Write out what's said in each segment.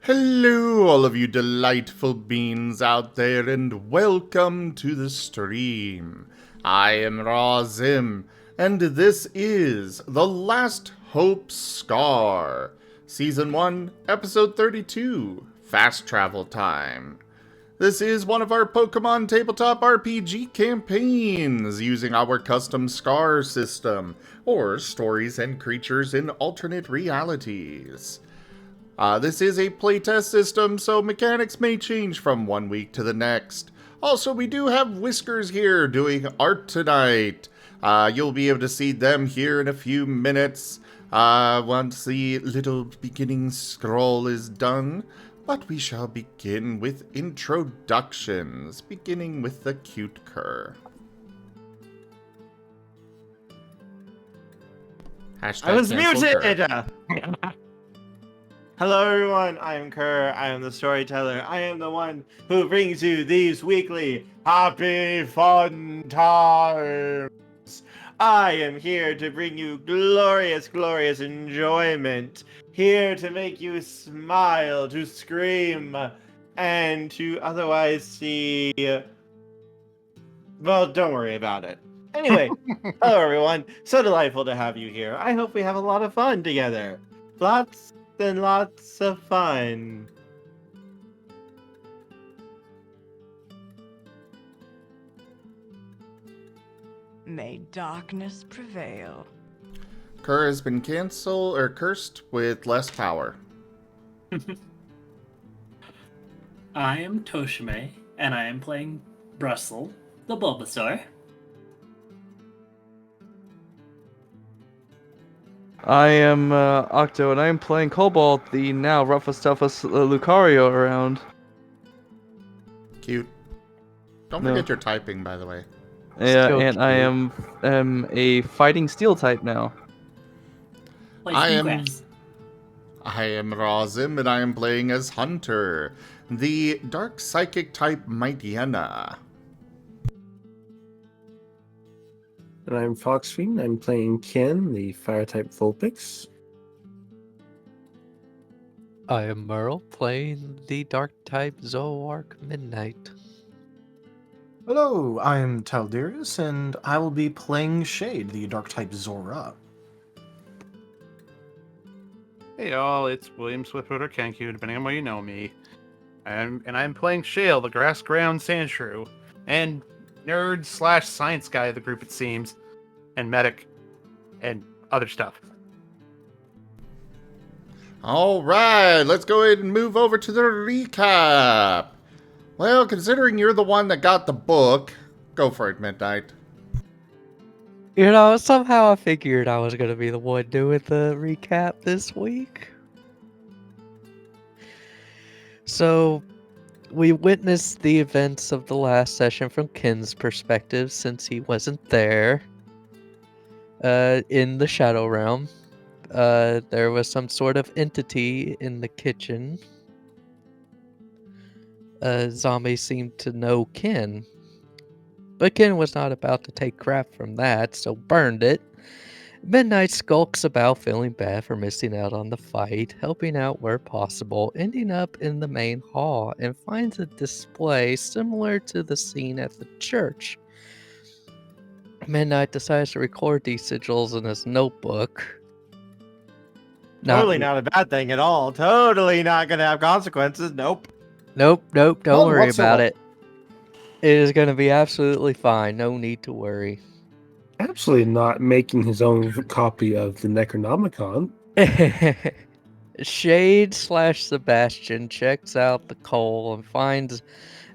Hello, all of you delightful beings out there, and welcome to the stream. I am Razim, and this is The Last Hope Scar, Season 1, Episode 32, Fast Travel Time. This is one of our Pokemon Tabletop RPG campaigns using our custom Scar system, or Stories and Creatures in Alternate Realities. This is a playtest system, so mechanics may change from one week to the next. Also, we do have Whiskers here doing art tonight. You'll be able to see them here in a few minutes once the little beginning scroll is done. But we shall begin with introductions, beginning with the cute cur. Hashtag I was cancel muted! cur. Hello everyone, I am Kerr, I am the Storyteller. I am the one who brings you these weekly happy fun times. I am here to bring you glorious, glorious enjoyment. Here to make you smile, to scream, and to otherwise see... Well, don't worry about it. Anyway, hello everyone. So delightful to have you here. I hope we have a lot of fun together. Lots and lots of fun. May darkness prevail. Kerr has been canceled or cursed with less power. I am Tochemay, and I am playing Brussel, the Bulbasaur. I am Octo, and I am playing Cobalt, the now roughest, toughest Lucario around. Cute. Don't No. forget your typing, by the way. Yeah, Still and I cute. am a fighting steel type now. Playing grass. I am Razim, and I am playing as Hunter, the dark psychic type Mightyena. And I'm Foxfiend. I'm playing Ken, the fire-type Vulpix. I am Merl, playing the Dark-type Zoroark Midnight. Hello, I'm Taldarius, and I will be playing Shade, the Dark-type Zora. Hey y'all, it's William Swiftwater Kenku, depending on where you know me. I'm playing Shale, the grass ground Sandshrew, and nerd / science guy of the group, it seems, and medic, and other stuff. Alright, let's go ahead and move over to the recap. Well, considering you're the one that got the book, go for it, Midnight. You know, somehow I figured I was going to be the one doing the recap this week. So, we witnessed the events of the last session from Ken's perspective since he wasn't there. In the Shadow Realm, there was some sort of entity in the kitchen. Zombie seemed to know Ken. But Ken was not about to take crap from that, so burned it. Midnight skulks about feeling bad for missing out on the fight, helping out where possible, ending up in the main hall, and finds a display similar to the scene at the church. Midnight decides to record these sigils in his notebook. Totally not a bad thing at all. Totally not gonna have consequences. Nope. Nope, don't None worry about whatsoever. it. It is going to be absolutely fine. No need to worry. Absolutely not making his own copy of the Necronomicon. Shade / Sebastian checks out the coal and finds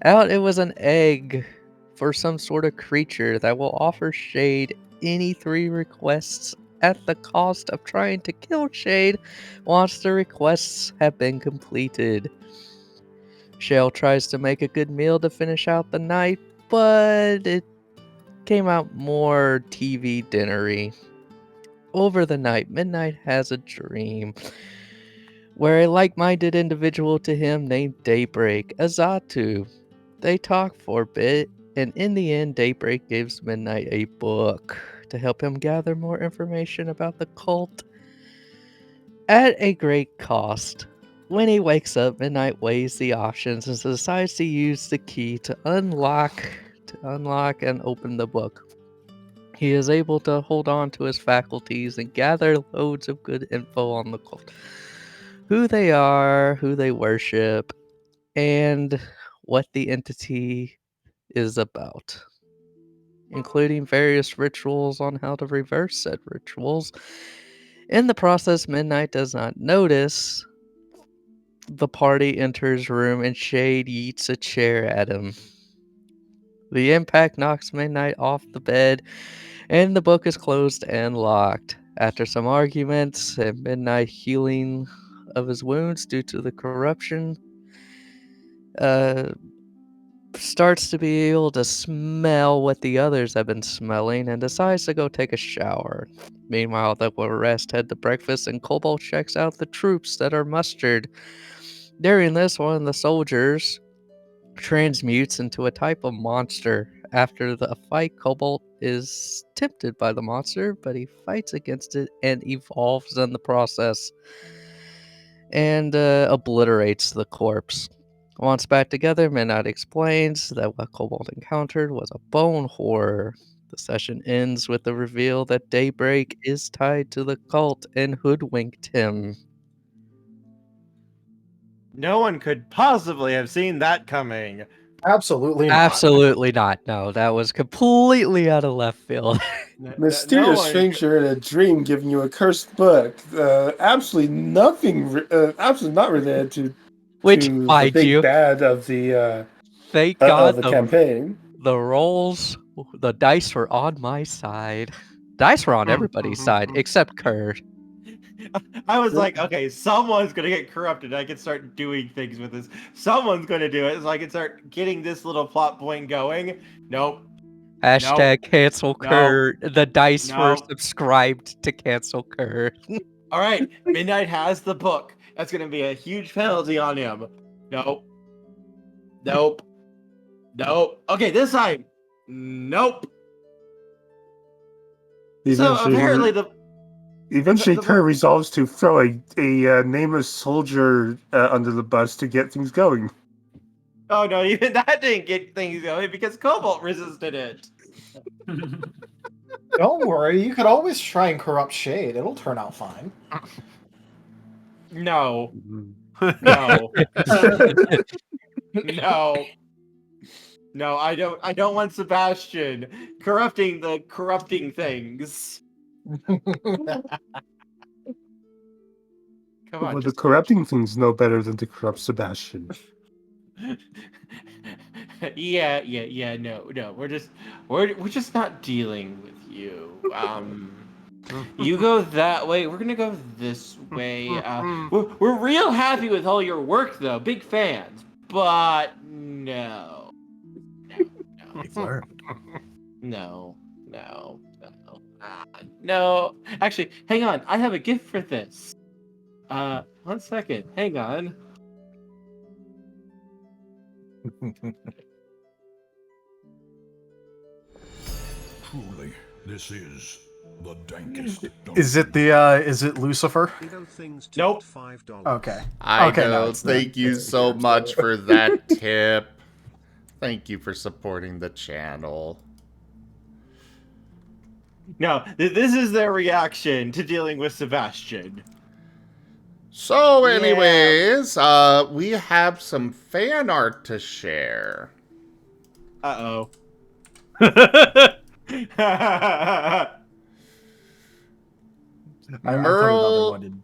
out it was an egg for some sort of creature that will offer Shade any 3 requests at the cost of trying to kill Shade once the requests have been completed. Shale tries to make a good meal to finish out the night, but it came out more TV dinnery. Over the night, Midnight has a dream where a like-minded individual to him named Daybreak, Azatu. They talk for a bit, and in the end, Daybreak gives Midnight a book to help him gather more information about the cult at a great cost. When he wakes up, Midnight weighs the options and decides to use the key to unlock and open the book. He is able to hold on to his faculties and gather loads of good info on the cult. Who they are, who they worship, and what the entity is about, including various rituals on how to reverse said rituals. In the process, Midnight does not notice the party enters room and Shade yeets a chair at him. The impact knocks Midnight off the bed, and the book is closed and locked. After some arguments and Midnight healing of his wounds due to the corruption, starts to be able to smell what the others have been smelling and decides to go take a shower. Meanwhile, the rest head to breakfast and Cobalt checks out the troops that are mustered. During this, one of the soldiers transmutes into a type of monster. After the fight, Cobalt is tempted by the monster, but he fights against it and evolves in the process and obliterates the corpse. Once back together, Midnight explains that what Cobalt encountered was a bone horror. The session ends with the reveal that Daybreak is tied to the cult and hoodwinked him. No one could possibly have seen that coming. Absolutely not. Absolutely not. No, that was completely out of left field. Mysterious stranger in a dream giving you a cursed book. Absolutely nothing. Absolutely not related to Which, the mind big you, bad of the thank God of the campaign. the rolls, the dice were on my side. Dice were on everybody's side except Kurt. I was like, okay, someone's gonna get corrupted. I can start doing things with this. Someone's gonna do it, so I can start getting this little plot point going. Nope. Hashtag cancel Kurt. The dice were Nope. subscribed to cancel Kurt. All right, Midnight has the book. That's gonna be a huge penalty on him. Nope. Nope. Nope. Okay, this time. Nope. So apparently Eventually, Kerr resolves to throw a nameless soldier under the bus to get things going. Oh no, even that didn't get things going because Cobalt resisted it. Don't worry, you could always try and corrupt Shade. It'll turn out fine. No. No. No. No, I don't want Sebastian corrupting the corrupting things. Come on. Well, the corrupting things know better than to corrupt Sebastian. Yeah. No. We're just not dealing with you. You go that way. We're gonna go this way. We're real happy with all your work, though. Big fans. But no. No. No. Actually, hang on. I have a gift for this. 1 second. Hang on. Truly, this is the dankest. Is it Lucifer? Nope. Okay. I Okay, know. no, it's Thank you so much for that tip. Thank you for supporting the channel. No, this is their reaction to dealing with Sebastian. So, anyways, we have some fan art to share. Uh-oh. Merl,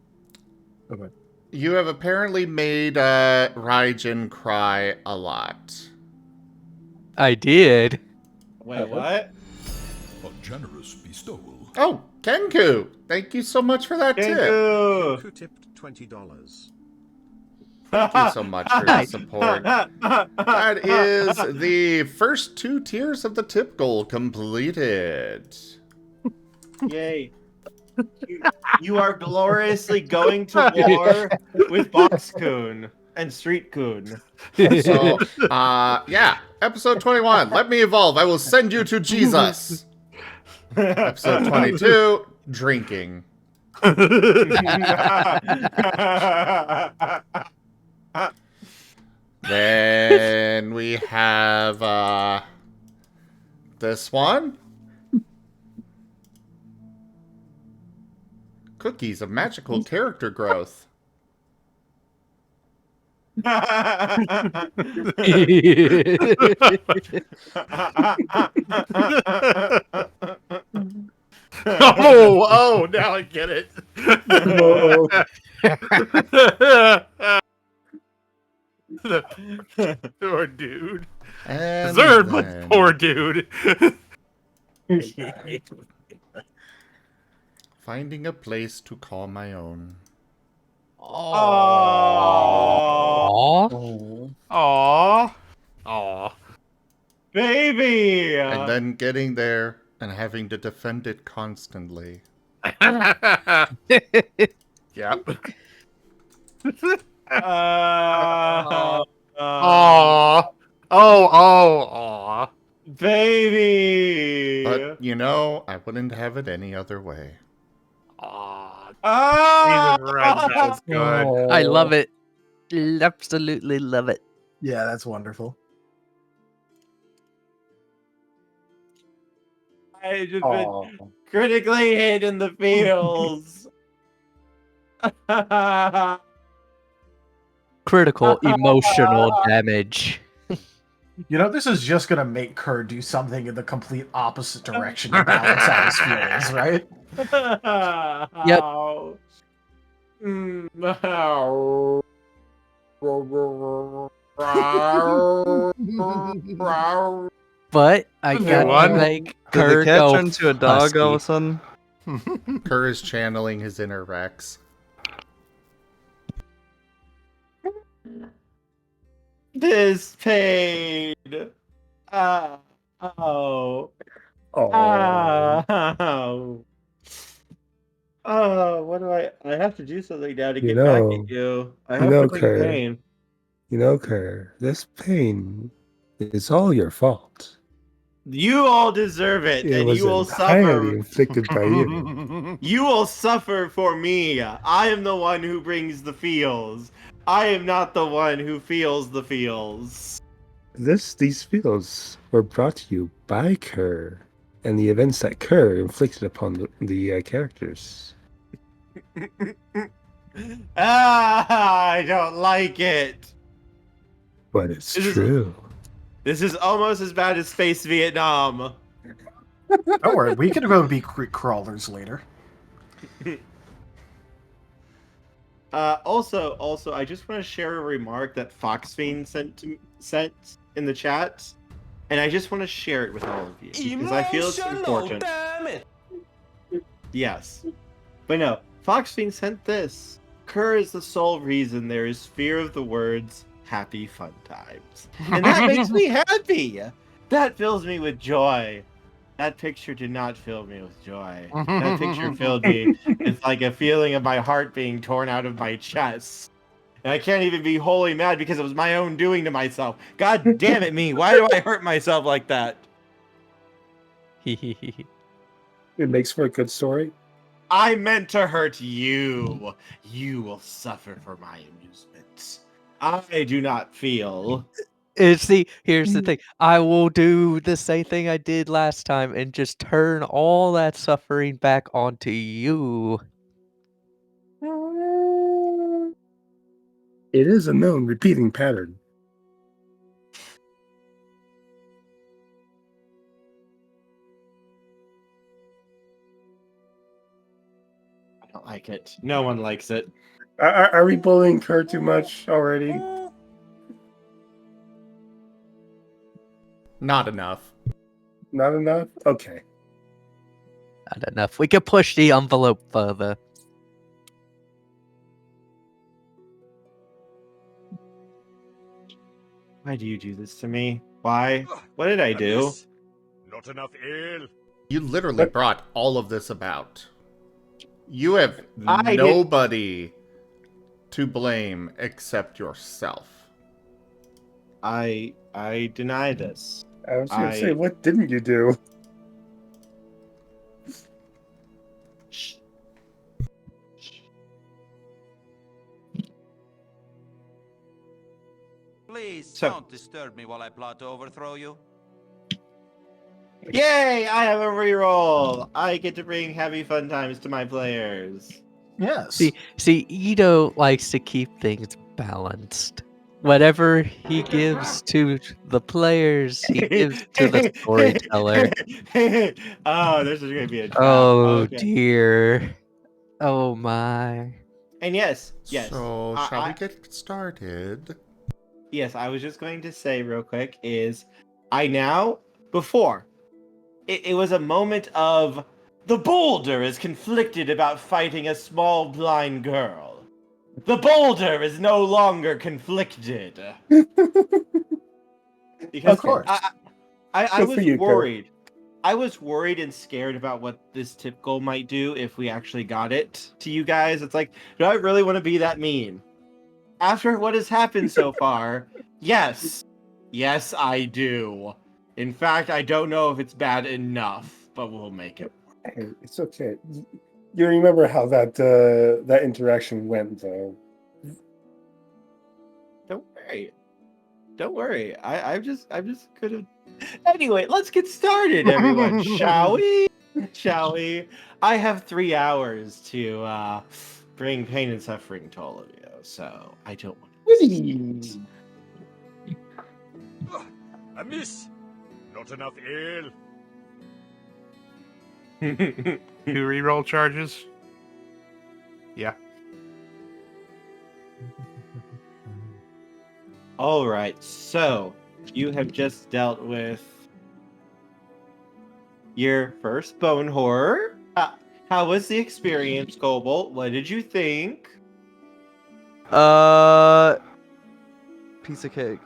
you have apparently made Raijin cry a lot. I did. Wait, what? A generous bestowal. Oh, Kenku! Thank you so much for that tip. Kenku! Tipped $20. Thank you so much for the support. That is the first 2 tiers of the tip goal completed. Yay. You are gloriously going to war with Box Coon and Street Coon. So, yeah, episode 21. Let me evolve. I will send you to Jesus. Episode 22, drinking. Then we have this one. Cookies of magical character growth. Oh, now I get it. Whoa. Poor dude. And Deserved, but then- poor dude. Finding a place to call my own. Oh, Aw. Aww. Aww. baby. And then getting there and having to defend it constantly. Yep. Uh, Aww. Aw. baby. But, you know, I wouldn't have it any other way. Aw. Ah! Jesus Christ, that was good. I love it. Absolutely love it. Yeah, that's wonderful. I just Aw. been critically hit in the feels. Critical emotional damage. You know, this is just gonna make Kerr do something in the complete opposite direction to balance out his feelings, right? Yep. But I got one? to make Did Kerr the cat go turn into a dog all of a husky. sudden? Kerr is channeling his inner Rex. This pain. Oh. Aw. Oh. Oh, what do I have to do something now to You get back know- at you. I you have know, to Kerr. pain. You know, Kerr, this pain is all your fault. You all deserve it, It and was you will entirely suffer. inflicted by you. You will suffer for me. I am the one who brings the feels. I am not the one who feels the feels. These feels were brought to you by Kerr and the events that Kerr inflicted upon the characters. I don't like it. But it's This is- true. This is almost as bad as Space Vietnam. Don't worry, we can go be creek crawlers later. Also, I just want to share a remark that Foxfiend sent in the chat, and I just want to share it with all of you because I feel it's important. Damn it. Yes, but no, Foxfiend sent this. Kerr is the sole reason there is fear of the words "happy fun times," and that makes me happy. That fills me with joy. That picture did not fill me with joy. That picture filled me with like a feeling of my heart being torn out of my chest. And I can't even be wholly mad because it was my own doing to myself. God damn it, me. Why do I hurt myself like that? It makes for a good story. I meant to hurt you. You will suffer for my amusement. I do not feel. See, here's the thing. I will do the same thing I did last time and just turn all that suffering back onto you. It is a known repeating pattern. I don't like it. No one likes it. Are we bullying Kerr too much already? Not enough. Not enough? Okay. Not enough. We could push the envelope further. Why do you do this to me? Why? What did I do? Not enough ale. You literally brought all of this about. You have I did- nobody to blame except yourself. I deny this. I was going to say, what didn't you do? Please So- don't disturb me while I plot to overthrow you. Yay! I have a reroll. I get to bring happy fun times to my players. Yes. See, Ito likes to keep things balanced. Whatever he gives to the players, he gives to the storyteller. Oh, this is gonna be a trap. Oh Okay. dear. Oh my. And yes. So, shall we I- get started? Yes, I was just going to say real quick is I now before it was a moment of the boulder is conflicted about fighting a small blind girl. The boulder is no longer conflicted. Because Of course. I Good was for you, Kurt. worried. I was worried and scared about what this tip goal might do if we actually got it to you guys. It's like, do I really want to be that mean? After what has happened so far, yes. Yes, I do. In fact, I don't know if it's bad enough, but we'll make it. Hey, it's okay. You remember how that interaction went, though. Don't worry. Don't worry. I'm just gonna. Anyway, let's get started, everyone. Shall we? Shall we? I have 3 hours to bring pain and suffering to all of you, so I don't want Please. I miss. Not enough ale. to. 2 reroll charges. Yeah. All right, so you have just dealt with your first bone horror. How was the experience, Cobalt? What did you think? Piece of cake.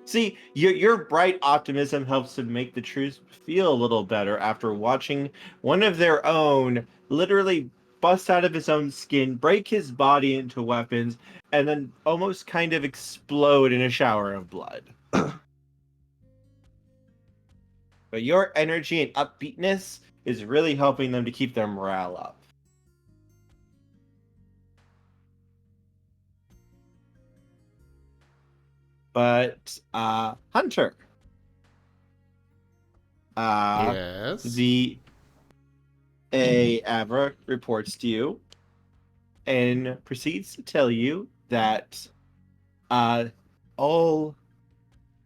See, your bright optimism helps to make the troops feel a little better after watching one of their own literally bust out of his own skin, break his body into weapons, and then almost kind of explode in a shower of blood. But your energy and upbeatness is really helping them to keep their morale up. But Hunter. Yes. The Avra reports to you and proceeds to tell you that all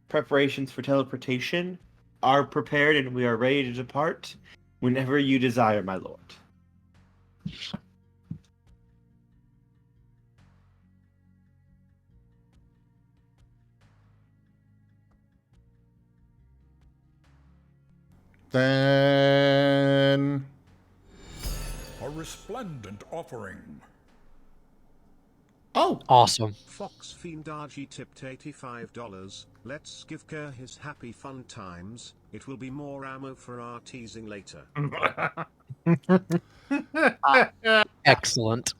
preparations for teleportation are prepared and we are ready to depart whenever you desire, my lord. Then A resplendent offering. oh, Awesome. Fox Fiend RG tipped $85. Let's give Kerr his happy fun times. It will be more ammo for our teasing later. Excellent.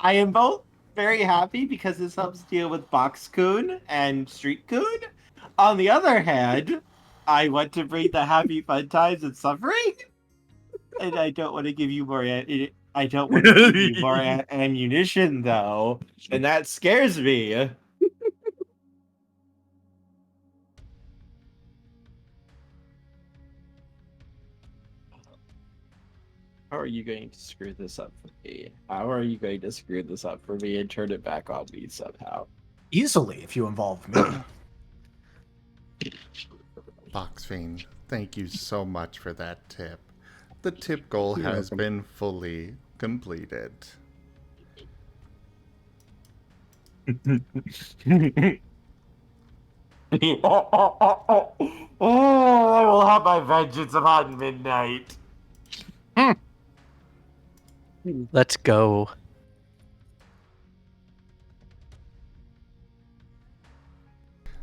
I am both very happy because this helps deal with Box Coon and Street Coon. On the other hand, I want to bring the happy fun times and suffering, and I don't want to give you more. I don't want to give you more ammunition, though, and that scares me. How are you going to screw this up for me? How are you going to screw this up for me and turn it back on me somehow? Easily, if you involve me. Boxfiend, thank you so much for that tip. The tip goal has been fully completed. I will have my vengeance upon midnight. Let's go.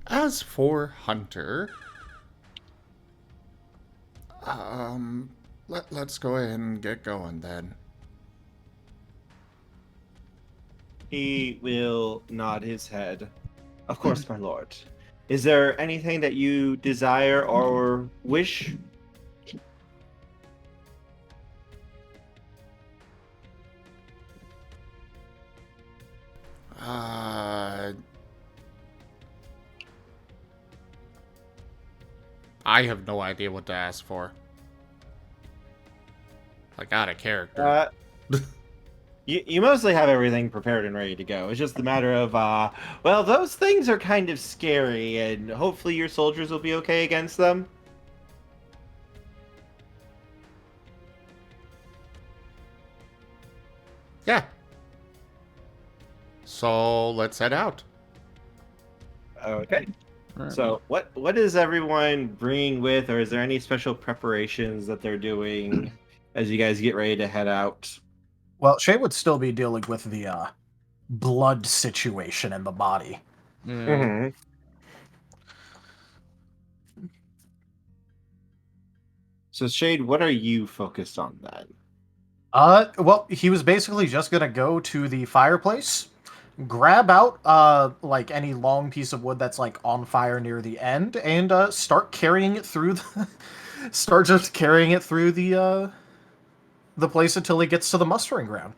As for Hunter, let's go ahead and get going then. He will nod his head. Of course, my lord. Is there anything that you desire or wish? I have no idea what to ask for. I got a character. You mostly have everything prepared and ready to go. It's just a matter of, well, those things are kind of scary, and hopefully your soldiers will be okay against them. Yeah. So let's head out. Okay. So what is everyone bringing with, or is there any special preparations that they're doing as you guys get ready to head out? Well, Shay would still be dealing with the blood situation in the body. Mm-hmm. So Shade, what are you focused on then? Well, he was basically just gonna go to the fireplace, grab out like any long piece of wood that's like on fire near the end, and start carrying it through the start just carrying it through the place until he gets to the mustering ground.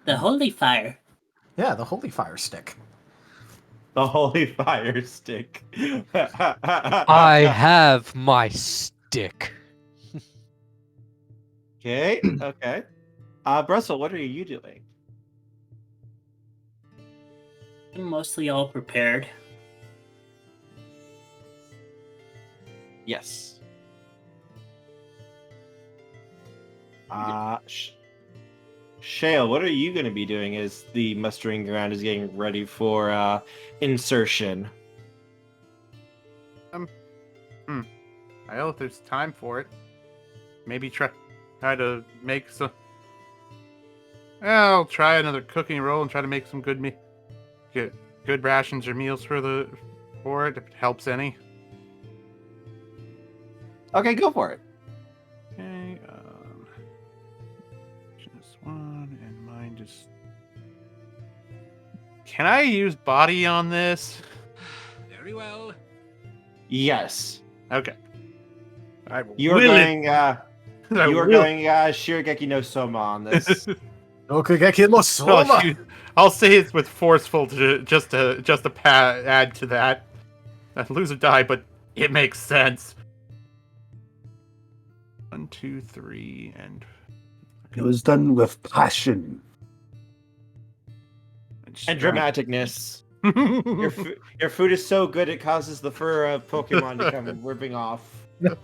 The holy fire. Yeah, the holy fire stick. The holy fire stick. I have my stick. Okay, okay. Brussel, what are you doing? I'm mostly all prepared. Yes. Shale, what are you going to be doing as the mustering ground is getting ready for insertion? I don't know if there's time for it. Maybe try to make some. I'll try another cooking roll and try to make some good rations or meals for it if it helps any. Okay, go for it. Okay, just one and mine just. Can I use body on this? Very well. Yes. Okay. You are going Shirigeki no Soma on this. Okageki no Soma. I'll say it's with forceful just to add to that. I lose or die, but it makes sense. 1, 2, 3, and It was done with passion and dramaticness. Your food is so good it causes the fur of Pokemon to come ripping off. All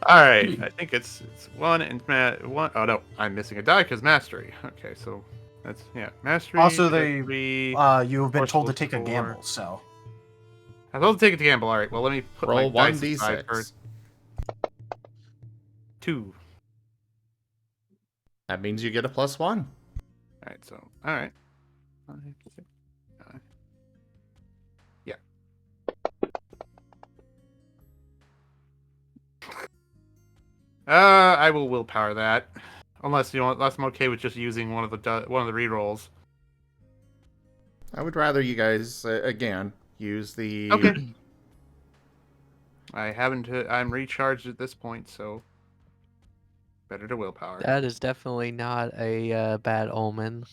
right, I think it's 1 and 1. Oh no, I'm missing a die because mastery. Okay, so that's mastery. Also, you have been told to take a gamble, so. I was told to take a gamble. All right, well let me put roll my dice aside 1d6 first. 2. That means you get a +1. All right, so all right. 5, 6, 9. Yeah. I will willpower that, unless I'm okay with just using one of the rerolls. I would rather you guys again use the. Okay. I'm recharged at this point, so better to willpower. That is definitely not a bad omen.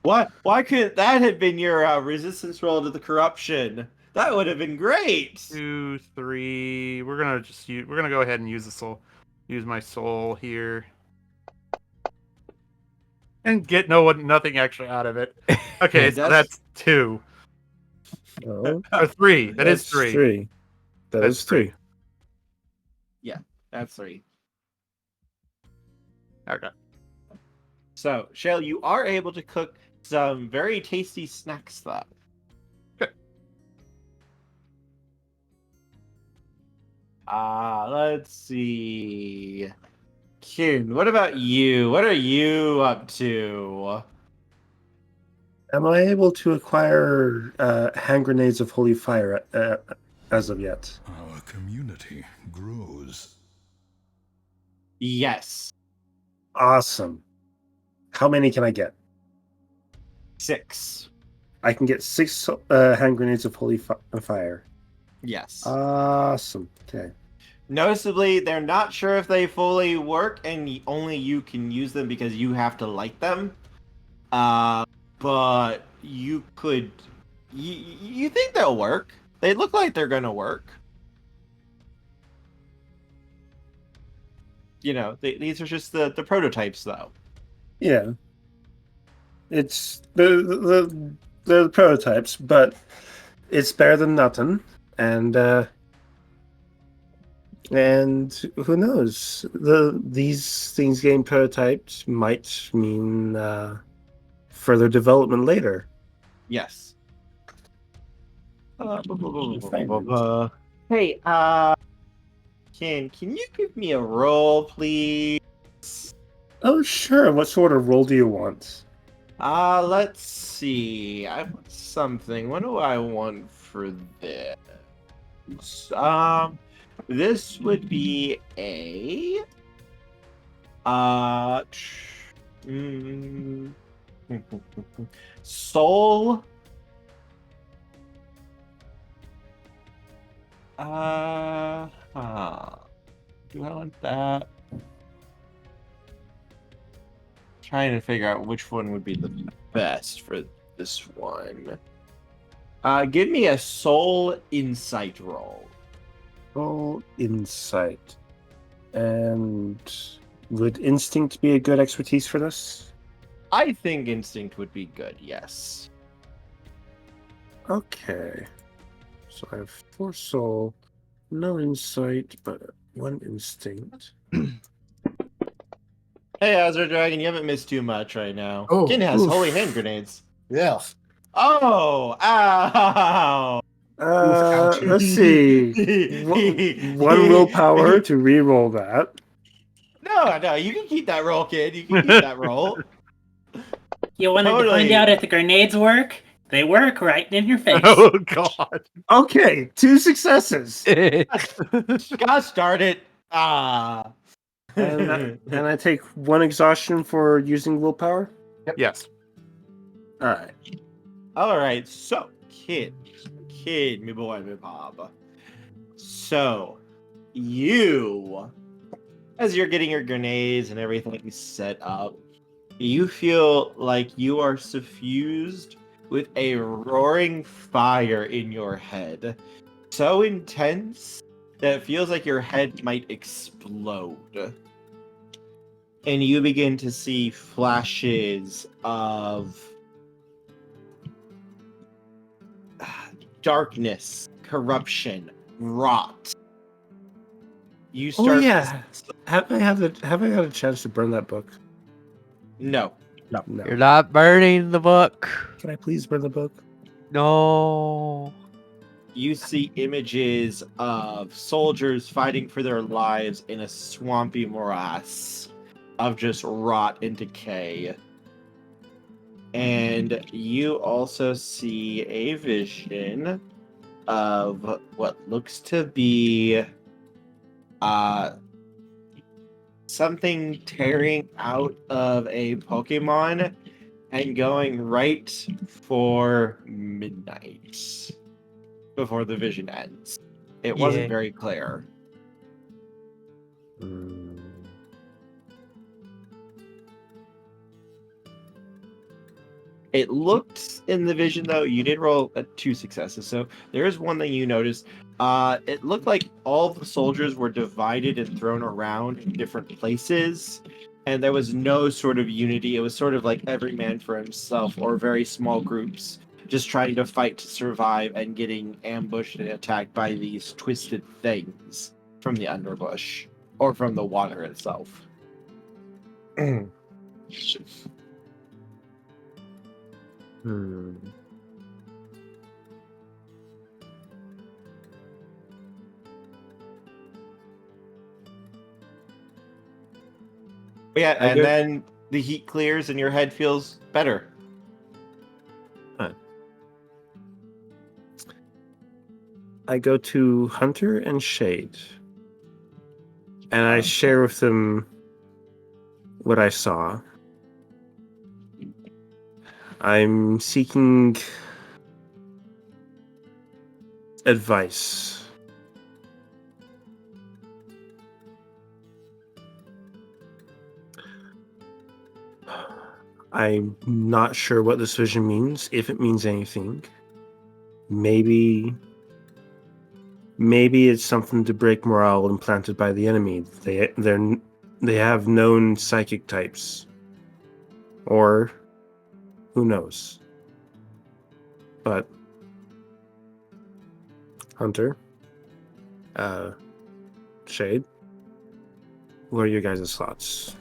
What? Why couldn't that have been your resistance roll to the corruption? That would have been great. 2, 3. We're gonna go ahead and use the soul. Use my soul here. And get nothing extra out of it. Okay, so that's 2. Oh. Or 3. That's 3. That is 3. Yeah, that's 3. Okay. So, Shale, you are able to cook some very tasty snacks, though. Good. Let's see. Kyun, what about you? What are you up to? Am I able to acquire hand grenades of holy fire as of yet? Our community grows. Yes. Awesome. How many can I get? 6. I can get 6 hand grenades of holy fire. Yes. Awesome. Okay. Noticeably, they're not sure if they fully work, and only you can use them because you have to light them. But you could... You think they'll work. They look like they're gonna work. You know, these are just the prototypes, though. Yeah. It's the prototypes, but it's better than nothing. And who knows? These things getting prototyped might mean further development later. Yes. Hey, can you give me a roll, please? Oh, sure. What sort of role do you want? Let's see. I want something. What do I want for this? This would be a soul. Do I want that? Trying to figure out which one would be the best for this one. Give me a soul insight roll. Roll insight. And would instinct be a good expertise for this? I think instinct would be good, yes. Okay. So I have 4 soul, no insight, but 1 instinct. Hey, Azure Dragon, you haven't missed too much right now. Oh, Kin has oof. holy hand grenades. Yeah. Oh, ow! Let's see. 1 willpower to re-roll that. No, you can keep that roll, kid. You can keep that roll. You wanted to find out if the grenades work? They work right in your face. Oh god. Okay, 2 successes. Gosh darn it. And I take 1 exhaustion for using willpower? Yes. Alright. Alright, so, kid, me boy, me papa. So, you, as you're getting your grenades and everything set up, you feel like you are suffused with a roaring fire in your head. So intense that it feels like your head might explode. And you begin to see flashes of darkness, corruption, rot. You start. Oh yeah. Have I had a chance to burn that book? No. You're not burning the book. Can I please burn the book? No. You see images of soldiers fighting for their lives in a swampy morass of just rot and decay. And you also see a vision of what looks to be something tearing out of a Pokemon and going right for midnight before the vision ends. It wasn't very clear. It looked in the vision, though, you did roll 2 successes, so there is one thing you noticed. It looked like all the soldiers were divided and thrown around in different places, and there was no sort of unity. It was sort of like every man for himself, or very small groups, just trying to fight to survive and getting ambushed and attacked by these twisted things from the underbush, or from the water itself. Yeah, and then the heat clears and your head feels better. I go to Hunter and Shade, and I share with them what I saw. I'm seeking advice. I'm not sure what this vision means, if it means anything. Maybe Maybe it's something to break morale implanted by the enemy. They have known psychic types. Or who knows? But Hunter, Shade, what are your guys' thoughts?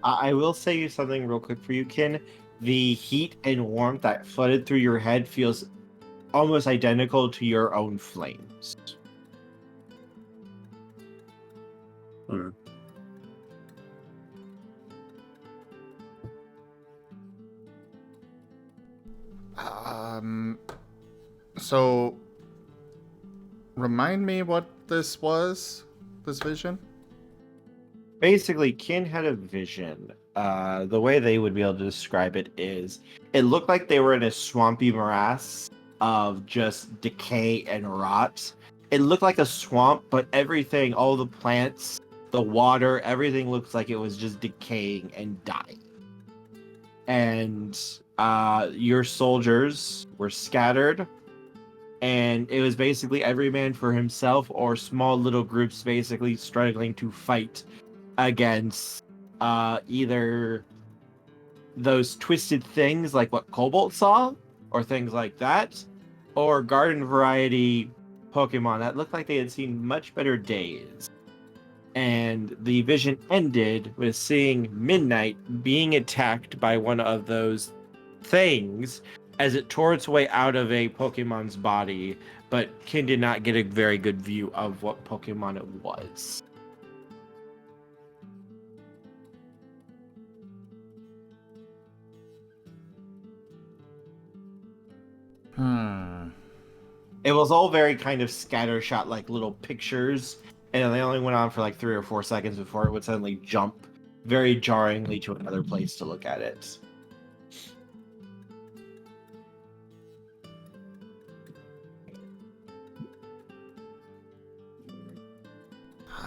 I will say you something real quick for you, Kin. The heat and warmth that flooded through your head feels almost identical to your own flames. Hmm. So, remind me what this was, this vision? Basically, Kin had a vision. The way they would be able to describe it is, it looked like they were in a swampy morass of just decay and rot. It looked like a swamp, but everything, all the plants, the water, everything looks like it was just decaying and dying. And your soldiers were scattered, and it was basically every man for himself, or small little groups basically struggling to fight against either those twisted things like what Cobalt saw, or things like that, or garden variety Pokemon that looked like they had seen much better days. And the vision ended with seeing Midnight being attacked by one of those things as it tore its way out of a Pokemon's body, but Kin did not get a very good view of what Pokemon it was. It was all very kind of scattershot, like little pictures, and they only went on for like 3 or 4 seconds before it would suddenly jump very jarringly to another place to look at it.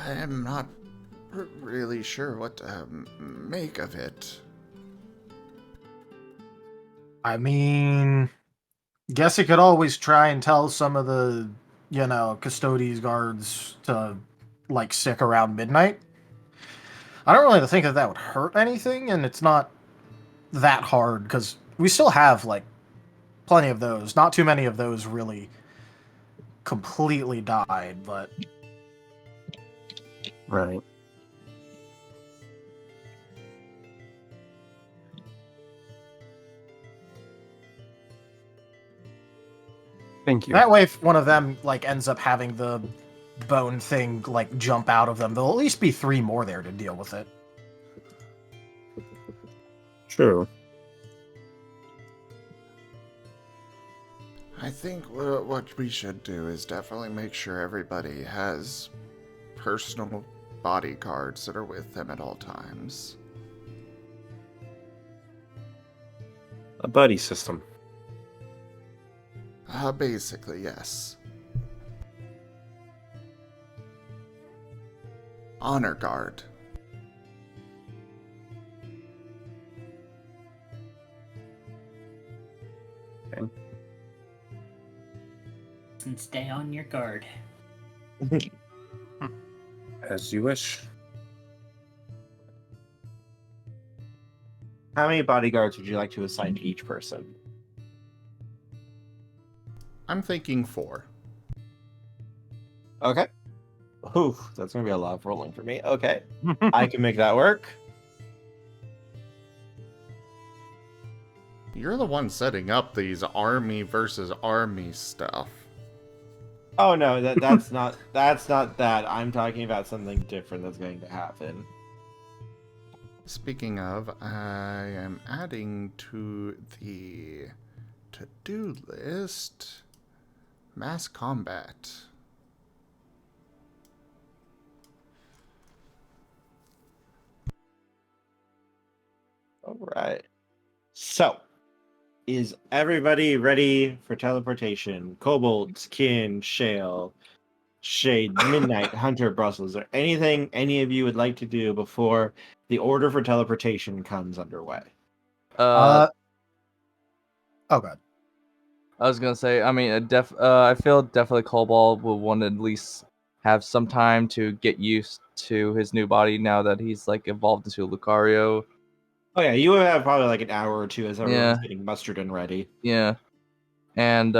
I'm not really sure what to make of it. I mean, guess you could always try and tell some of the, custodies guards to, like, stick around midnight. I don't really think that would hurt anything, and it's not that hard, because we still have, like, plenty of those. Not too many of those really completely died, but... Right. Thank you. That way, if one of them, like, ends up having the bone thing, like, jump out of them, there'll at least be 3 more there to deal with it. True. I think what we should do is definitely make sure everybody has personal bodyguards that are with them at all times. A buddy system. Basically, yes. Honor guard. Okay. And stay on your guard. As you wish. How many bodyguards would you like to assign to each person? I'm thinking 4. Okay. Ooh, that's going to be a lot of rolling for me. Okay. I can make that work. You're the one setting up these army versus army stuff. Oh no, that's not that. I'm talking about something different that's going to happen. Speaking of, I am adding to the to-do list mass combat. All right. So, is everybody ready for teleportation? Cobalt, Kin, Shale, Shade, Midnight, Hunter, Brussels. Is there anything any of you would like to do before the order for teleportation comes underway? Oh god. I was gonna say, I mean, I feel definitely Cobalt will want to at least have some time to get used to his new body now that he's like evolved into a Lucario. Oh yeah, you have probably like an hour or two as everyone's Yeah. getting mustered and ready. Yeah, and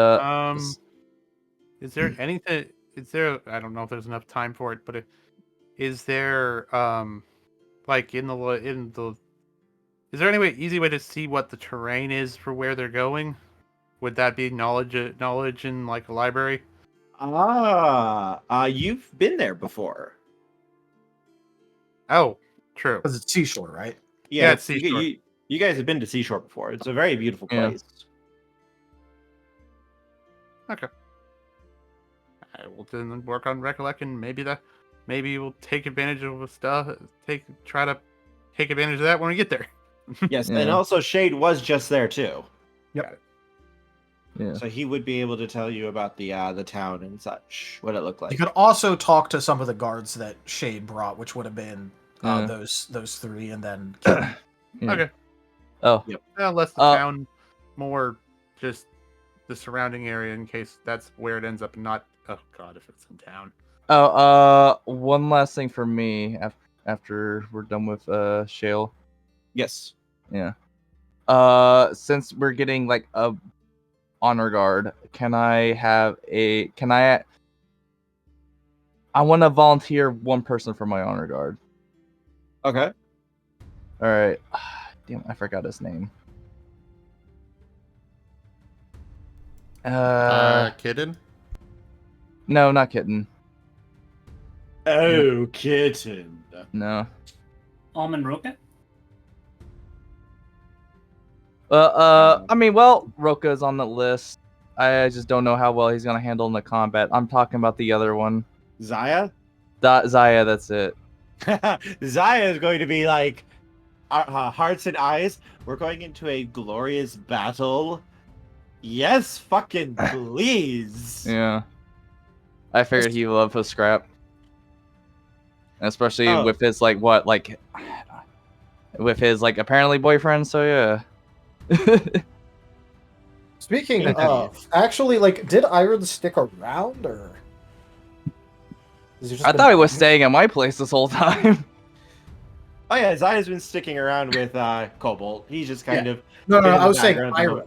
Is there anything? Is there? I don't know if there's enough time for it, but is there like in the? Is there any easy way to see what the terrain is for where they're going? Would that be knowledge in like a library? You've been there before. Oh, true. Because it's seashore, right? Yeah, it's seashore. You guys have been to Seashore before. It's a very beautiful Yeah. place. Okay. I will then work on recollecting. Maybe we'll take advantage of stuff. Try to take advantage of that when we get there. Yes, Yeah. and also Shade was just there too. Yep. Yeah. So he would be able to tell you about the town and such, what it looked like. You could also talk to some of the guards that Shade brought, which would have been Yeah. those three, and then Yeah. Okay. Oh. Yep. Less the town, more just the surrounding area in case that's where it ends up. Not oh god, if it's in town. Oh, one last thing for me after we're done with Shale. Yes. Yeah. Since we're getting like a honor guard, I want to volunteer one person for my honor guard. Okay. All right. Damn, I forgot his name. Kitten? No, not Kitten. Oh, Kitten. No. Almond Rocket? I mean, well, Roka's on the list. I just don't know how well he's gonna handle in the combat. I'm talking about the other one. Zaya? Zaya, that's it. Zaya is going to be like hearts and eyes. We're going into a glorious battle. Yes, fucking please. Yeah. I figured he loved his scrap. Especially with his with his apparently boyfriend, so yeah. Speaking of, actually, did Iron stick around, or? I thought he was staying at my place this whole time. Oh yeah, Zaya's been sticking around with Cobalt. He's just kind of No, been in I the was saying background at the Iron.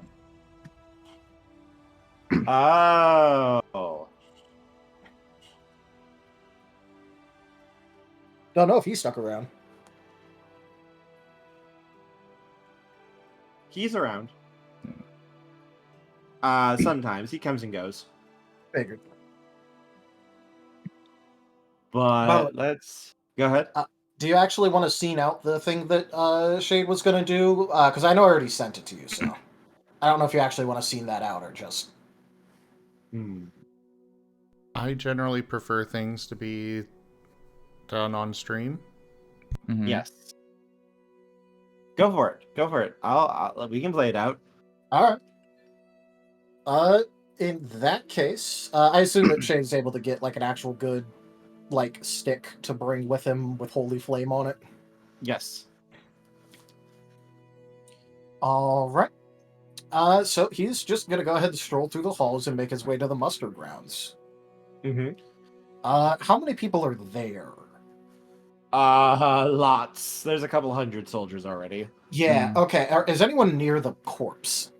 moment. Oh. Don't know if he stuck around. He's around. Sometimes he comes and goes. Figured. But let's go ahead. Do you actually want to scene out the thing that Shade was going to do? Because I know I already sent it to you, so I don't know if you actually want to scene that out or just. I generally prefer things to be done on stream. Mm-hmm. Yes. Go for it. Go for it. We can play it out. All right. In that case, I assume that Shade's able to get an actual good stick to bring with him with Holy Flame on it. Yes. All right. So he's just gonna go ahead and stroll through the halls and make his way to the muster grounds. Mm-hmm. How many people are there? Lots. There's a couple hundred soldiers already. Yeah. Okay. Is anyone near the corpse?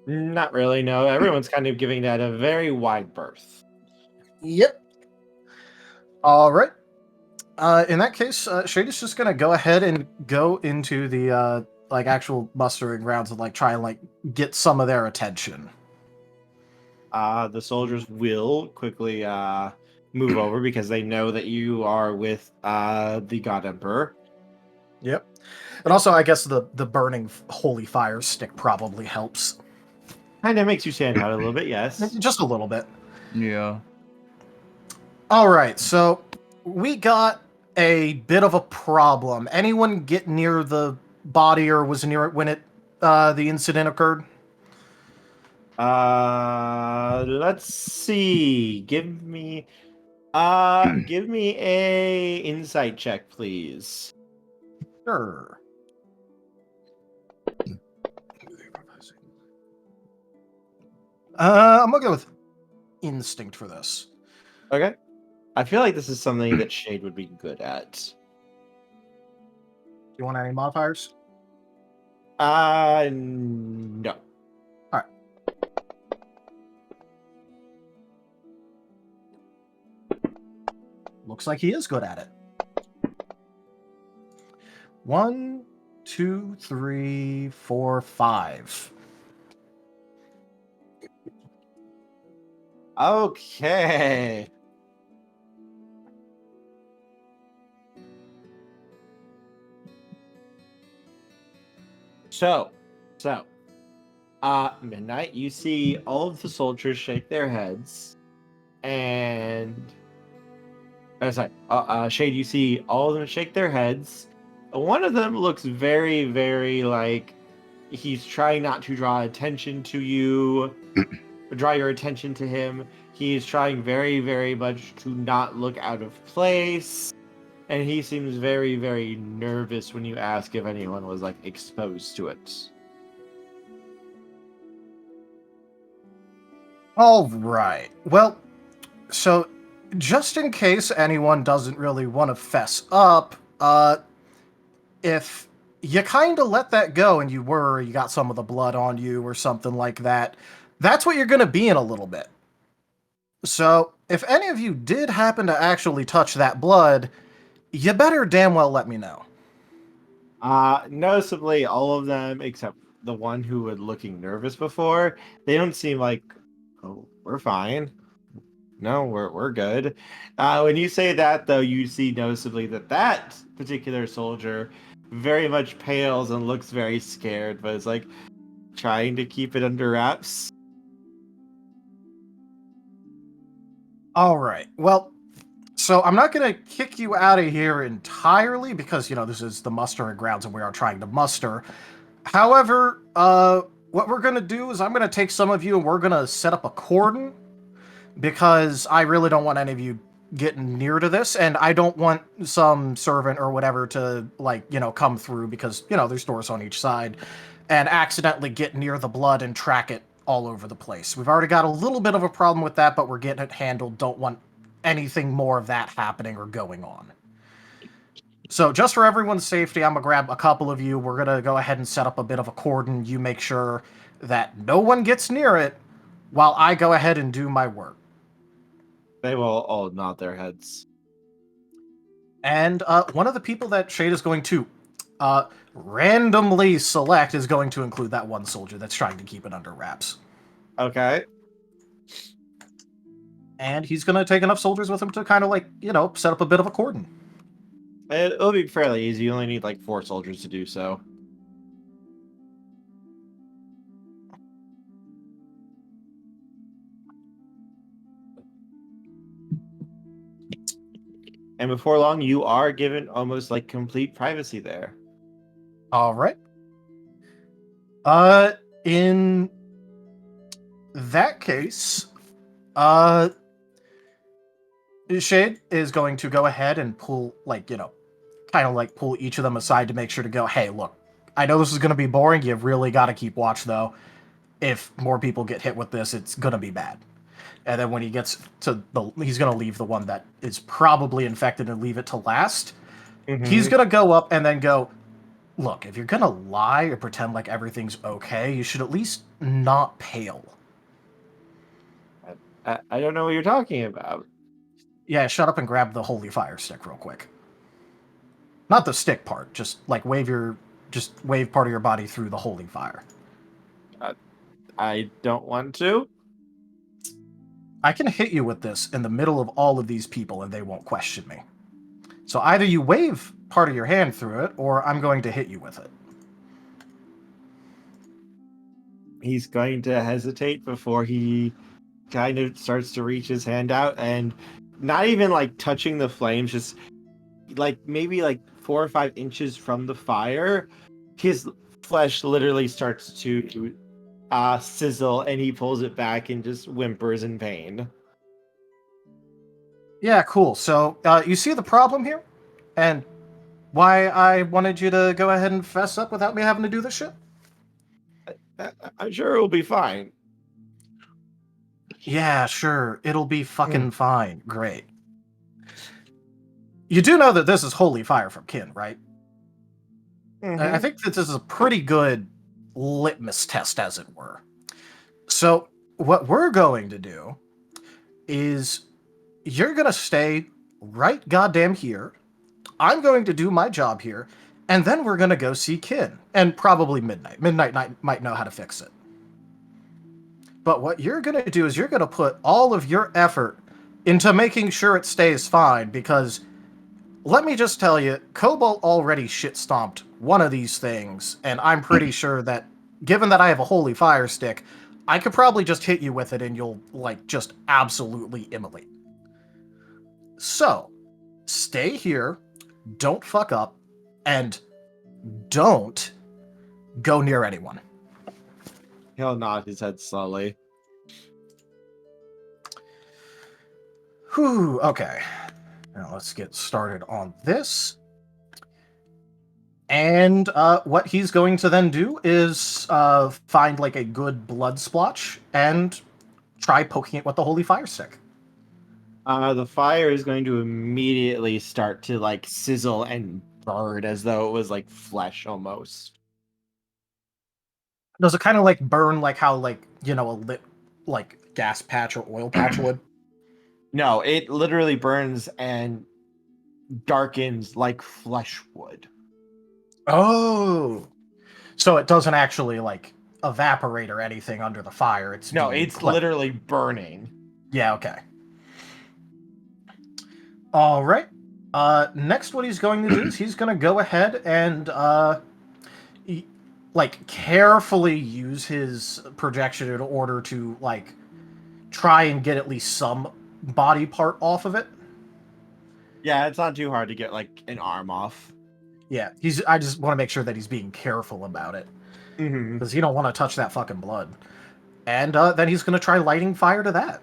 Not really. No. Everyone's kind of giving that a very wide berth. Yep. All right. In that case, Shade is just gonna go ahead and go into the actual mustering grounds and try and get some of their attention. The soldiers will quickly move over because they know that you are with the God Emperor. Yep. And also, I guess the burning holy fire stick probably helps. Kind of makes you stand out a little bit, yes. Just a little bit. Yeah. All right, so we got a bit of a problem. Anyone get near the body or was near it when the incident occurred? Let's see. Give me a insight check, please. Sure. I'm gonna go with instinct for this. Okay. I feel like this is something that Shade would be good at. Do you want any modifiers? No. All right. Looks like he is good at it. 1, 2, 3, 4, 5. Okay. So, Midnight, you see all of the soldiers shake their heads, and Shade, you see all of them shake their heads. One of them looks very, very like he's trying not to draw attention to you, draw your attention to him. He's trying very, very much to not look out of place. And he seems very, very nervous when you ask if anyone was, like, exposed to it. All right. Well, so just in case anyone doesn't really want to fess up, if you kind of let that go and you got some of the blood on you or something like that, that's what you're going to be in a little bit. So if any of you did happen to actually touch that blood, you better damn well let me know. Noticeably, all of them, except the one who was looking nervous before, they don't seem like, oh, we're fine. No, we're good. When you say that, though, you see noticeably that particular soldier very much pales and looks very scared, but is like trying to keep it under wraps. All right. Well, so I'm not going to kick you out of here entirely because, this is the mustering grounds and we are trying to muster. However, what we're going to do is I'm going to take some of you and we're going to set up a cordon because I really don't want any of you getting near to this, and I don't want some servant or whatever to, come through because, there's doors on each side and accidentally get near the blood and track it all over the place. We've already got a little bit of a problem with that, but we're getting it handled. Don't want anything more of that happening or going on. So just for everyone's safety, I'm going to grab a couple of you. We're going to go ahead and set up a bit of a cordon. You make sure that no one gets near it while I go ahead and do my work. They will all nod their heads. And one of the people that Shade is going to randomly select is going to include that one soldier that's trying to keep it under wraps. Okay. And he's going to take enough soldiers with him to kind of set up a bit of a cordon. It'll be fairly easy. You only need 4 soldiers to do so. And before long, you are given almost complete privacy there. All right. In that case, Shade is going to go ahead and pull, pull each of them aside to make sure to go, hey, look, I know this is going to be boring. You really got to keep watch, though. If more people get hit with this, it's going to be bad. And then when he gets to he's going to leave the one that is probably infected and leave it to last. Mm-hmm. He's going to go up and then go, look, if you're going to lie or pretend like everything's okay, you should at least not pale. I don't know what you're talking about. Yeah, shut up and grab the holy fire stick real quick. Not the stick part, just wave part of your body through the holy fire. I don't want to. I can hit you with this in the middle of all of these people and they won't question me. So either you wave part of your hand through it, or I'm going to hit you with it. He's going to hesitate before he kind of starts to reach his hand out, and not even touching the flames, just maybe 4 or 5 inches from the fire, his flesh literally starts to sizzle, and he pulls it back and just whimpers in pain. Yeah, cool. So you see the problem here? And why I wanted you to go ahead and fess up without me having to do this shit? I'm sure it'll be fine. Yeah, sure. It'll be fucking fine. Great. You do know that this is holy fire from Kin, right? I think that this is a pretty good litmus test, as it were. So, what we're going to do is you're going to stay right goddamn here. I'm going to do my job here, and then we're going to go see Kin. And probably Midnight. Might know how to fix it. But what you're going to do is you're going to put all of your effort into making sure it stays fine, because let me just tell you, Cobalt already shit-stomped one of these things, and I'm pretty sure that, given that I have a holy fire stick, I could probably just hit you with it and you'll, like, just absolutely immolate. So, stay here, don't fuck up, and don't go near anyone. He'll nod his head slowly. Whew, okay. Now let's get started on this. And what he's going to then do is find like a good blood splotch and try poking it with the holy fire stick. The fire is going to immediately start to like sizzle and burn as though it was like flesh almost. Does it kind of like burn like how, like, you know, a lit like gas patch or oil patch would? No, it literally burns and darkens like flesh would. Oh, so it doesn't actually like evaporate or anything under the fire. It's literally burning. Yeah, okay. All right. Next, what he's going to do is he's going to go ahead and like carefully use his projection in order to like try and get at least some body part off of it. Yeah, it's not too hard to get like an arm off. Yeah, I just want to make sure that he's being careful about it, because you don't want to touch that fucking blood. And then he's going to try lighting fire to that.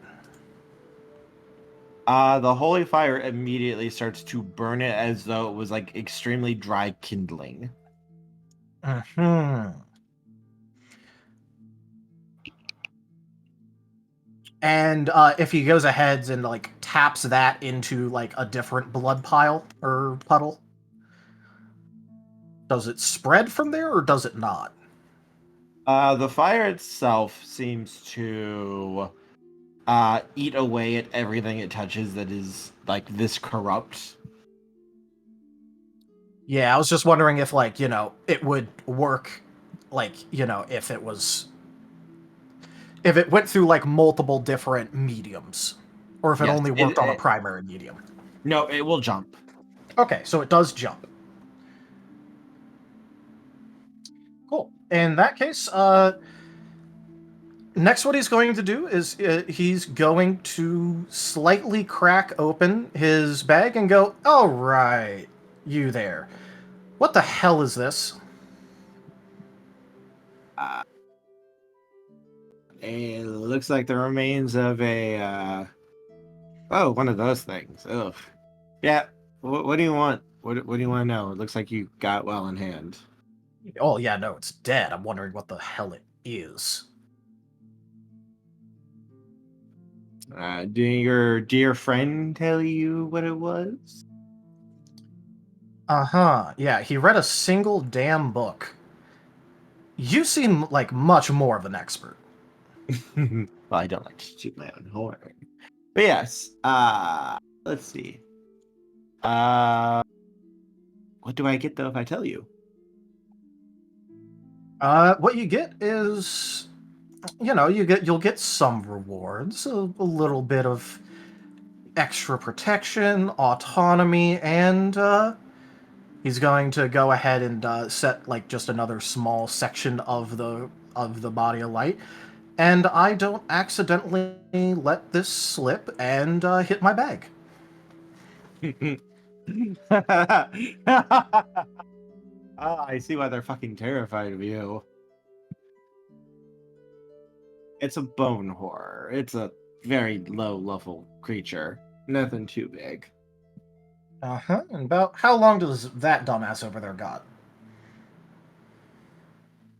The holy fire immediately starts to burn it as though it was like extremely dry kindling. And if he goes ahead and like taps that into like a different blood pile or puddle, does it spread from there or does it not? The fire itself seems to eat away at everything it touches that is like this corrupt. Yeah, I was just wondering if, like, you know, it would work, like, you know, if it went through like multiple different mediums, or if it only worked on a primary medium. No, it will jump. Okay, so it does jump. Cool. In that case, next what he's going to do is he's going to slightly crack open his bag and go, all right, you there. What the hell is this? It looks like the remains of a, one of those things. Ugh. Yeah, what do you want? What do you want to know? It looks like you got well in hand. Oh, yeah, no, it's dead. I'm wondering what the hell it is. Did your dear friend tell you what it was? Uh-huh, yeah, he read a single damn book. You seem like much more of an expert. Well, I don't like to toot my own horn. But yes, let's see. What do I get though if I tell you? What you get is, you know, you'll get some rewards, a little bit of extra protection, autonomy, and he's going to go ahead and set like just another small section of the body of light. And I don't accidentally let this slip and hit my bag. I see why they're fucking terrified of you. It's a bone horror. It's a very low-level creature. Nothing too big. Uh-huh. And about how long does that dumbass over there got?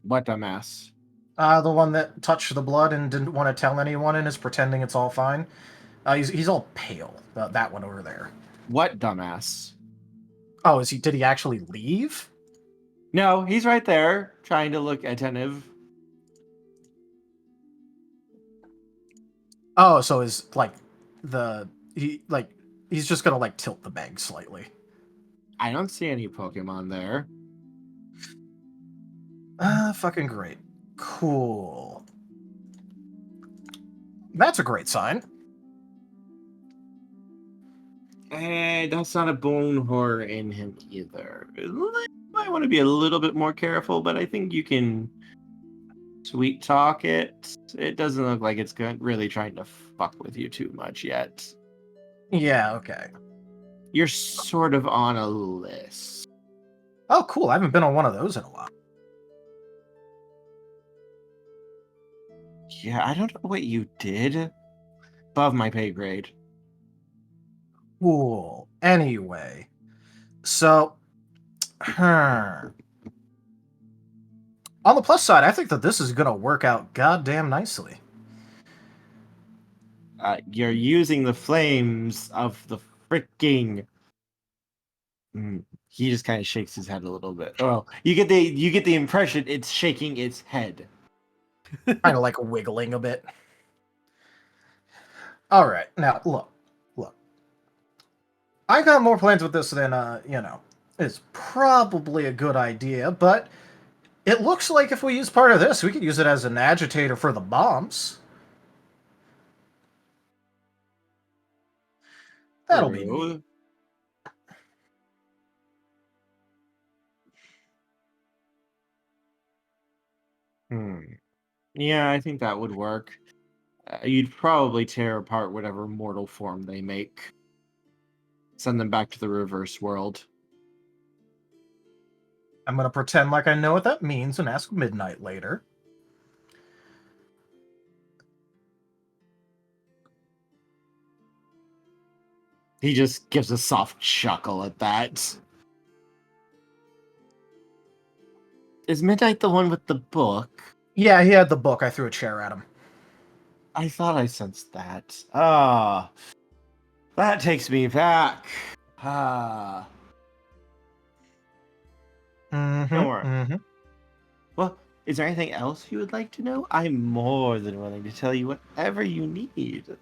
What dumbass? The one that touched the blood and didn't want to tell anyone and is pretending it's all fine. He's all pale. That one over there. What dumbass? Oh, is he? Did he actually leave? No, he's right there, trying to look attentive. Oh, so is he's just gonna tilt the bag slightly. I don't see any Pokemon there. Fucking great. Cool. That's a great sign. That's not a bone horror in him either. Might want to be a little bit more careful, but I think you can sweet talk it. It doesn't look like it's really trying to fuck with you too much yet. Yeah, okay. You're sort of on a list. Oh, cool. I haven't been on one of those in a while. Yeah, I don't know what you did. Above my pay grade. Cool. Anyway, so on the plus side, I think that this is gonna work out goddamn nicely. You're using the flames of the freaking. He just kind of shakes his head a little bit. Oh, you get the impression it's shaking its head, kind of like wiggling a bit. All right, now look. I got more plans with this than it's probably a good idea, but it looks like if we use part of this, we could use it as an agitator for the bombs. That'll be neat. Yeah, I think that would work. You'd probably tear apart whatever mortal form they make. Send them back to the reverse world. I'm gonna pretend like I know what that means and ask Midnight later. He just gives a soft chuckle at that. Is Midnight the one with the book? Yeah, he had the book. I threw a chair at him. I thought I sensed that. Ah. That takes me back. Ah. Don't worry. Well, is there anything else you would like to know? I'm more than willing to tell you whatever you need.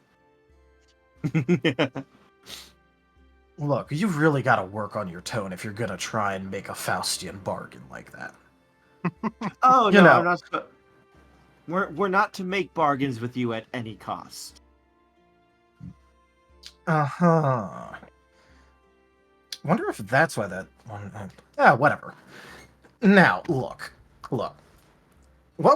Look, you've really got to work on your tone if you're gonna try and make a Faustian bargain like that. Oh no, I'm not. We're not to make bargains with you at any cost. Wonder if that's why that one. Whatever. Now, look. What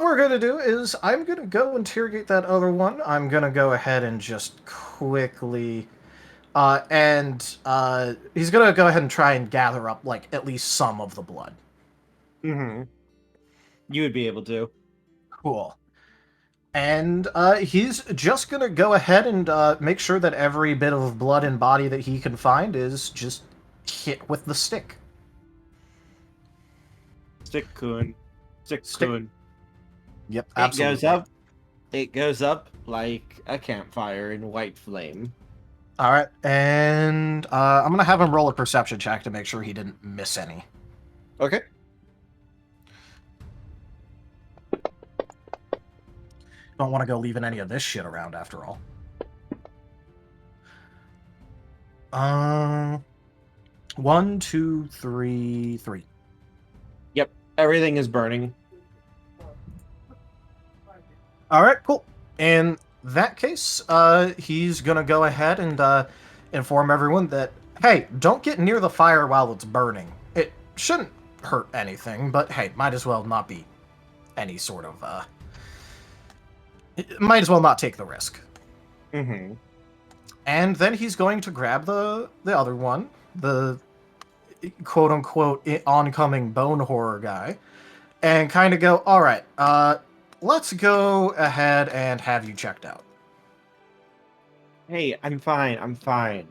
we're gonna do is I'm gonna go interrogate that other one. I'm gonna go ahead and just quickly. He's gonna go ahead and try and gather up, at least some of the blood. You would be able to. Cool. And he's just gonna go ahead and make sure that every bit of blood and body that he can find is just hit with the stick. Stick-kun. Stick-kun. Yep, absolutely. It goes up like a campfire in white flame. All right, and I'm gonna have him roll a perception check to make sure he didn't miss any. Okay. Don't want to go leaving any of this shit around after all. 1, 2, 3, 3. Yep, everything is burning. All right, cool. In that case, he's gonna go ahead and inform everyone that, hey, don't get near the fire while it's burning. It shouldn't hurt anything, but hey, might as well not be any sort of might as well not take the risk. And then he's going to grab the other one, the quote-unquote oncoming bone horror guy, and kind of go, all right, let's go ahead and have you checked out. Hey, I'm fine.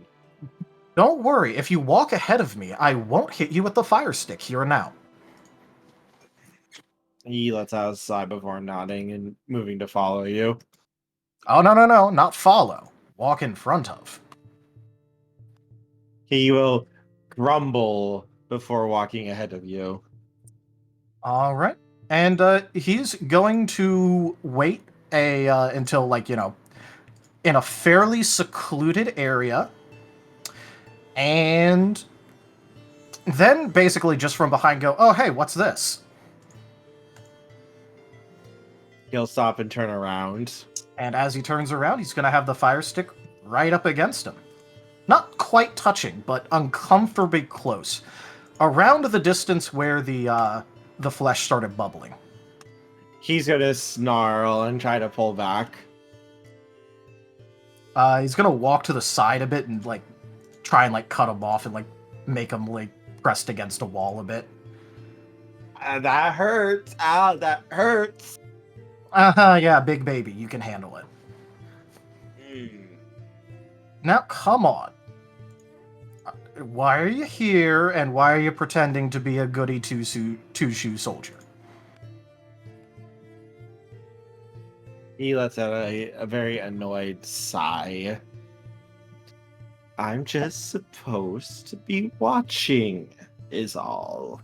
Don't worry, if you walk ahead of me, I won't hit you with the fire stick here and now. He lets out a sigh before nodding and moving to follow you. Oh, no, not follow. Walk in front of. He will grumble before walking ahead of you. All right. And he's going to wait until, like, in a fairly secluded area. And then basically just from behind go, oh, hey, what's this? He'll stop and turn around. And as he turns around, he's going to have the fire stick right up against him. Not quite touching, but uncomfortably close. Around the distance where the flesh started bubbling. He's gonna snarl and try to pull back. He's going to walk to the side a bit and, like, try and, like, cut him off and, like, make him, like, pressed against a wall a bit. That hurts. Ow, that hurts. Yeah, big baby. You can handle it. Now, come on. Why are you here, and why are you pretending to be a goody two-shoe soldier? He lets out a very annoyed sigh. I'm just supposed to be watching, is all.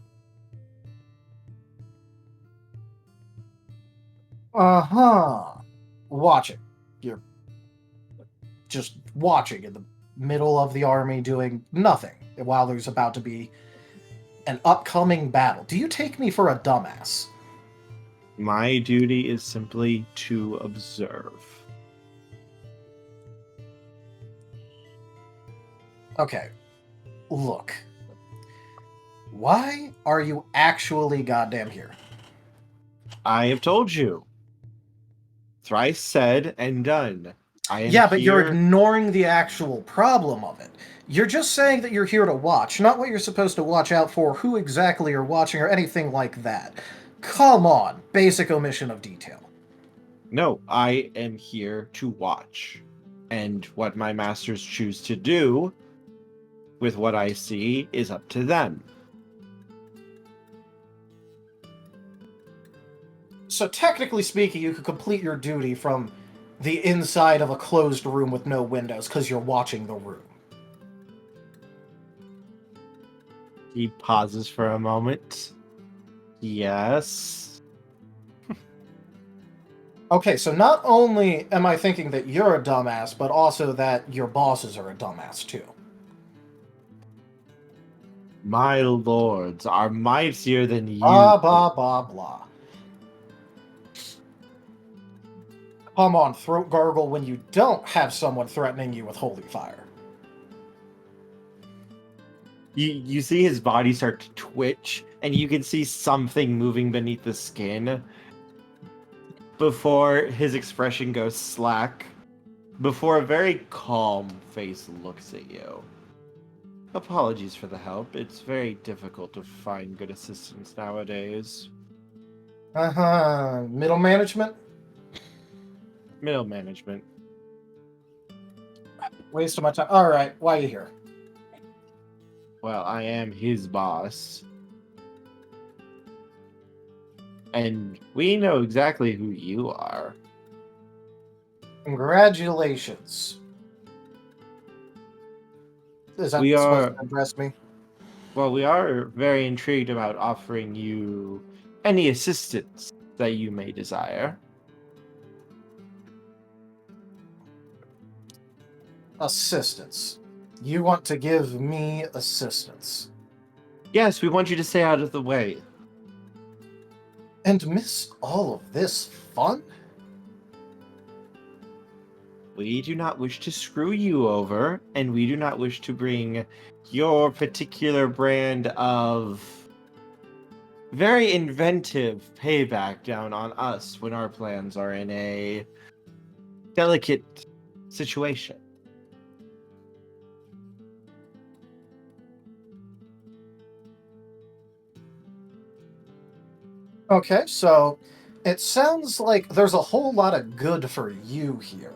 Uh-huh. Watching. You're just watching in the middle of the army doing nothing while there's about to be an upcoming battle. Do you take me for a dumbass? My duty is simply to observe. Okay. Look. Why are you actually goddamn here? I have told you. Thrice said and done. I am Yeah, but here... you're ignoring the actual problem of it. You're just saying that you're here to watch, not what you're supposed to watch out for, who exactly you're watching, or anything like that. Come on, basic omission of detail. No, I am here to watch. And what my masters choose to do with what I see is up to them. So technically speaking, you could complete your duty from the inside of a closed room with no windows, because you're watching the room. He pauses for a moment. Yes. Okay, so not only am I thinking that you're a dumbass, but also that your bosses are a dumbass too. My lords are mightier than you. Blah, blah, blah, blah. Come on, throat gargle when you don't have someone threatening you with holy fire. You see his body start to twitch, and you can see something moving beneath the skin before his expression goes slack, before a very calm face looks at you. Apologies for the help. It's very difficult to find good assistants nowadays. Middle management? Middle management. Waste of my time. Alright, why are you here? Well, I am his boss. And we know exactly who you are. Congratulations. Is that supposed to impress me? Well, we are very intrigued about offering you any assistance that you may desire. Assistance. You want to give me assistance. Yes, we want you to stay out of the way. And miss all of this fun? We do not wish to screw you over, and we do not wish to bring your particular brand of very inventive payback down on us when our plans are in a delicate situation. Okay, so it sounds like there's a whole lot of good for you here.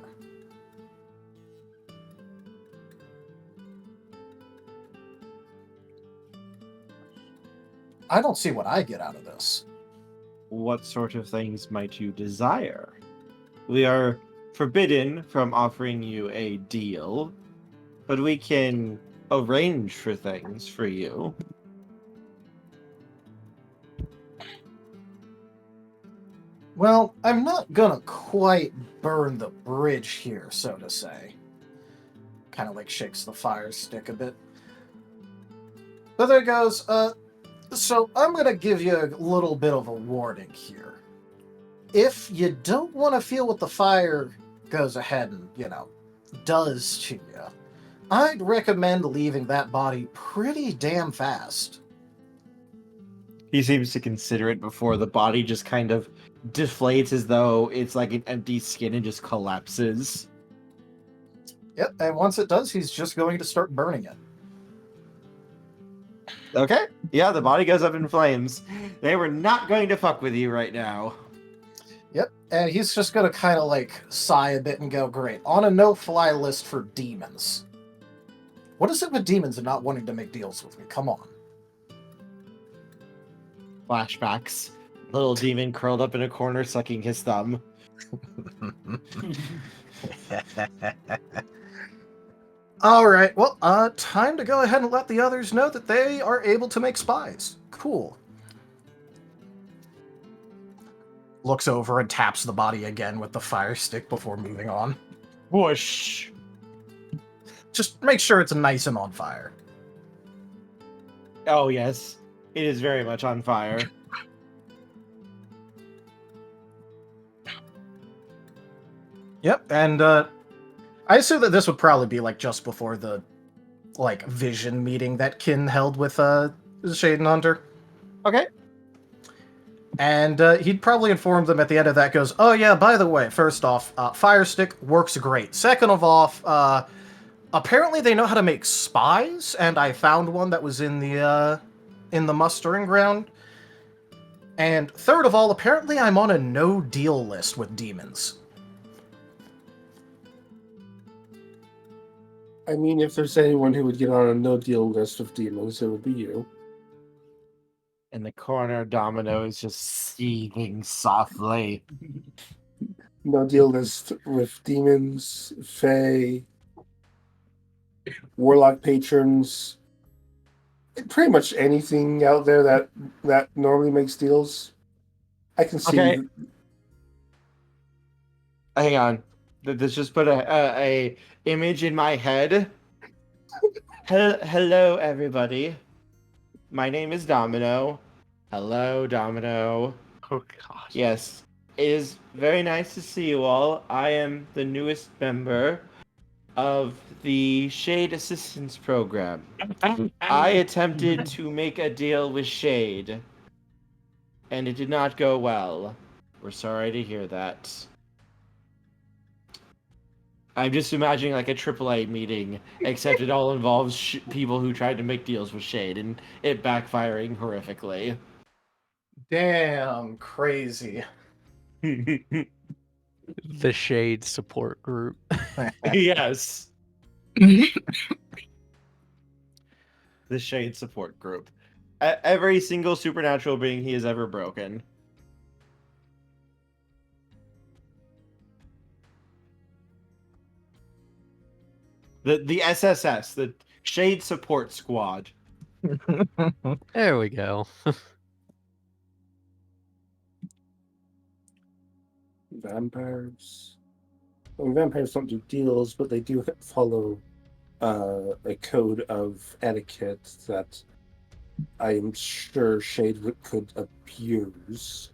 I don't see what I get out of this. What sort of things might you desire? We are forbidden from offering you a deal, but we can arrange for things for you. Well, I'm not gonna quite burn the bridge here, so to say. Kind of like shakes the fire stick a bit. But there goes, so I'm gonna give you a little bit of a warning here. If you don't want to feel what the fire goes ahead and, does to you, I'd recommend leaving that body pretty damn fast. He seems to consider it before the body just kind of deflates as though it's like an empty skin and just collapses. Yep, and once it does, he's just going to start burning it. Okay, yeah, the body goes up in flames. They were not going to fuck with you right now. Yep, and he's just going to kind of like sigh a bit and go, great, on a no-fly list for demons. What is it with demons and not wanting to make deals with me? Come on. Flashbacks. Little demon curled up in a corner sucking his thumb. All right, well, time to go ahead and let the others know that they are able to make spies. Cool. Looks over and taps the body again with the fire stick before moving on. Whoosh. Just make sure it's nice and on fire. Oh, yes. It is very much on fire. Yep, and I assume that this would probably be like just before the vision meeting that Kin held with Shade and Hunter. Okay. And he'd probably inform them at the end of that, goes, oh yeah, by the way, first off, Fire Stick works great. Second of all, apparently they know how to make spies, and I found one that was in the mustering ground. And third of all, apparently I'm on a no-deal list with demons. I mean, if there's anyone who would get on a no-deal list of demons, it would be you. In the corner, Domino is just seething softly. No-deal list with demons, fae, warlock patrons, pretty much anything out there that normally makes deals. I can see. Okay. Hang on. Let's just put a image in my head. Hello, everybody. My name is Domino. Hello, Domino. Oh gosh. Yes, it is very nice to see you all. I am the newest member of the Shade Assistance Program. I attempted to make a deal with Shade, and it did not go well. We're sorry to hear that. I'm just imagining like a AAA meeting, except it all involves people who tried to make deals with Shade, and it backfiring horrifically. Damn, crazy. The Shade support group. Yes. The Shade support group. Every single supernatural being he has ever broken. The SSS, the Shade Support Squad. There we go. Vampires. Well, vampires don't do deals, but they do follow a code of etiquette that I am sure Shade could abuse.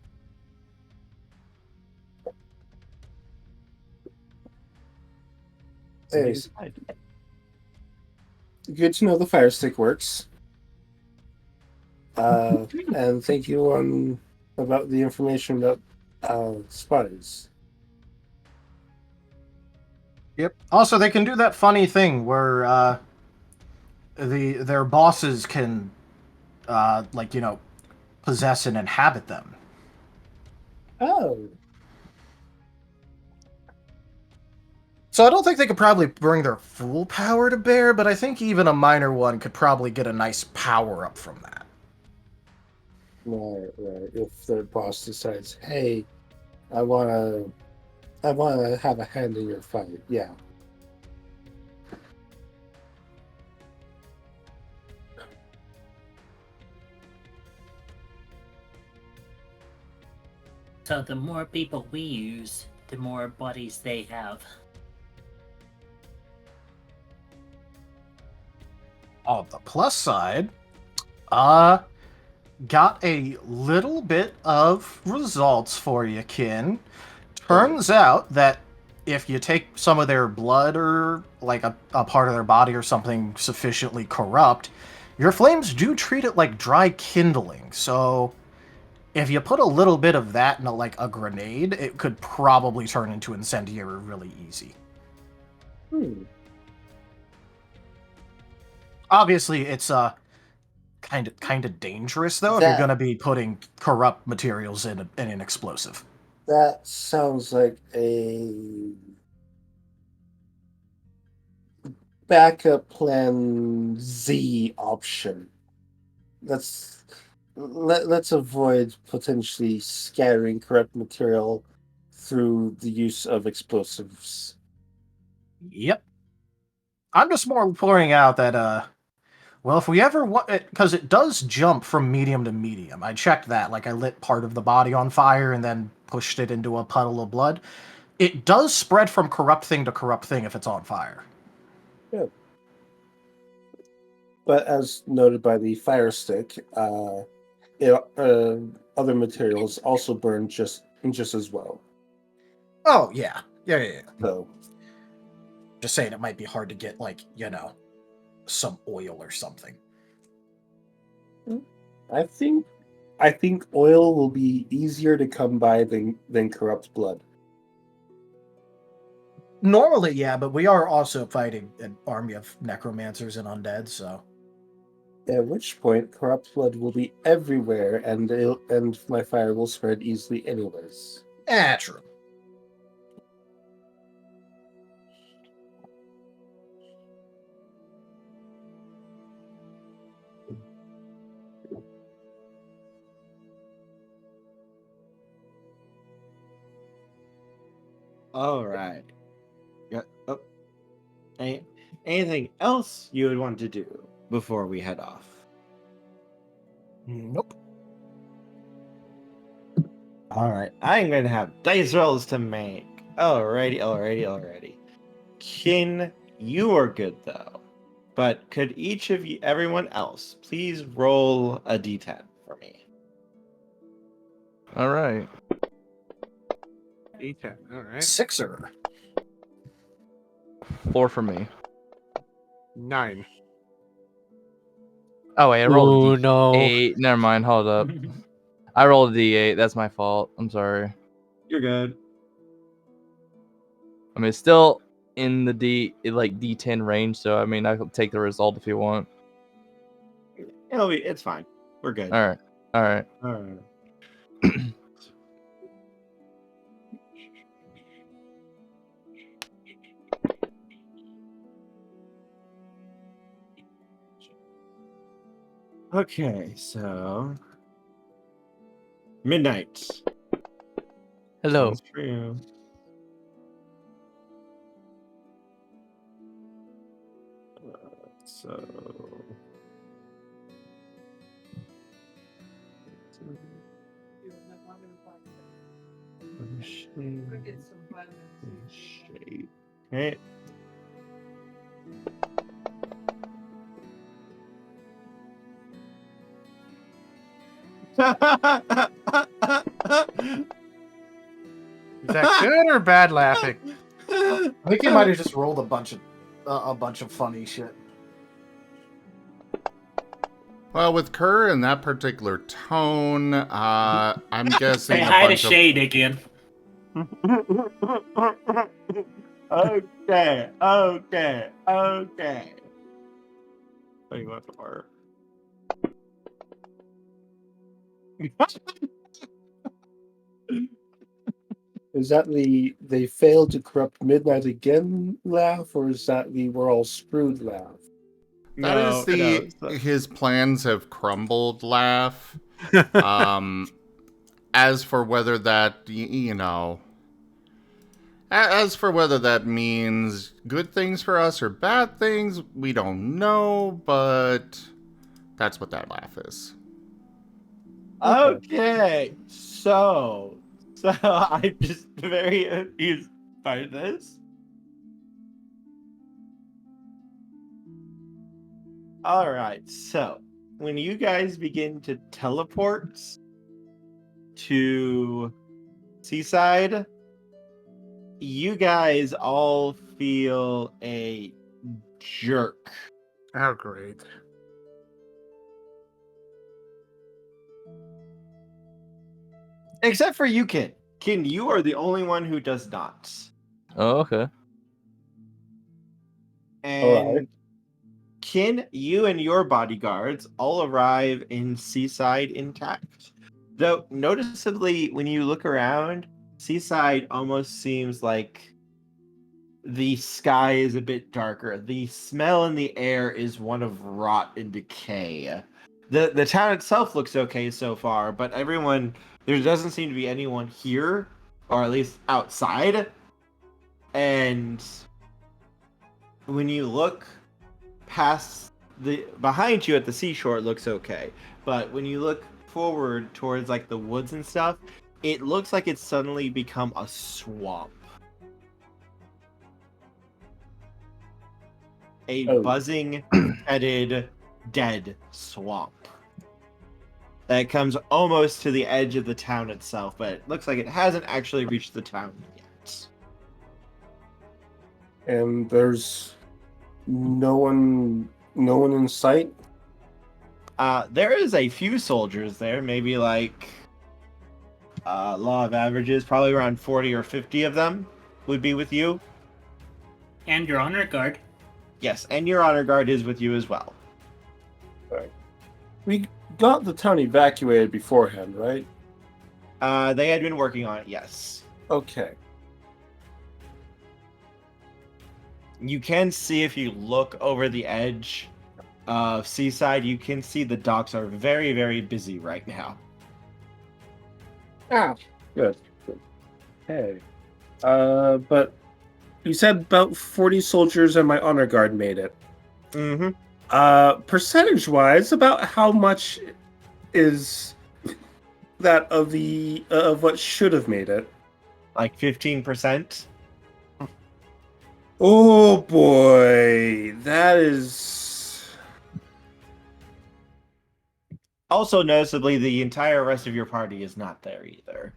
Anyways, good to know the fire stick works. And thank you about the information about spies. Yep. Also, they can do that funny thing where their bosses can, possess and inhabit them. Oh. So I don't think they could probably bring their full power to bear, but I think even a minor one could probably get a nice power up from that. Right. If the boss decides, hey, I wanna have a hand in your fight, yeah. So the more people we use, the more buddies they have. On the plus side, got a little bit of results for you, Kin. Turns out that if you take some of their blood or like a part of their body or something sufficiently corrupt, your flames do treat it like dry kindling. So if you put a little bit of that in a grenade, it could probably turn into incendiary really easy. Obviously, it's kind of dangerous though if you're going to be putting corrupt materials in an explosive. That sounds like a backup plan Z option. Let's avoid potentially scattering corrupt material through the use of explosives. Yep. I'm just more pointing out that well, if we ever want it, because it does jump from medium to medium. I checked that. Like, I lit part of the body on fire and then pushed it into a puddle of blood. It does spread from corrupt thing to corrupt thing if it's on fire. Yeah. But as noted by the fire stick, other materials also burn just as well. Oh, yeah. Yeah. So, just saying it might be hard to get, some oil or something. I think oil will be easier to come by than corrupt blood. Normally, yeah, but we are also fighting an army of necromancers and undead, so. At which point, corrupt blood will be everywhere, and my fire will spread easily anyways. True. All right. Anything else you would want to do before we head off? Nope. All right. I'm going to have dice rolls to make. Alrighty. Kin, you are good though. But could everyone else, please roll a d10 for me? All right. D10. All right. Sixer. 4 for me. 9. Oh wait, I rolled a no. 8. Never mind. Hold up. I rolled a D8. That's my fault. I'm sorry. You're good. I mean, it's still in the D10 range, so I mean, I can take the result if you want. It's fine. We're good. All right. Okay, so midnight. Hello. That's true. So okay. Is that good or bad laughing? I think he might have just rolled a bunch of funny shit. Well, with Kerr in that particular tone, I'm guessing Say a hi to bunch of... Shade again. Okay. What do you want for? Is that the they failed to corrupt midnight again laugh, or is that the we're all screwed laugh? That is his plans have crumbled laugh. As for whether that, as for whether that means good things for us or bad things, we don't know, but that's what that laugh is. Okay, so I'm just very amused by this. All right, so when you guys begin to teleport to Seaside, you guys all feel a jerk. Oh, great. Except for you, Kin. Kin, you are the only one who does not. Oh, okay. And Kin, you and your bodyguards all arrive in Seaside intact. Though, noticeably, when you look around, Seaside almost seems like the sky is a bit darker. The smell in the air is one of rot and decay. The town itself looks okay so far, but there doesn't seem to be anyone here, or at least outside. And when you look past behind you at the seashore, it looks okay. But when you look forward towards like the woods and stuff, it looks like it's suddenly become a swamp. Buzzing, headed, dead swamp that comes almost to the edge of the town itself, but it looks like it hasn't actually reached the town yet. And there's no one in sight? There is a few soldiers there, maybe like law of averages, probably around 40 or 50 of them would be with you. And your honor guard. Yes, and your honor guard is with you as well. Right. We got the town evacuated beforehand, right? They had been working on it, yes. Okay. You can see, if you look over the edge of Seaside, you can see the docks are very, very busy right now. Ah, good. Hey. But you said about 40 soldiers and my honor guard made it. Mm-hmm. Percentage-wise, about how much is that of what should have made it? Like 15%. Oh boy, that is... Also, noticeably, the entire rest of your party is not there either.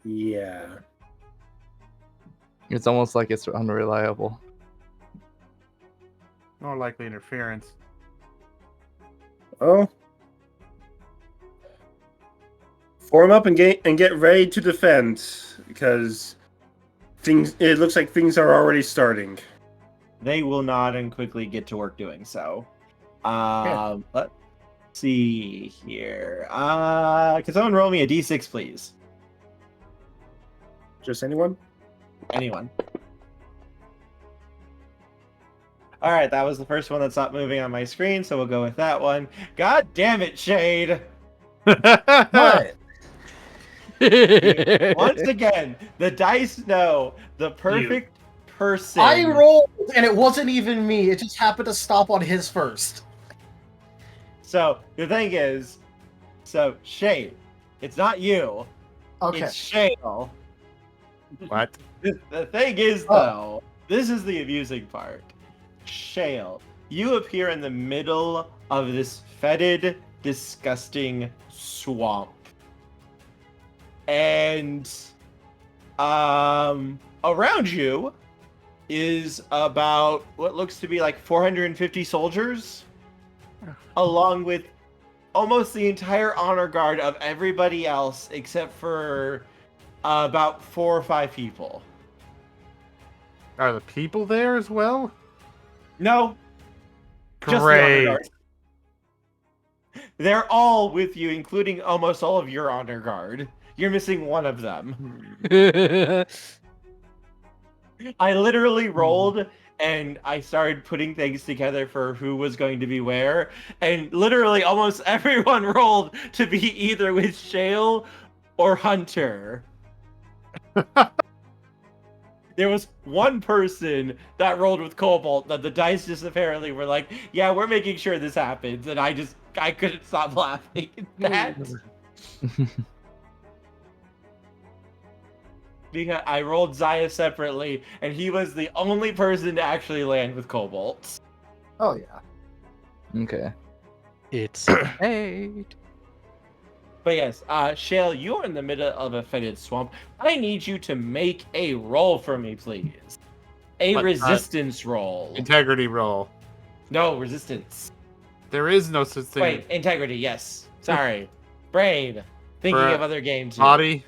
Yeah. It's almost like it's unreliable. More likely interference. Oh. Form up and get ready to defend, because it looks like things are already starting. They will not and quickly get to work doing so. Let's see here. Can someone roll me a d6, please? Just anyone? Anyone. All right, that was the first one that's not moving on my screen, so we'll go with that one. God damn it, Shade! What? Once again, the dice know the perfect person. I rolled, and it wasn't even me. It just happened to stop on his first. So, the thing is, Shade, it's not you. Okay. It's Shale. What? The thing is, though, this is the amusing part. Shale, you appear in the middle of this fetid, disgusting swamp. And around you is about what looks to be like 450 soldiers, along with almost the entire honor guard of everybody else except for about 4 or 5 people. Are the people there as well? No. Just the honor guard. They're all with you, including almost all of your honor guard. You're missing one of them. I literally rolled, and I started putting things together for who was going to be where, and literally almost everyone rolled to be either with Shale or Hunter. There was one person that rolled with Cobalt that the dice just apparently were like, yeah, we're making sure this happens, and I couldn't stop laughing at that. Because I rolled Zaya separately, and he was the only person to actually land with Cobalt. Oh yeah. Okay. It's eight. But yes, Shale, you're in the middle of a fetid swamp. I need you to make a roll for me, please. A resistance roll. Integrity roll. No, resistance. There is no such thing. Wait, integrity, yes. Sorry. Brain. Thinking For of other games. Here. Body?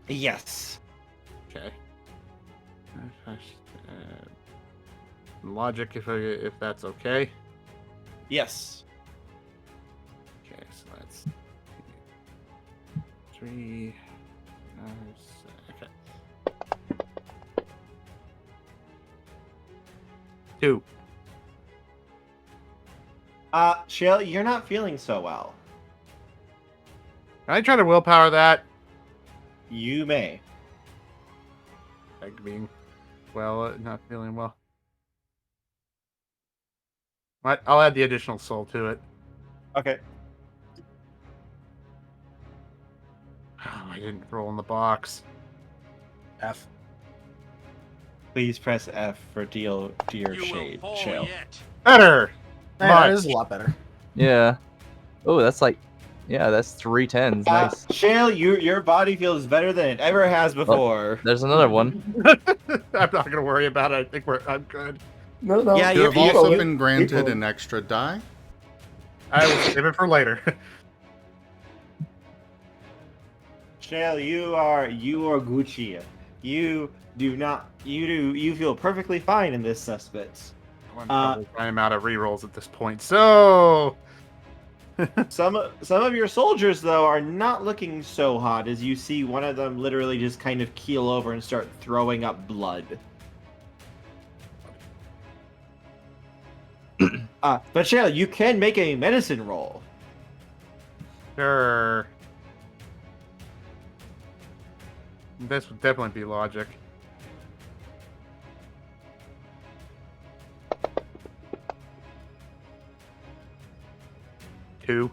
Yes. Okay. Logic, if that's okay. Yes. Okay, so that's 3. Okay. 2. Shale, you're not feeling so well. Can I try to willpower that? You may. Like being well, not feeling well. I'll add the additional soul to it. Okay. Oh, I didn't roll in the box. F. Please press F for deal to your shade, Shale. Better! Hey, that is a lot better. Yeah. Oh, that's like, yeah, that's 3 10s. Nice. Shale, your body feels better than it ever has before. There's another one. I'm not gonna worry about it. I think I'm good. No. Yeah, You have you're also going. been granted an extra die. I will save it for later. Shale, you are Gucci. You feel perfectly fine in this suspect. I'm out of rerolls at this point, so some of your soldiers though are not looking so hot as you see one of them literally just kind of keel over and start throwing up blood. But Shale, you can make a medicine roll. sure. This would definitely be logic. Two.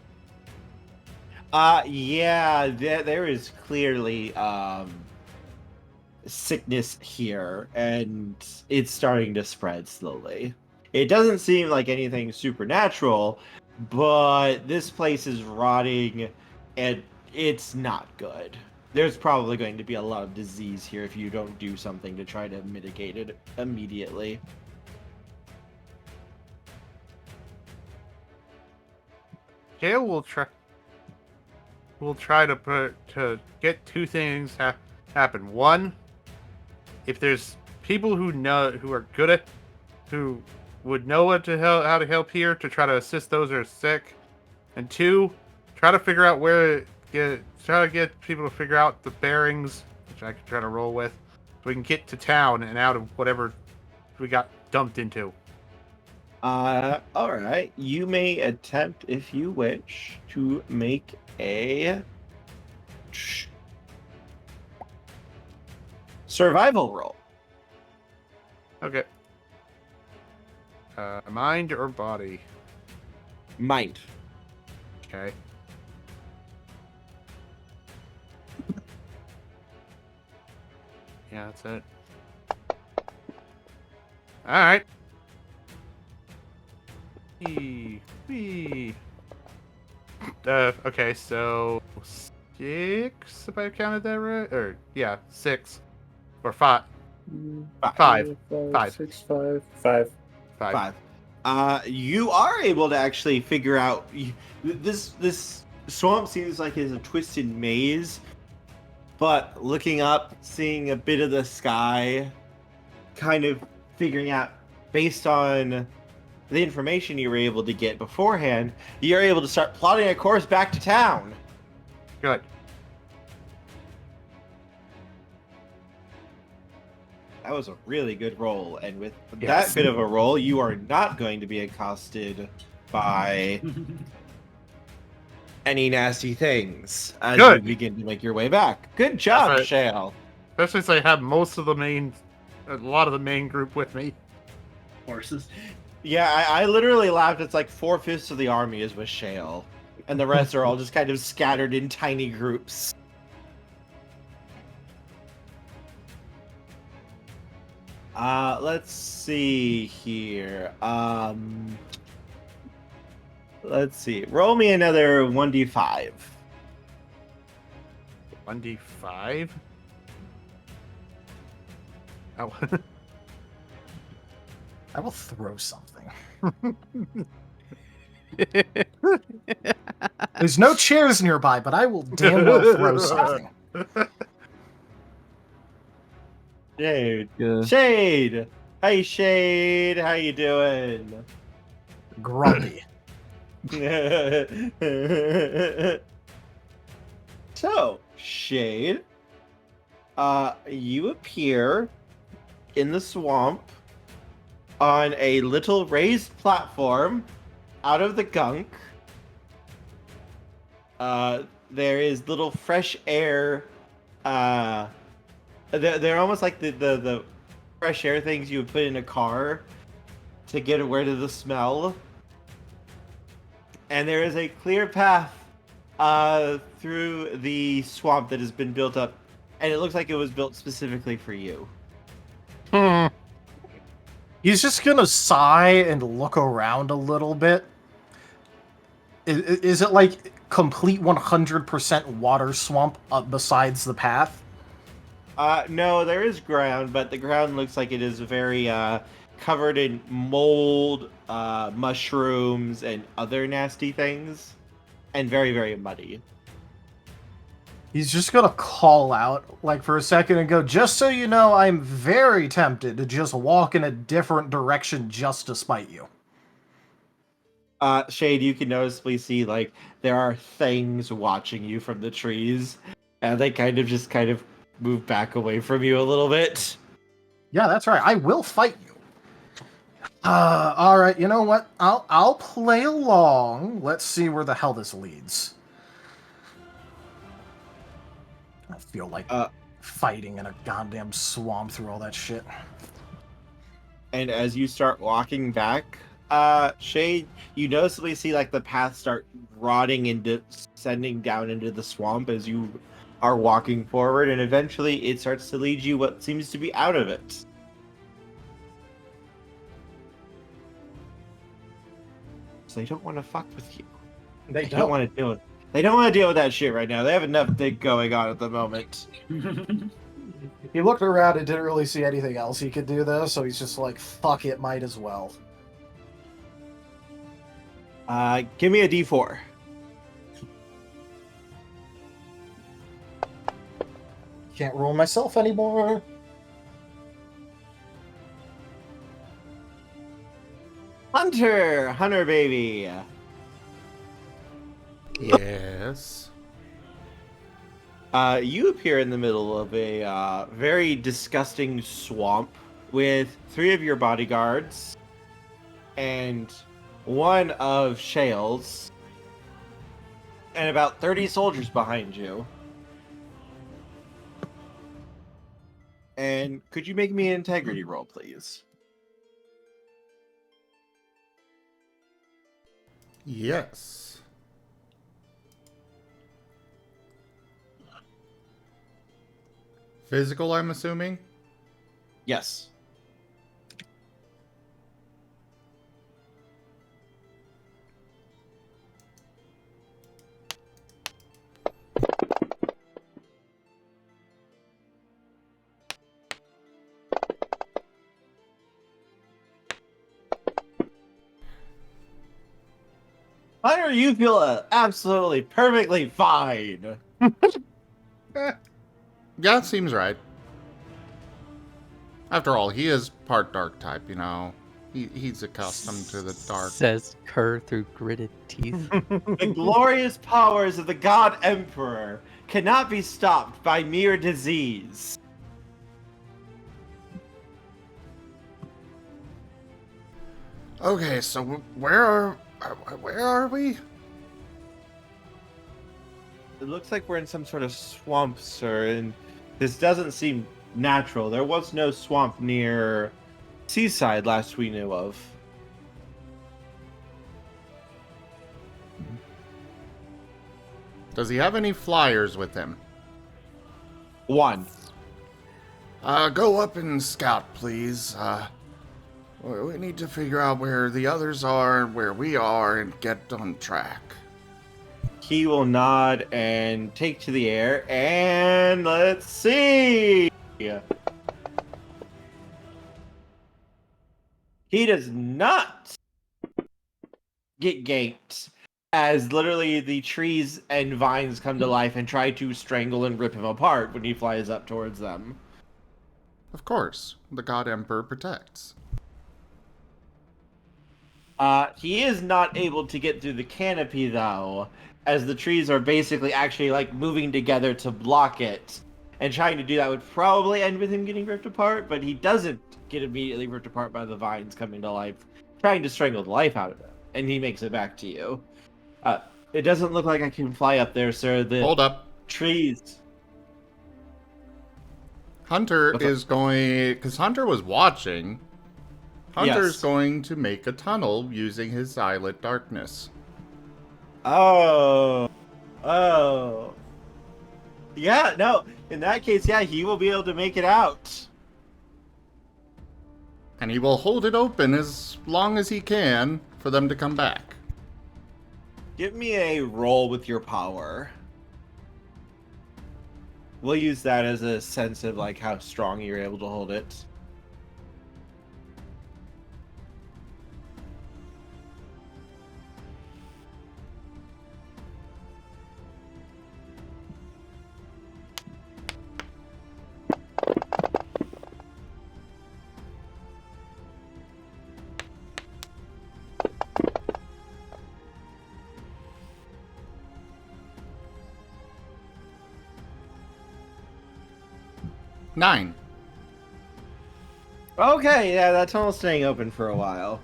Yeah, there is clearly sickness here, and it's starting to spread slowly. It doesn't seem like anything supernatural, but this place is rotting, and it's not good. There's probably going to be a lot of disease here if you don't do something to try to mitigate it immediately. Gale will try. We'll try to get two things happen. One, if there's people who are good at, who would know how to help here, to try to assist those who are sick, and two, try to figure out try to get people to figure out the bearings, which I can try to roll with, so we can get to town and out of whatever we got dumped into. Alright. You may attempt, if you wish, to make a survival roll. Okay. Mind or body? Mind. Okay. Yeah, that's it. Alright. Okay, so 6, if I counted that right? Or, yeah, 6. Or 5. 5. 5. 6, 5. 5. 5. You are able to actually figure out this swamp seems like it's a twisted maze, but looking up, seeing a bit of the sky, kind of figuring out based on the information you were able to get beforehand, you're able to start plotting a course back to town. Good. That was a really good roll, and with Yes. that good of a roll, you are not going to be accosted by any nasty things as you Good. begin to make your way back. Good job, That's right. Shale. Especially since I have a lot of the main group with me. Horses. Yeah, I literally laughed. It's like 4/5 of the army is with Shale, and the rest are all just kind of scattered in tiny groups. Let's see here. Let's see. Roll me another 1d5. 1d5? Oh. I will throw something. There's no chairs nearby, but I will damn well throw something. Shade. Yeah. Shade. Hey, Shade. How you doing? Grumpy. So, Shade, you appear in the swamp on a little raised platform out of the gunk. There is little fresh air. They're almost like the fresh air things you would put in a car to get rid of the smell. And there is a clear path through the swamp that has been built up, and it looks like it was built specifically for you. He's just gonna sigh and look around a little bit. Is it like complete 100% water swamp besides the path? No, there is ground, but the ground looks like it is very covered in mold, mushrooms, and other nasty things, and very, very muddy. He's just gonna call out, like, for a second and go, just so you know, I'm very tempted to just walk in a different direction just to spite you. Shade, you can noticeably see, like, there are things watching you from the trees, and they kind of move back away from you a little bit. Yeah, that's right. I will fight you. All right. You know what? I'll play along. Let's see where the hell this leads. I feel like fighting in a goddamn swamp through all that shit. And as you start walking back, Shade, you noticeably see like the path start rotting and descending down into the swamp as you are walking forward, and eventually it starts to lead you what seems to be out of it. So they don't want to fuck with you. They don't want to deal with. They don't want to deal with that shit right now. They have enough thing going on at the moment. He looked around and didn't really see anything else he could do, though, so he's just like, fuck it, might as well. Give me a D4. Can't roll myself anymore. Hunter baby. Yes. You appear in the middle of a very disgusting swamp with 3 of your bodyguards and 1 of Shale's and about 30 soldiers behind you. And could you make me an integrity roll, please? Yes. Physical, I'm assuming? Yes. Hunter, you feel absolutely perfectly fine. Yeah, it seems right. After all, he is part dark type, you know. He's accustomed to the dark. Says Kerr through gritted teeth. The glorious powers of the God Emperor cannot be stopped by mere disease. Okay, so where are we? It looks like we're in some sort of swamp, sir, and this doesn't seem natural. There was no swamp near Seaside last we knew of. Does he have any flyers with him? One. Go up and scout, please. We need to figure out where the others are, where we are, and get on track. He will nod and take to the air, and let's see. He does not get ganked, as literally the trees and vines come to life and try to strangle and rip him apart when he flies up towards them. Of course, the God Emperor protects. He is not able to get through the canopy, though, as the trees are basically actually like moving together to block it. And trying to do that would probably end with him getting ripped apart, but he doesn't get immediately ripped apart by the vines coming to life, trying to strangle the life out of him. And he makes it back to you. It doesn't look like I can fly up there, sir. Hold up. Trees. Hunter is going... Because Hunter was watching. Hunter's going to make a tunnel using his silent darkness. Oh. Yeah, no. In that case, yeah, he will be able to make it out. And he will hold it open as long as he can for them to come back. Give me a roll with your power. We'll use that as a sense of like how strong you're able to hold it. Nine. Okay, yeah, that tunnel's staying open for a while.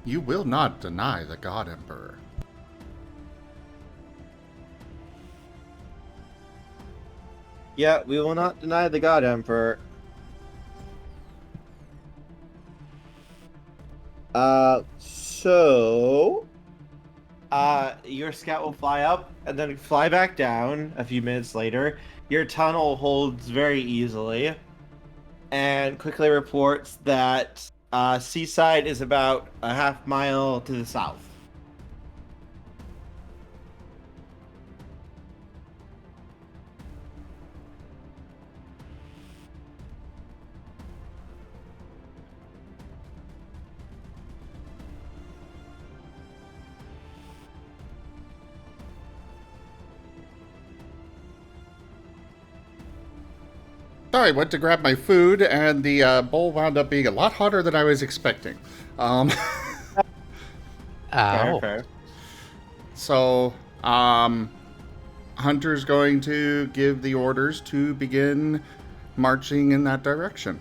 You will not deny the God Emperor. Yeah, we will not deny the God Emperor. Your scout will fly up and then fly back down a few minutes later. Your tunnel holds very easily and quickly reports that Seaside is about a half mile to the south. I went to grab my food, and the bowl wound up being a lot hotter than I was expecting. Ow. Fair. So, Hunter's going to give the orders to begin marching in that direction.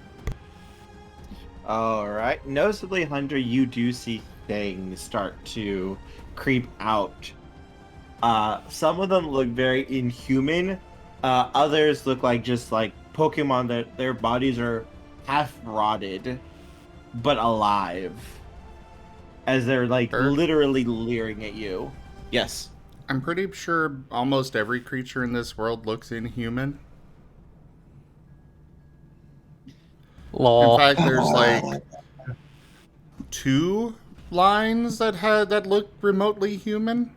Alright. Noticeably, Hunter, you do see things start to creep out. Some of them look very inhuman. Others look like just like Pokemon that their bodies are half rotted, but alive. As they're like literally leering at you. Yes. I'm pretty sure almost every creature in this world looks inhuman. Lol. In fact, there's like 2 lines that look remotely human.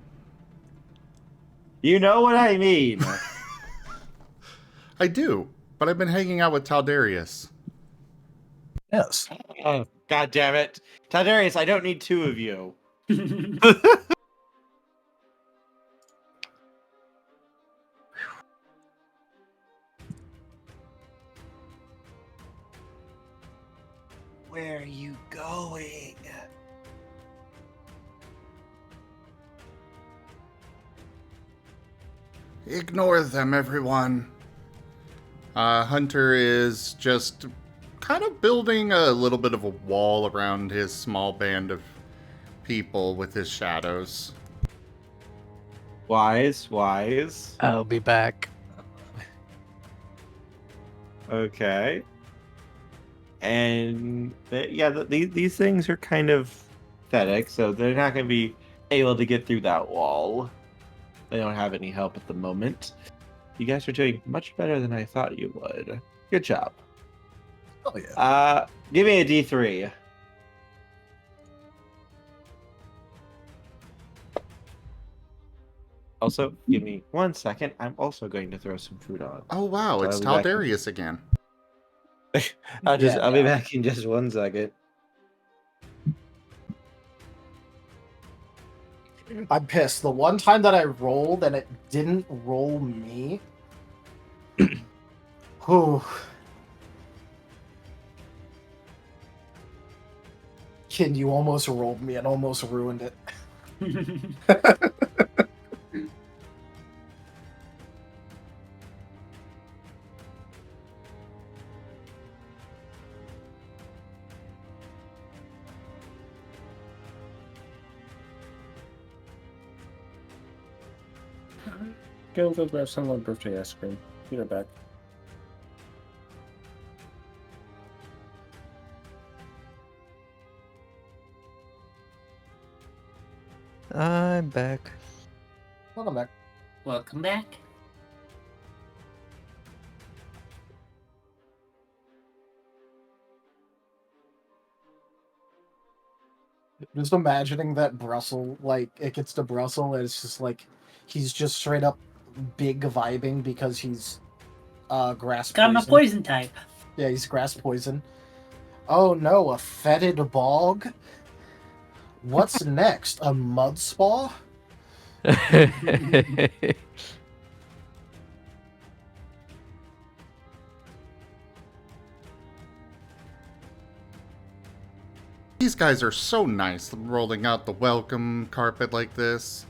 You know what I mean. I do, but I've been hanging out with Taldarius. Yes. Oh, God damn it. Taldarius, I don't need 2 of you. Where are you going? Ignore them, everyone. Hunter is just kind of building a little bit of a wall around his small band of people with his shadows. Wise. I'll be back. Okay. And these things are kind of pathetic, so they're not going to be able to get through that wall. They don't have any help at the moment. You guys are doing much better than I thought you would. Good job. Oh yeah. Give me a D3. Also, give me 1 second. I'm also going to throw some food on. Oh wow, So it's I'll be back in- Taldarius again. I'll be back in just 1 second. I'm pissed. The one time that I rolled and it didn't roll me. Whew. Kid, you almost rolled me and almost ruined it. Go grab some more birthday ice cream. Be right back. I'm back. Welcome back. Welcome back. Just imagining that Brussel, like, it gets to Brussel and it's just like, he's just straight up big vibing because he's grass Got my poison type. Yeah, he's grass poison. Oh no, a fetid bog? What's next? A mud spa? These guys are so nice, rolling out the welcome carpet like this.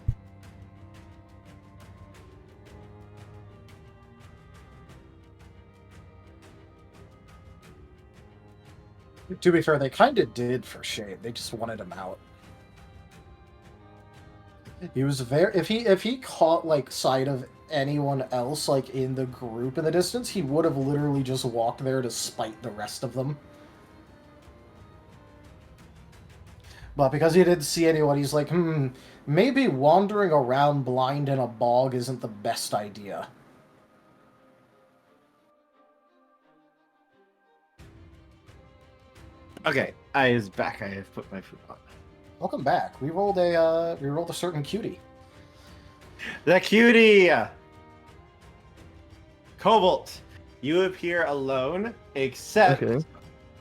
To be fair, they kind of did for Shade. They just wanted him out. He was very... If he caught, like, sight of anyone else, like, in the group in the distance, he would have literally just walked there to spite the rest of them. But because he didn't see anyone, he's like, maybe wandering around blind in a bog isn't the best idea. Okay, I is back. I have put my food on. Welcome back. We rolled a certain cutie. The cutie! Cobalt, you appear alone, except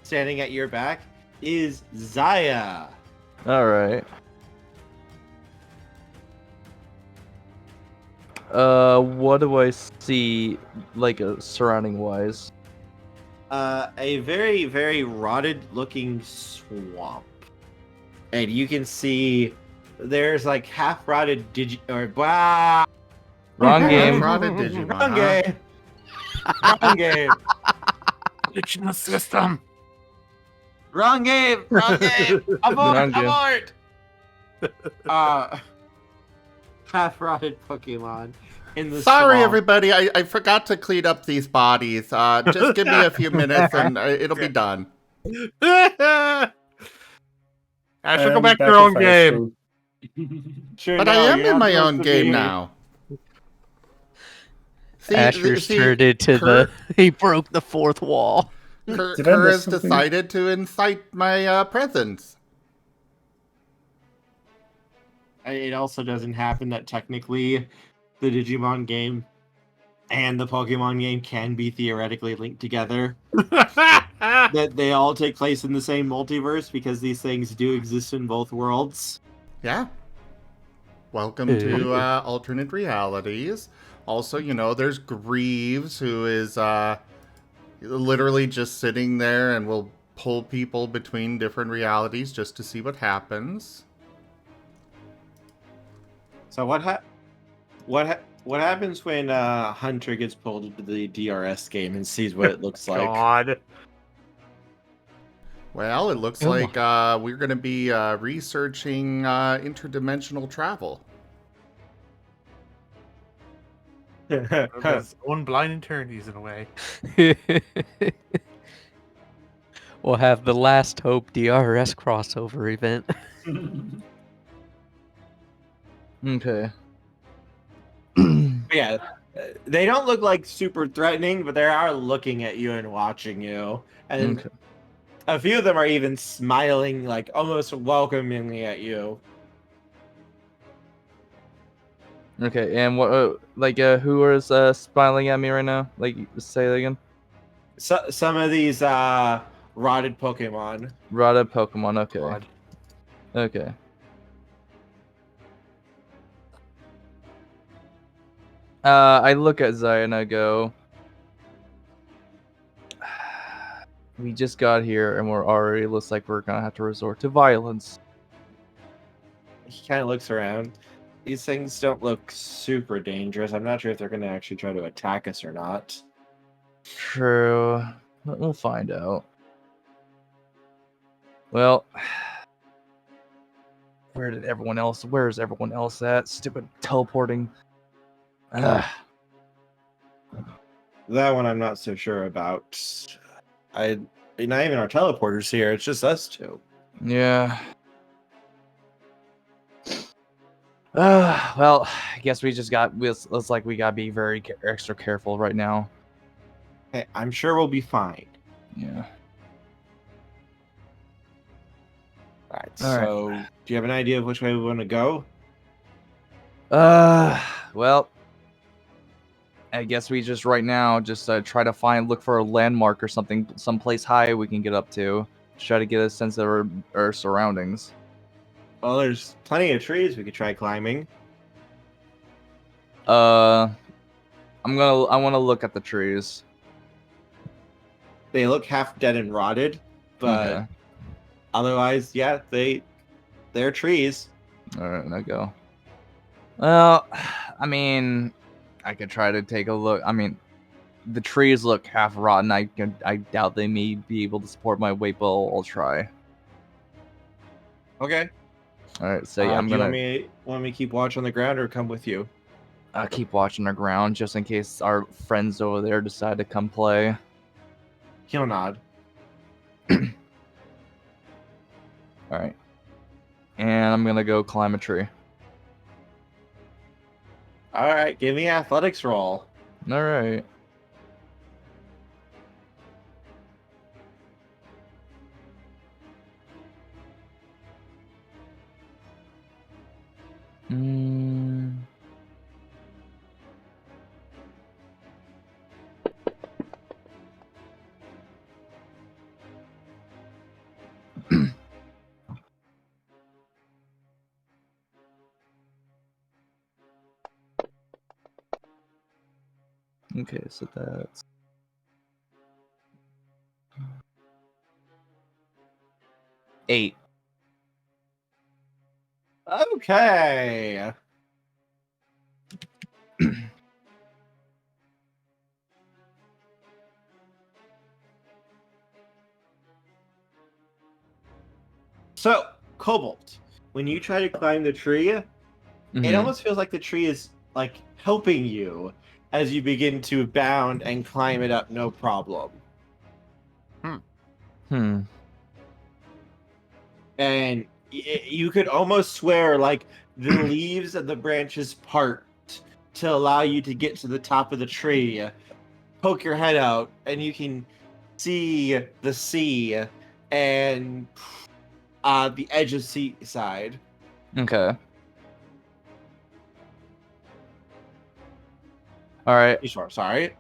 standing at your back is Zaya. Alright. What do I see, like, surrounding wise? A very, very rotted looking swamp. And you can see there's like half rotted Wrong game. Rotted Digimon, Wrong game. Wrong game. Glitch in the system. Wrong game. Wrong game. Wrong game. Abort. Half rotted Pokemon in the Sorry, swamp. everybody. I forgot to clean up these bodies. Just give me a few minutes and it'll be done. I should go back to your own game. Sure, But no, I am you're in not my supposed own to game be. now. See, Asher's turned into the... He broke the fourth wall. Did I Kerr miss has something? decided to incite my presence. It also doesn't happen that technically the Digimon game and the Pokemon game can be theoretically linked together. That they all take place in the same multiverse because these things do exist in both worlds. Yeah. Welcome to alternate realities. Also, you know, there's Greaves, who is literally just sitting there and will pull people between different realities just to see what happens. So what What happens when Hunter gets pulled into the DRS game and sees what it looks like? God. Well, it looks Oh like we're going to be researching interdimensional travel. His own blind attorneys in a way. We'll have the Last Hope DRS crossover event. Okay. Yeah, they don't look like super threatening, but they are looking at you and watching you. And Okay. a few of them are even smiling, like almost welcomingly at you. Okay, and what, who is smiling at me right now? Like, say that again. So, some of these rotted Pokemon. Rotted Pokemon. Okay. God. Okay. I look at Zaya and I go, we just got here and we're already looks like we're gonna have to resort to violence. He kind of looks around. These things don't look super dangerous. I'm not sure if they're going to actually try to attack us or not. True. But we'll find out. Well, where's everyone else at? Stupid teleporting. Ugh. That one I'm not so sure about. Not even our teleporters here. It's just us two. Yeah. Well, I guess we just looks like we gotta be very extra careful right now. Hey, I'm sure we'll be fine. Yeah. Alright, All so do you have an idea of which way we want to go? Well, I guess we just right now just try to look for a landmark or something, someplace high we can get up to try to get a sense of our surroundings. Well, there's plenty of trees we could try climbing. I want to look at the trees. They look half dead and rotted, but Okay. otherwise, yeah, they're trees. All right, I go. Well, I mean, I could try to take a look. I mean, the trees look half rotten. I doubt they may be able to support my weight, but I'll try. Okay. All right, so yeah, I'm do you gonna want me to keep watch on the ground or come with you? keep watching the ground just in case our friends over there decide to come play. He'll nod. All right, and I'm gonna go climb a tree. All right, give me an athletics roll. All right. Okay, so that's 8. Okay. So, Cobalt, when you try to climb the tree, it almost feels like the tree is like helping you as you begin to bound and climb it up, no problem. And you could almost swear like the leaves and the branches part to allow you to get to the top of the tree. Poke your head out, and you can see the sea and the edge of seaside. Okay. All right. Sure, sorry.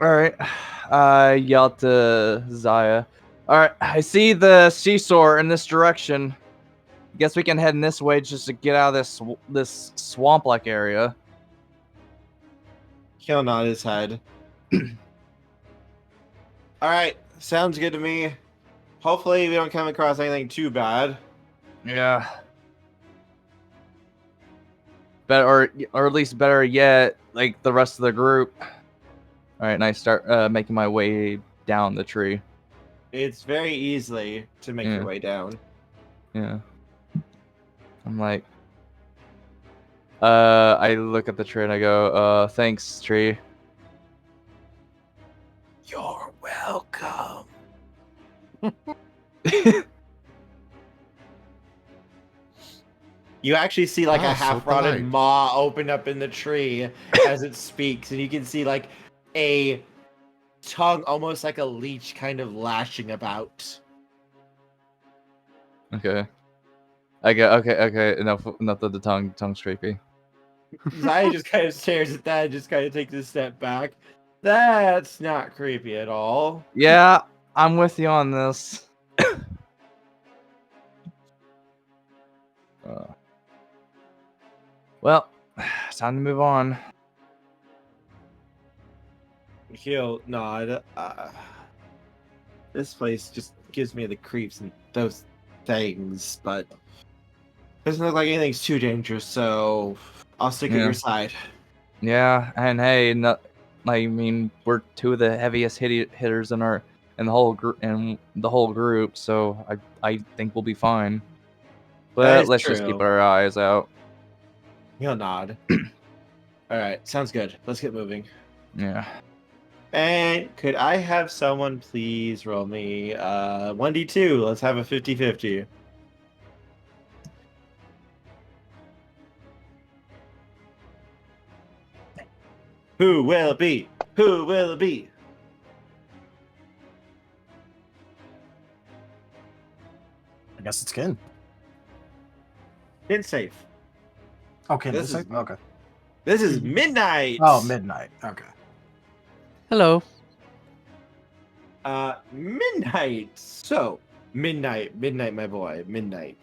All right. I yelled to Zaya. All right. I see the seesaw in this direction. Guess we can head in this way just to get out of this swamp-like area. He'll nod his head. All right, sounds good to me. Hopefully, we don't come across anything too bad. Yeah. better, or at least better yet, like the rest of the group. All right, and I start making my way down the tree. It's very easily to make your way down. Yeah. I'm like, I look at the tree and I go, thanks, tree. You're welcome. You actually see like a half-rotted polite. maw open up in the tree as it speaks, and you can see like a tongue, almost like a leech, kind of lashing about. Okay. Okay. Enough of the tongue's creepy. Zaya just kind of stares at that and just kind of takes a step back. That's not creepy at all. Yeah, I'm with you on this. Well, it's time to move on. He'll nod. This place just gives me the creeps and those things, but doesn't look like anything's too dangerous, so I'll stick at your side. Yeah, and hey, I mean, we're two of the heaviest hitters in the whole group, so I think we'll be fine. But let's just keep our eyes out. He'll nod. All right, sounds good. Let's get moving. Yeah. And could I have someone please roll me 1d2? Let's have a 50-50. Who will it be? Who will it be? I guess it's Kin. It's safe. Okay, This is okay. This is Midnight. Oh, Midnight. Okay. Hello. Midnight. So, Midnight, my boy, Midnight.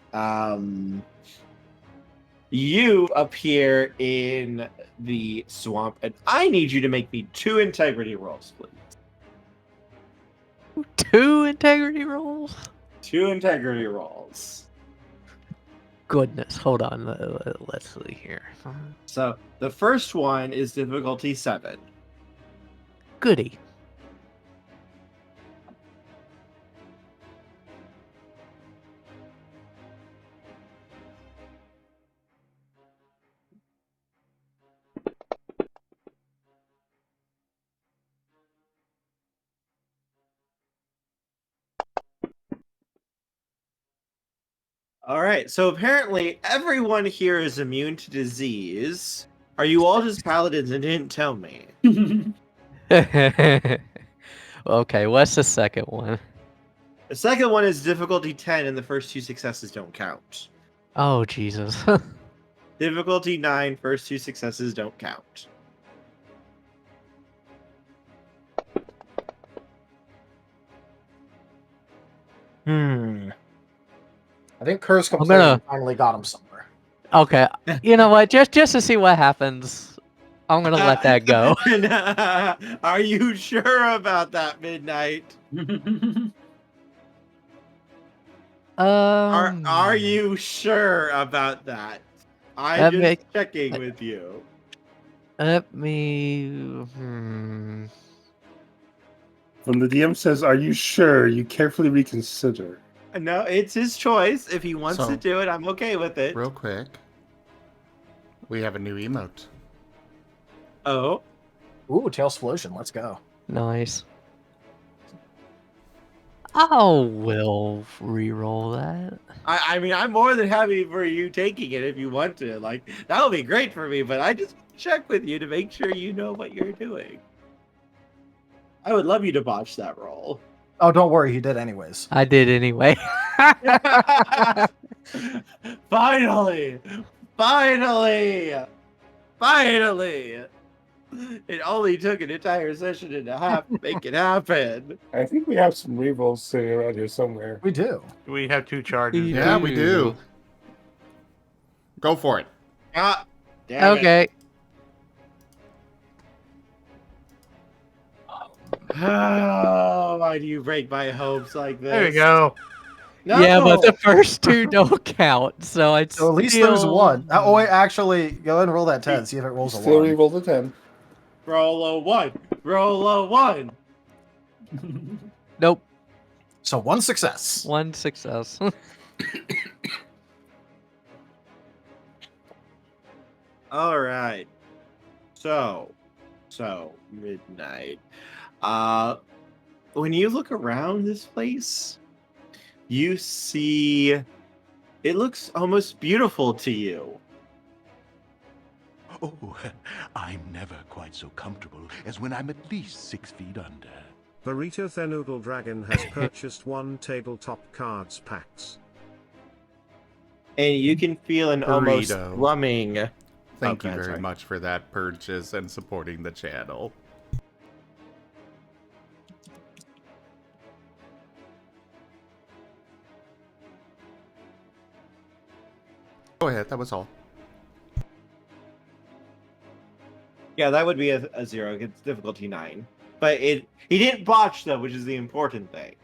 You appear in the swamp, and I need you to make me 2 integrity rolls, please. 2 integrity rolls? 2 integrity rolls. Goodness, hold on. Let's see here. So, the first one is difficulty 7. Goody. All right, so apparently everyone here is immune to disease. Are you all just paladins and didn't tell me? Okay, what's the second one? The second one is difficulty 10, and the first 2 successes don't count. Oh, Jesus. Difficulty 9, first 2 successes don't count. I think Curse Complaint finally got him somewhere. Okay, you know what? Just to see what happens, I'm gonna let that go. Are you sure about that, Midnight? Are you sure about that? I'm just checking with you. Let me. When the DM says, "Are you sure?" you carefully reconsider. No, it's his choice. If he wants So, to do it, I'm okay with it. Real quick, we have a new emote. Oh. Ooh, Tailsplosion. Let's go. Nice. We'll re-roll that. I mean, I'm more than happy for you taking it if you want to. Like, that would be great for me, but I just want to check with you to make sure you know what you're doing. I would love you to botch that roll. Oh, don't worry. He did anyways. I did anyway. Finally! It only took an entire session and a half to make it happen. I think we have some rerolls sitting around here somewhere. We do. We have 2 charges. Yeah, we do. Go for it. Ah, damn it. Okay. Oh, why do you break my hopes like this? There we go. No! Yeah, but the first two don't count, so it's So at least there's one. Oh, wait, actually, go ahead and roll that 10. See if it rolls a Still 1. re-roll the 10. Roll a 1. Roll a 1. Nope. So 1 success. 1 success. All right. So midnight. When you look around this place, you see it looks almost beautiful to you. Oh, I'm never quite so comfortable as when I'm at least 6 feet under. Burrito the Noodle Dragon has purchased 1 tabletop cards packs. And you can feel an almost Burrito. thrumming. Thank you Okay, very sorry. much for that purchase and supporting the channel. Go ahead, that was all. Yeah, that would be a 0. It's difficulty 9. But he didn't botch though, which is the important thing.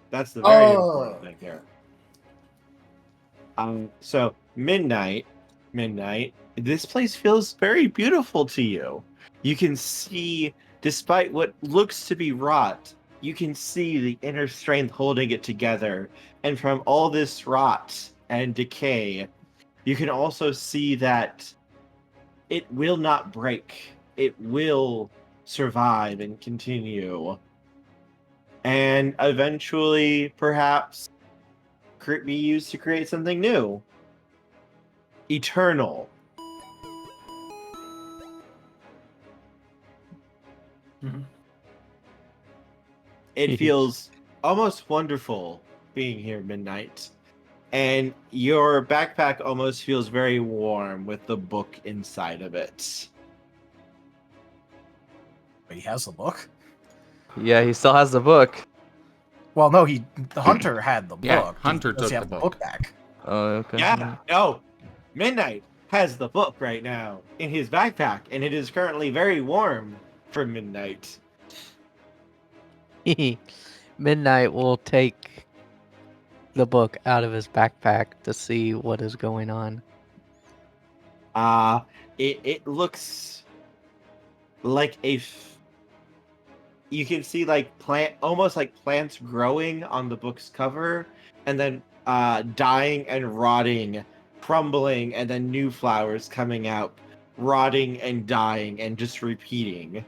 That's the very important thing here. So midnight. This place feels very beautiful to you. You can see, despite what looks to be rot, you can see the inner strength holding it together. And from all this rot and decay, you can also see that it will not break. It will survive and continue. And eventually, perhaps, be used to create something new. Eternal. It feels almost wonderful being here midnight. And your backpack almost feels very warm with the book inside of it. But he has the book. Yeah, he still has the book. Well, no, the Hunter had the book. Yeah, Hunter Does he took have the book. back? Oh, okay. Yeah, no. Midnight has the book right now in his backpack, and it is currently very warm for midnight. Midnight will take the book out of his backpack to see what is going on. It looks like you can see like almost like plants growing on the book's cover, and then dying and rotting, crumbling, and then new flowers coming out, rotting and dying, and just repeating.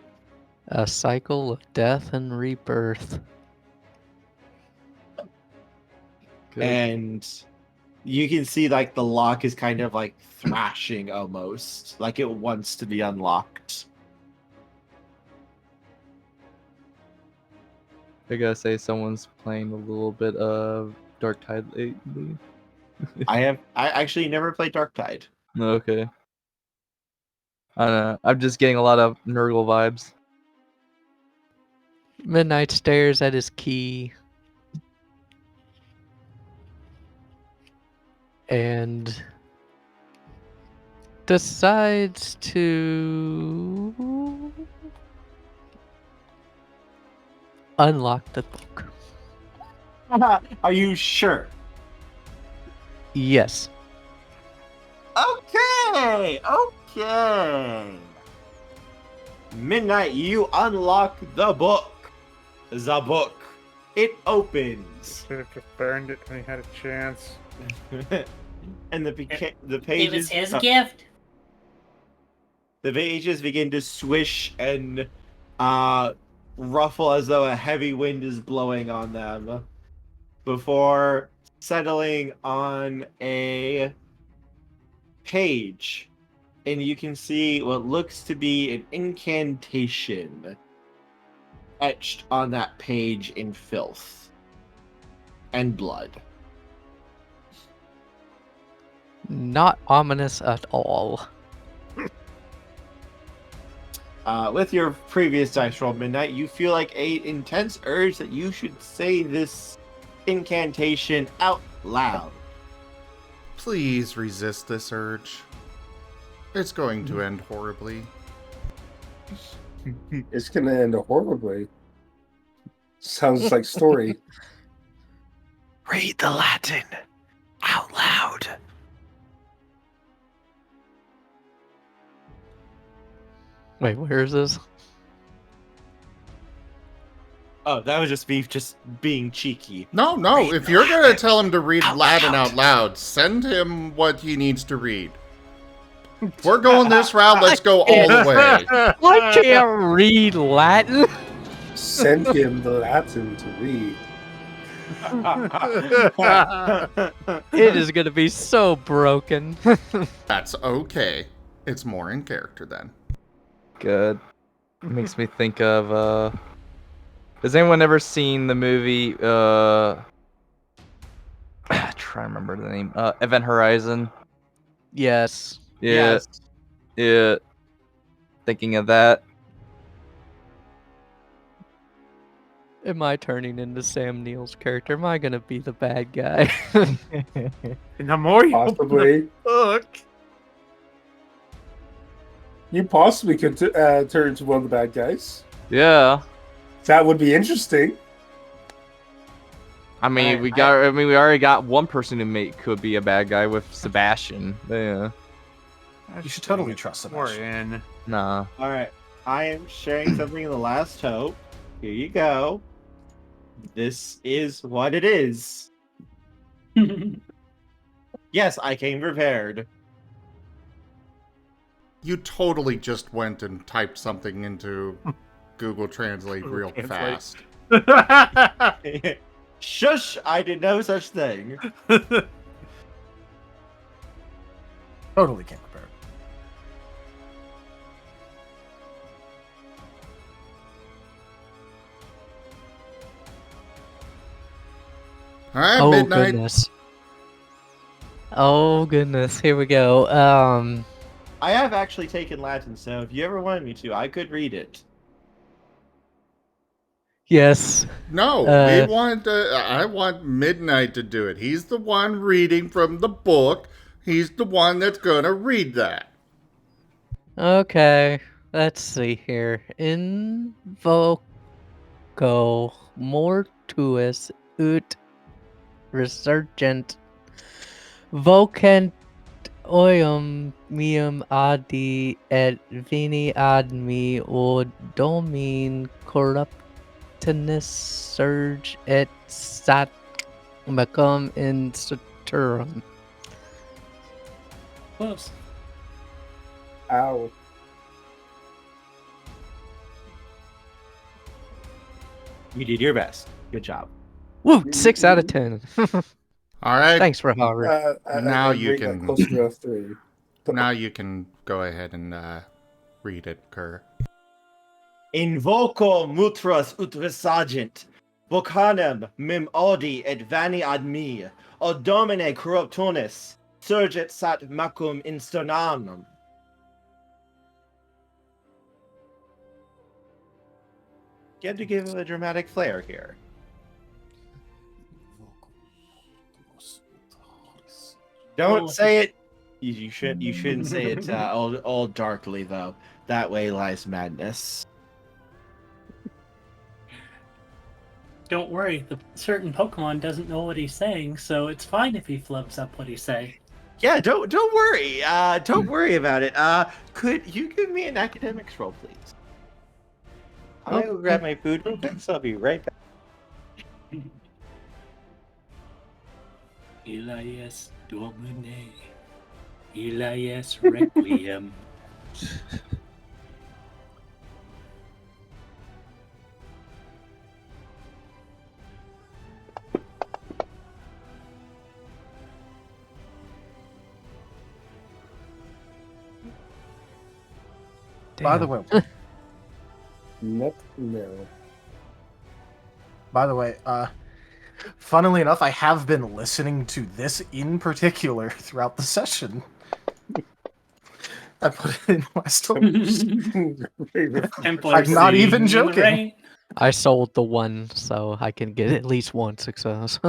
A cycle of death and rebirth. Good. And you can see like the lock is kind of like thrashing almost, like it wants to be unlocked. I gotta say, someone's playing a little bit of Dark Tide lately. I actually never played Dark Tide. Okay. I don't know. I'm just getting a lot of Nurgle vibes. Midnight stares at his key and decides to unlock the book. Are you sure? Yes. Okay. Midnight, you unlock the book. The book. It opens. Should have just burned it when he had a chance. And the pages. It was his gift. The pages begin to swish and ruffle as though a heavy wind is blowing on them, before settling on a page, and you can see what looks to be an incantation etched on that page in filth and blood. Not ominous at all. With your previous dice roll, Midnight, you feel like an intense urge that you should say this incantation out loud. Please resist this urge. It's going to end horribly. It's gonna end horribly. Sounds like story. Read the Latin out loud. Wait, where is this? Oh, that was just me just being cheeky. No, if you're gonna tell him to read Latin out loud, send him what he needs to read. If we're going this route, let's go all the way. I can't read Latin. Send him the Latin to read. It is gonna be so broken. That's okay. It's more in character then. Good. It makes me think of has anyone ever seen the movie try to remember the name. Event Horizon? Yes. Yeah. Yes. Yeah. Thinking of that. Am I turning into Sam Neill's character? Am I gonna be the bad guy? And the more you Possibly. look, You possibly could turn into one of the bad guys. Yeah. That would be interesting. I mean, we already got one person who could be a bad guy with Sebastian. Yeah. You should totally trust we're Sebastian. in. Nah. All right, I am sharing something in the last hope. Here you go. This is what it is. Yes, I came prepared. You totally just went and typed something into Google Translate real fast. Shush! I did no such thing. Totally came prepared. All right, Oh midnight. goodness. Oh goodness. Here we go. I have actually taken Latin, so if you ever wanted me to, I could read it. Yes. No, we want. I want Midnight to do it. He's the one reading from the book. He's the one that's gonna read that. Okay. Let's see here. Invoco mortuus ut resurgent vocent oium meum adi et vini ad me o domin corruptinis surge et sat macum in suturum. Close. Ow. You did your best. Good job. Woo! 6 out of 10. All right. Thanks for hovering. Now I you rate that can. closer to a 3. Now you can go ahead and read it, Kerr. Invoco mutras ut resagent, vocanem mim audi et vani ad me, o domine corruptionis, surget sat macum in sternanum. You have to give it a dramatic flair here. Don't say it. You shouldn't say it all darkly though. That way lies madness. Don't worry, the certain Pokemon doesn't know what he's saying, so it's fine if he flubs up what he's saying. Yeah, don't worry. Don't worry about it. Could you give me an academics roll, please? I'm gonna go grab my food real quick, so I'll be right back. Elias Domine. Elias Requiem. By the way, No. By the way, funnily enough, I have been listening to this in particular throughout the session. I put it in my stories. I'm not even joking. I sold the one, so I can get at least one success.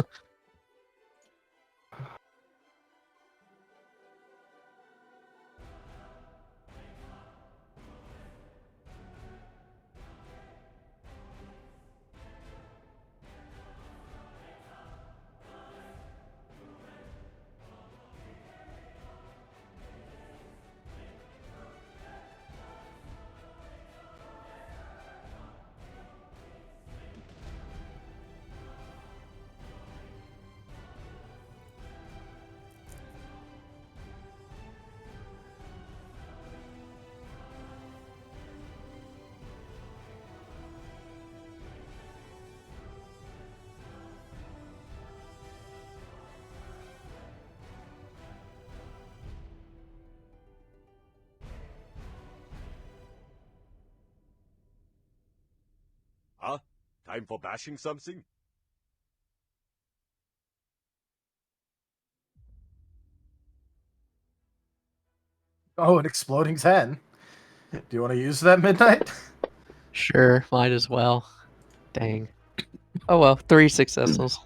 time for bashing something? Oh, an exploding 10. Do you want to use that, Midnight? Sure, might as well. Dang. Oh well, 3 successes.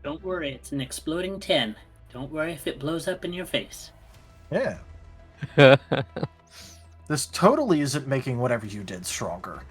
Don't worry, it's an exploding 10. Don't worry if it blows up in your face. Yeah. This totally isn't making whatever you did stronger.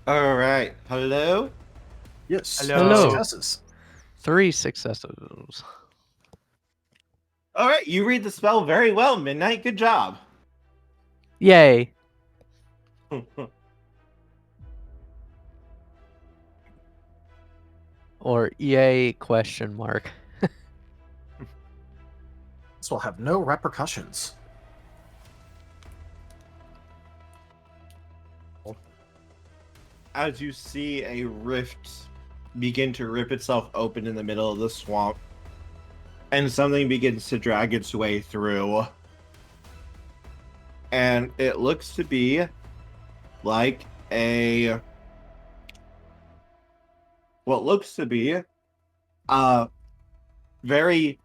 All right. Hello? Yes. Hello. Successes. 3 successes. All right. You read the spell very well, Midnight. Good job. Yay. Or yay question mark. This will have no repercussions. As you see a rift begin to rip itself open in the middle of the swamp, and something begins to drag its way through. And it looks to be like what looks to be a very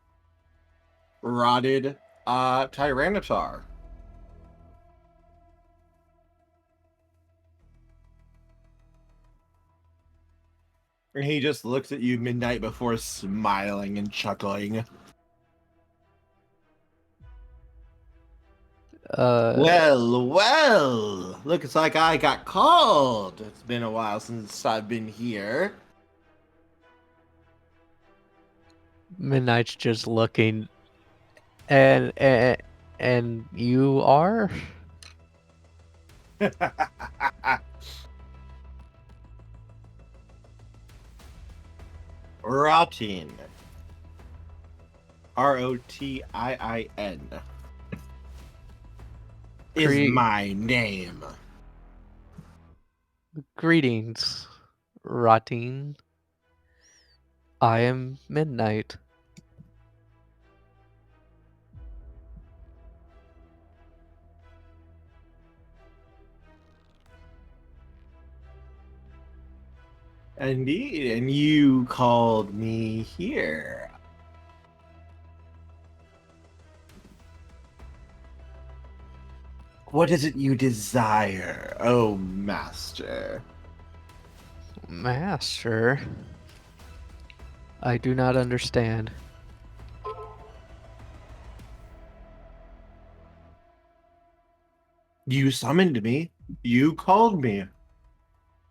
rotted Tyranitar. And he just looks at you, Midnight, before smiling and chuckling. Well, looks like I got called. It's been a while since I've been here. Midnight's just looking, and you are? Rotin. Rotiin is my name. Greetings, Rotin. I am Midnight. Indeed, and you called me here. What is it you desire, oh master? Master? I do not understand. You summoned me. You called me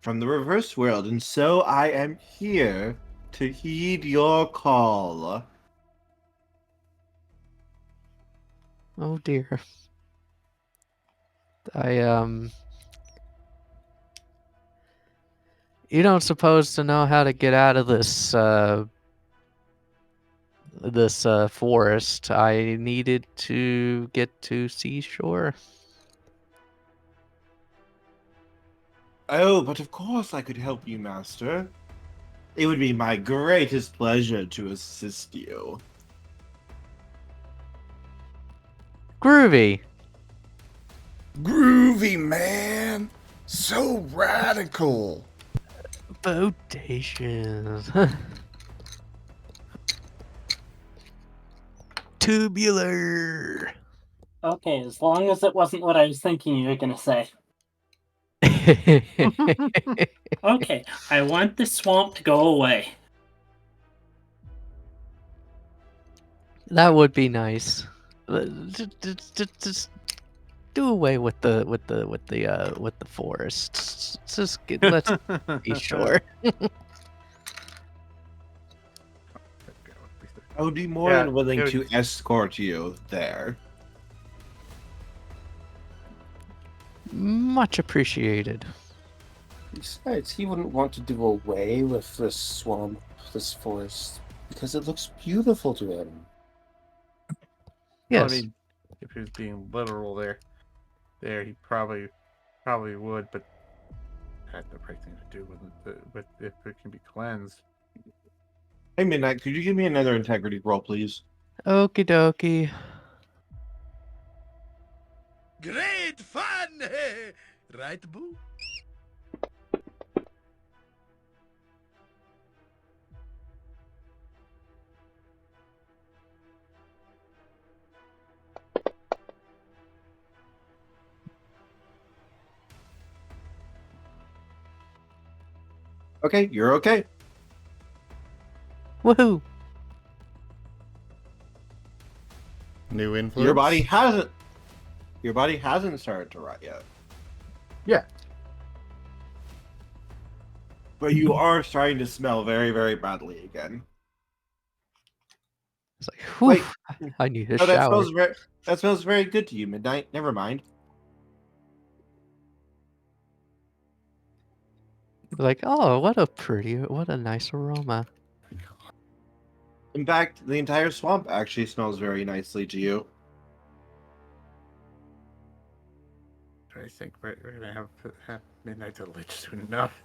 from the reverse world, and so I am here to heed your call. Oh dear. You don't suppose to know how to get out of this, forest. I needed to get to seashore. Oh, but of course I could help you, master. It would be my greatest pleasure to assist you. Groovy. Groovy, man. So radical. Bodacious. tubular. Okay, as long as it wasn't what I was thinking you were gonna say. Okay, I want the swamp to go away. That would be nice. Just do away with the forest. Let's be sure. I would be more than willing to escort you there. Much appreciated. Besides, he wouldn't want to do away with this swamp, this forest, because it looks beautiful to him. Well, I mean, if he was being literal there, he probably would, but it had the right thing to do with if it can be cleansed. Hey, Midnight, could you give me another integrity roll, please? Okie dokie. Great fun! Right, Boo? Okay, you're okay. Woohoo! New influence? Your body hasn't started to rot yet. Yeah. But you are starting to smell very, very badly again. It's like, whew, I need a that shower. smells very good to you, Midnight. Never mind. Like, oh, what a nice aroma. In fact, the entire swamp actually smells very nicely to you. I think we're gonna have Midnight to Lich soon enough.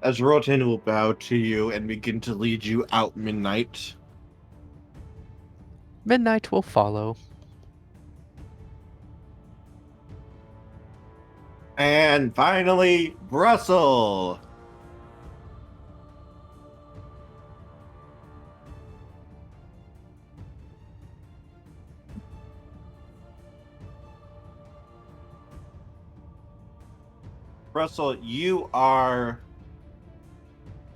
As Roten will bow to you and begin to lead you out, Midnight. Midnight will follow. And finally, Brussel. Brussel, you are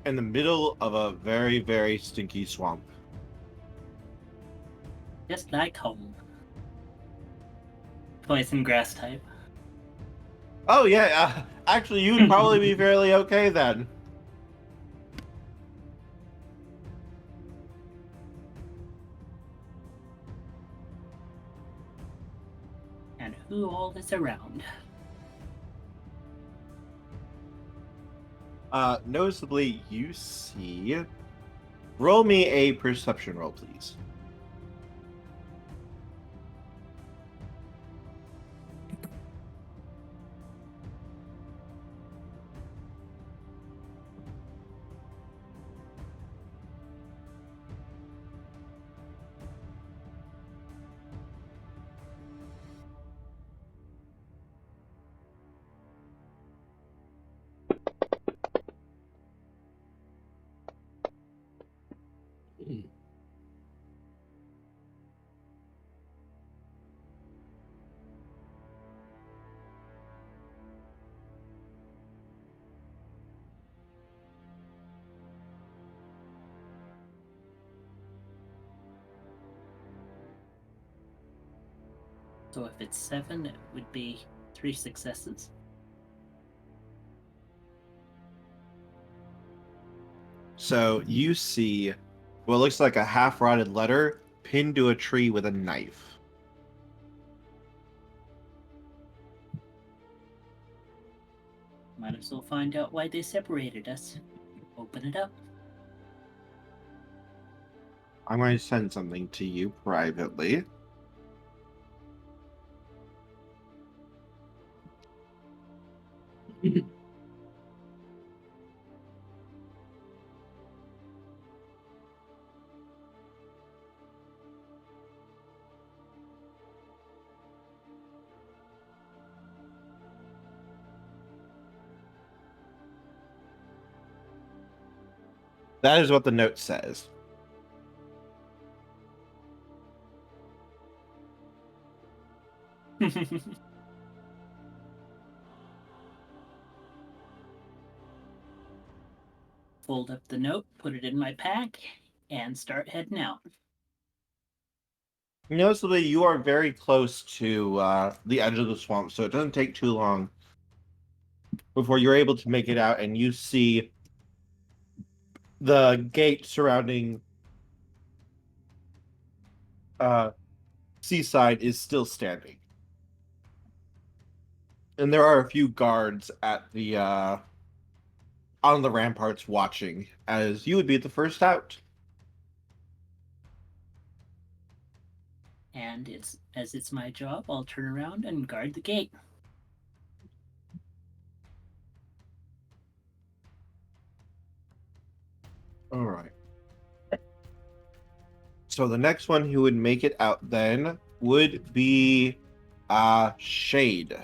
in the middle of a very, very stinky swamp. Just like home. Poison grass type. Oh yeah, actually you'd probably be fairly okay then. And who all is around? Noticeably, you see... Roll me a perception roll, please. So if it's 7, it would be 3 successes. So you see what looks like a half-rotted letter pinned to a tree with a knife. Might as well find out why they separated us. Open it up. I'm going to send something to you privately. That is what the note says. Fold up the note, put it in my pack, and start heading out. Noticeably, you are very close to the edge of the swamp, so it doesn't take too long before you're able to make it out, and you see the gate surrounding Seaside is still standing. And there are a few guards at the on the ramparts watching, as you would be the first out. And as it's my job, I'll turn around and guard the gate. All right. So the next one who would make it out then would be Shade.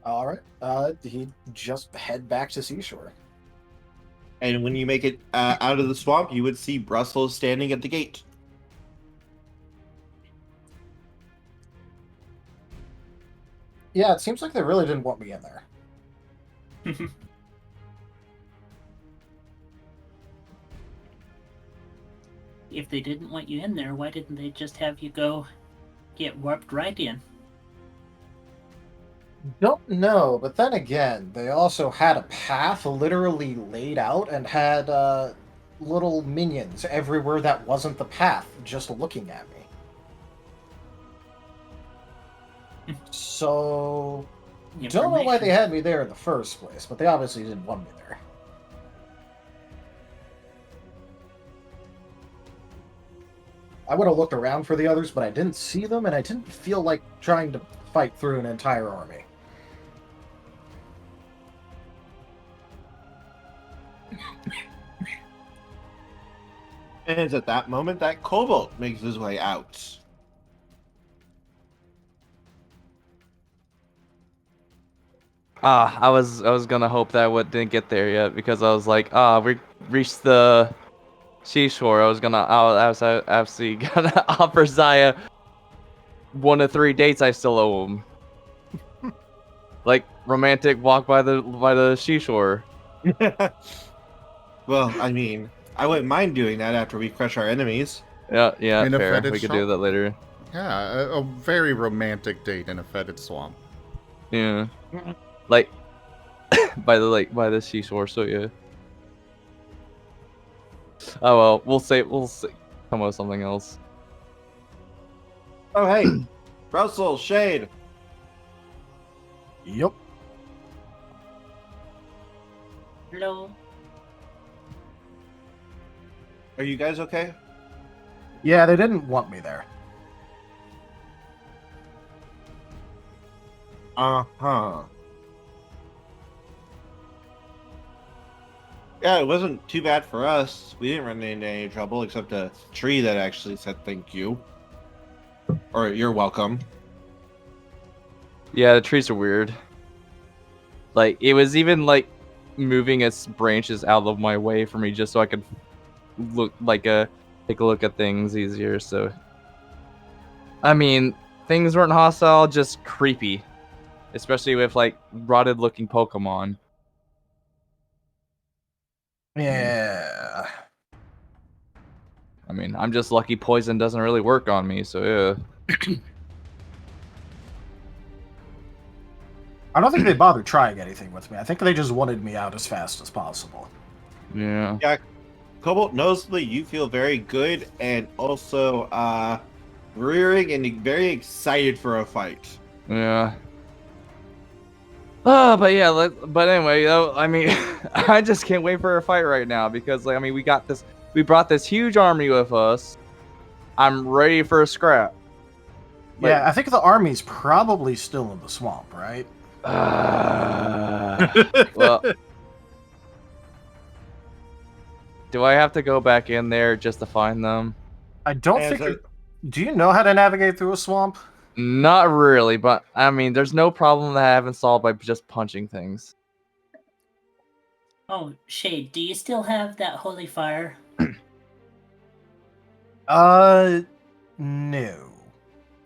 All right. He'd just head back to Seashore. And when you make it out of the swamp, you would see Brussel standing at the gate. Yeah, it seems like they really didn't want me in there. If they didn't want you in there, why didn't they just have you go get warped right in? Don't know, but then again, they also had a path literally laid out and had little minions everywhere that wasn't the path, just looking at me. So, don't know why they had me there in the first place, but they obviously didn't want me there. I would have looked around for the others, but I didn't see them, and I didn't feel like trying to fight through an entire army. And it's at that moment that Cobalt makes his way out. I was gonna hope that didn't get there yet because I was like, we reached the seashore. I was absolutely gonna offer Zaya 1 of 3 dates I still owe him. Like romantic walk by the seashore. Well, I mean, I wouldn't mind doing that after we crush our enemies. Yeah, In a fair. fetid We could swamp? do that later. Yeah, a very romantic date in a fetid swamp. Yeah, like by the seashore. So yeah. Oh well, we'll say come up with something else. Oh hey, Brussel, Shade. Yep. Hello. Are you guys okay? Yeah, they didn't want me there. Uh-huh. Yeah, it wasn't too bad for us. We didn't run into any trouble except a tree that actually said thank you. Or you're welcome. Yeah, the trees are weird. Like it was even like moving its branches out of my way for me just so I could take a look at things easier. So I mean, things weren't hostile, just creepy, especially with like rotted looking Pokemon. Yeah. I mean, I'm just lucky poison doesn't really work on me, so yeah. I don't think they bothered trying anything with me. I think they just wanted me out as fast as possible. Yeah. Yeah, Cobalt, noticeably you feel very good and also rearing and very excited for a fight. Yeah. Oh, but yeah, but anyway, I mean, I just can't wait for a fight right now because, like, I mean, we brought this huge army with us. I'm ready for a scrap. Yeah, I think the army's probably still in the swamp, right? Well, do I have to go back in there just to find them? I don't think. Do you know how to navigate through a swamp? Not really, but I mean, there's no problem that I haven't solved by just punching things. Oh, Shade, do you still have that holy fire? No.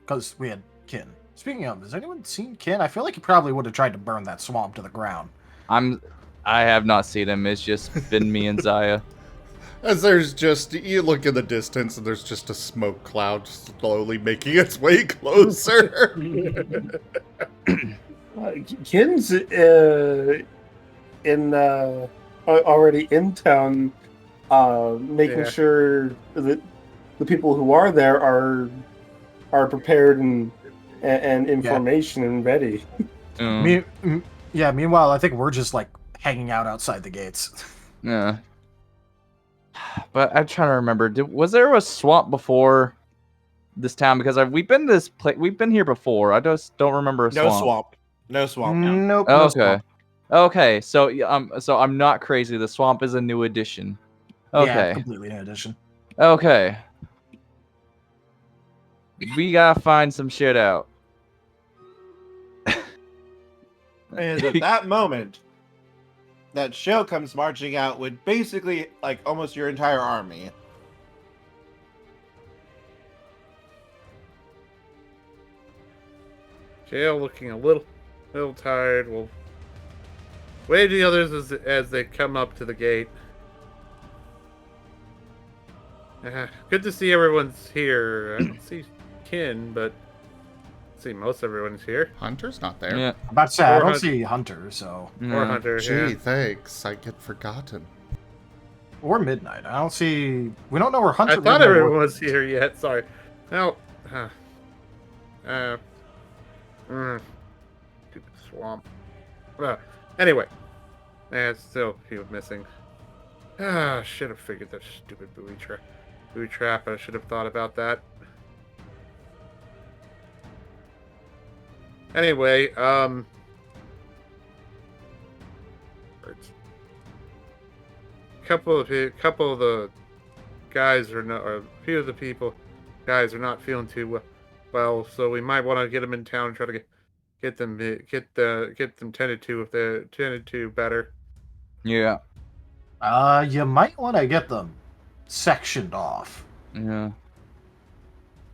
Because we had Kin. Speaking of, has anyone seen Kin? I feel like he probably would have tried to burn that swamp to the ground. I have not seen him. It's just been me and Zaya. As there's just, you look in the distance and there's just a smoke cloud slowly making its way closer. Kin's already in town, making sure that the people who are there are prepared and information and ready. Meanwhile, I think we're just like hanging out outside the gates. Yeah. But I'm trying to remember. Was there a swamp before this town? Because we've been here before. I just don't remember a swamp. No swamp. Nope. Oh, No okay. swamp. Okay. So I'm not crazy. The swamp is a new addition. Okay. Yeah, completely new addition. Okay. We gotta find some shit out. And at that moment, that show comes marching out with basically like almost your entire army. Jail looking a little tired. We'll wave to the others as they come up to the gate. Good to see everyone's here. I don't see Kin, but I see most everyone's here. Hunter's not there. Yeah. I'm about to say, I don't see Hunter, so. Or Hunter, Gee, yeah. thanks. I get forgotten. Or Midnight. I don't see. We don't know where Hunter. I thought everyone was here yet. Sorry. Now, stupid swamp. Anyway, still a few missing. Should have figured that stupid booby trap. I should have thought about that. Anyway, couple of the guys a few of the guys are not feeling too well, so we might want to get them in town and try to get them tended to if they're tended to better. Yeah. You might want to get them sectioned off. Yeah.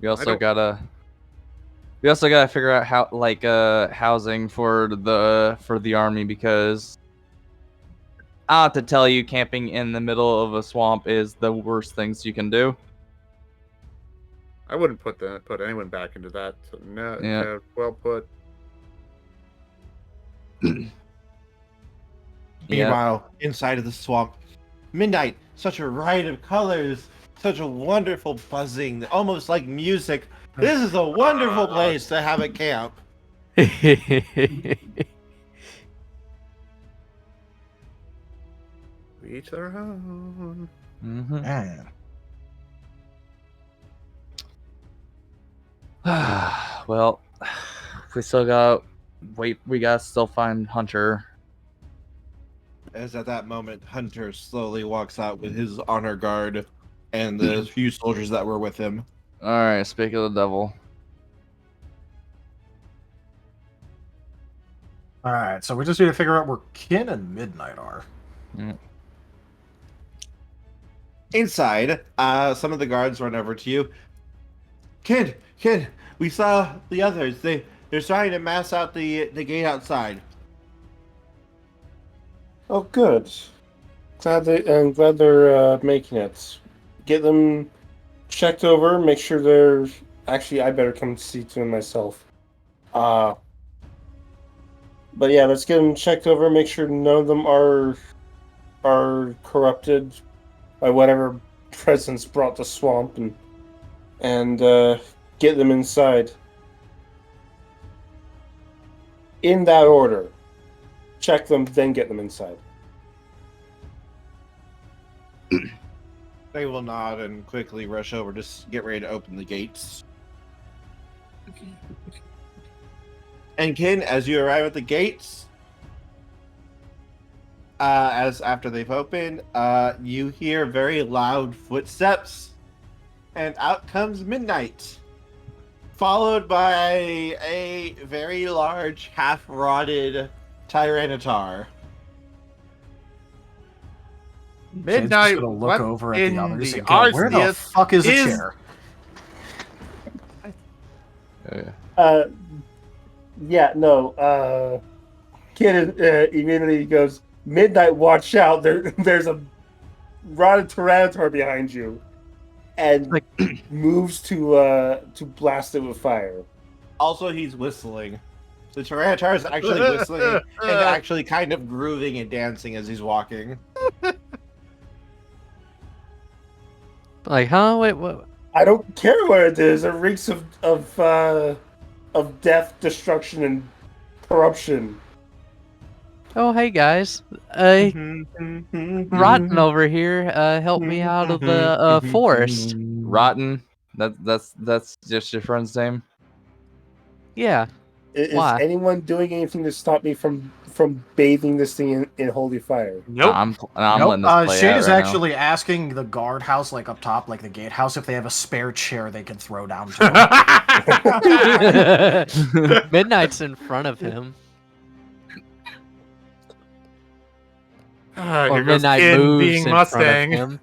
We also gotta figure out how housing for the army, because I have to tell you, camping in the middle of a swamp is the worst things you can do. I wouldn't put anyone back into that. So no, Yeah. Well put. Meanwhile, inside of the swamp, Midnight, such a riot of colors, such a wonderful buzzing, almost like music. This is a wonderful place to have a camp. Each their own. Man. Well, we gotta still find Hunter. As at that moment, Hunter slowly walks out with his honor guard and the few soldiers that were with him. Alright, speak of the devil. Alright, so we just need to figure out where Kin and Midnight are. Yeah. Inside, some of the guards run over to you. Kid, we saw the others. They're starting to mass out the gate outside. Oh, good. I'm glad they're making it. Get them checked over. Make sure they're. Actually, I better come see to them myself. But yeah, let's get them checked over. Make sure none of them are corrupted by whatever presence brought the swamp, and get them inside. In that order. Check them, then get them inside. They will nod and quickly rush over to get ready to open the gates. And Kin, as you arrive at the gates, as after they've opened, you hear very loud footsteps, and out comes Midnight, followed by a very large, half-rotted Tyranitar. Midnight, gonna look what over at in the others the and go, "Where the arseous fuck is a chair?" Yeah, no. Kid immediately goes, "Midnight, watch out! There's a rotted Tyranitar behind you," and moves to blast it with fire. Also, he's whistling. The Tyranitar is actually whistling and actually kind of grooving and dancing as he's walking. Like, huh? Wait, what? I don't care what it is. It reeks of death, destruction, and corruption. Oh, hey guys. Rotten over here helped me out of the forest. Rotten. That's just your friend's name. Yeah. Is Why? anyone doing anything to stop me from bathing this thing in holy fire? Nope. I'm Nope. letting this play Shade out is right actually asking the guardhouse, like up top, like the gatehouse, if they have a spare chair they can throw down to him. Midnight's in front of him. Or Here goes Midnight Kid moves being in Mustang. front of him.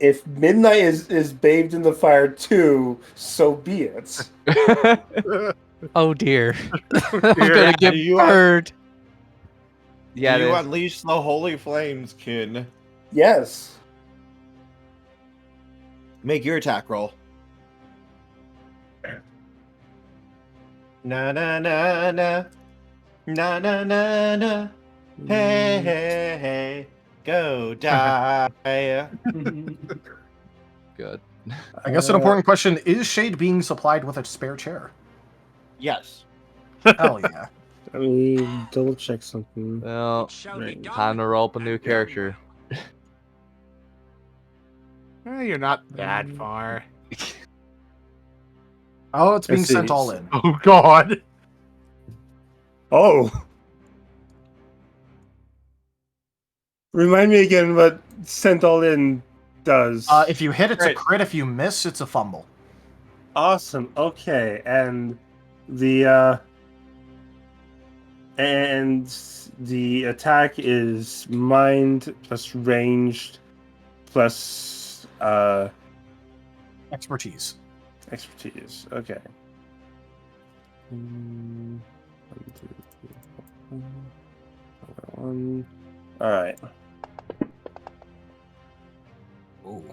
If Midnight is bathed in the fire too, so be it. Oh dear. I'm Dear. gonna get burned. Yeah, it you is. unleash the holy flames, Kin. Yes. Make your attack roll. Na na na na. Na na na na. Hey, hey, hey. Go die. Good. I guess an important question: is Shade being supplied with a spare chair? Yes. Hell yeah. Let me double check something. Well, time to roll up a new character. You're not that far. Oh, it's being Let's see. sent all in. Oh God. Oh. Remind me again what sent all in does. If you hit, it's a Crit. crit. If you miss, it's a fumble. Awesome. Okay, and the attack is mind plus ranged plus Expertise. expertise. Okay. 1, 2, 3, 4, 1. All right. Ooh.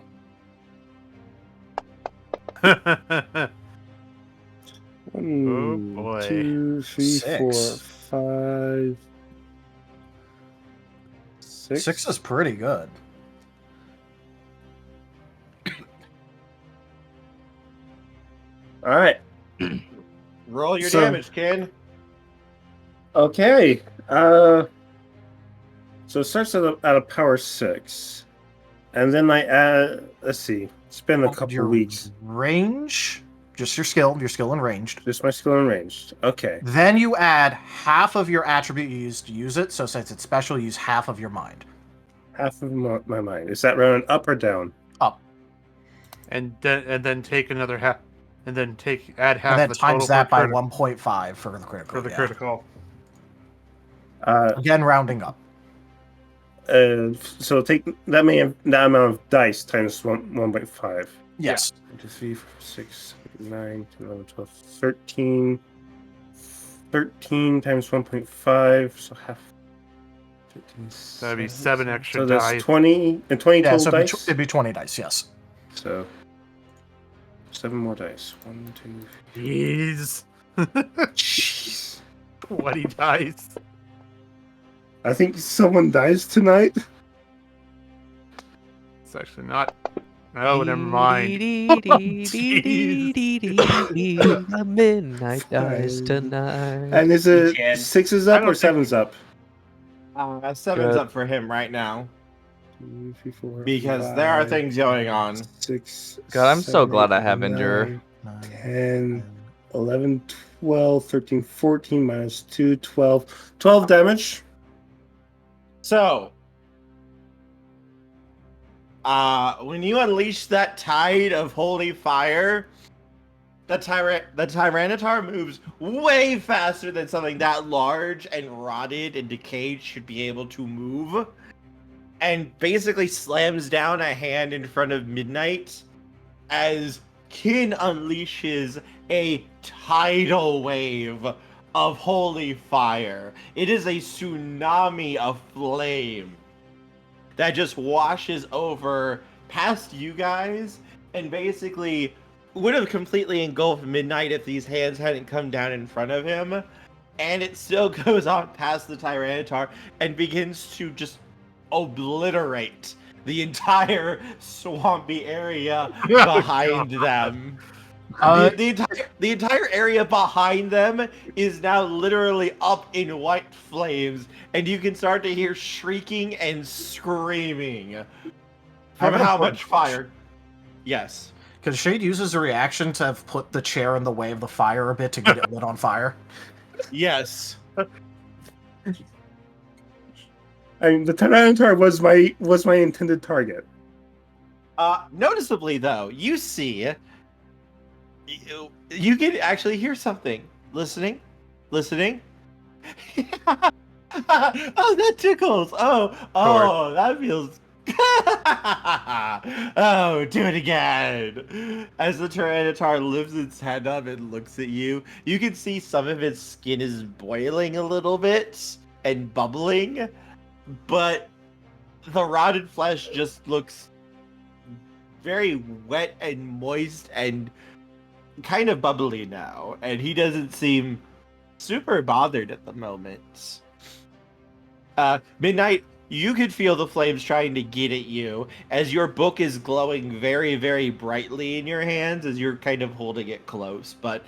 Oh, boy. 2, 3, 4, 6. 5, 6. 6 is pretty good. All right. Roll your So- damage, Kin. Okay. So it starts at a power 6, and then I add. Let's see. Spend a couple Your weeks. range, just your skill and ranged. Just my skill and ranged. Okay. Then you add half of your attribute you used to use it. So since it's special, use half of your mind. Half of my mind. Is that round up or down? Up. and then take another half, and then add half And then the times total that for by critical. 1.5 for the critical. For the yeah. critical. Again, rounding up. So take that amount of dice times 1.5. Yes. 1, 2, 3, 4, 6, 9, 10, 11, 12, 13. 13 times 1.5, so half. 13, That'd be 7 extra so that's dice. 20 and 20 Yeah, total so dice. it'd be 20 dice, yes. So 7 more dice. 1, 2, Jeez. jeez. 20 dice. I think someone dies tonight. It's actually not. Oh, never mind. The midnight dies tonight. And is it can. 6's I up don't or 7's up? 7's Good. up for him right now 2, 3, 4, because there are 5, things going on. 6. God, I'm so 7, glad I 8, have Endure. 9, 10, 11, 12, 13, 14, minus 2, 12. 12 damage. So, when you unleash that tide of holy fire, the Tyranitar moves way faster than something that large and rotted and decayed should be able to move. and basically slams down a hand in front of Midnight as Kin unleashes a tidal wave of holy fire. It is a tsunami of flame that just washes over past you guys and basically would have completely engulfed Midnight if these hands hadn't come down in front of him. And it still goes on past the Tyranitar and begins to just obliterate the entire swampy area behind them. The entire area behind them is now literally up in white flames, and you can start to hear shrieking and screaming from how much fire. Yes. Because Shade uses a reaction to have put the chair in the way of the fire a bit to get it lit on fire. Yes. I mean, the Tyranitar was my intended target. Noticeably, though, you see, you can actually hear something. Listening. Oh, that tickles. Oh, that feels. Oh, do it again. As the Tyranitar lifts its head up and looks at you, you can see some of its skin is boiling a little bit and bubbling, but the rotted flesh just looks very wet and moist and kind of bubbly now, and he doesn't seem super bothered at the moment. Midnight, you could feel the flames trying to get at you as your book is glowing very, very brightly in your hands as you're kind of holding it close, but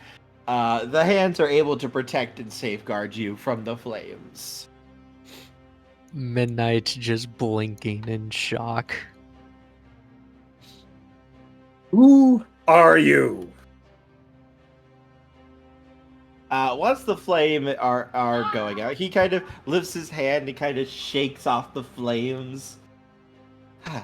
the hands are able to protect and safeguard you from the flames. Midnight just blinking in shock. Who are you? Once the flame are going out, he kind of lifts his hand and kind of shakes off the flames. Oh,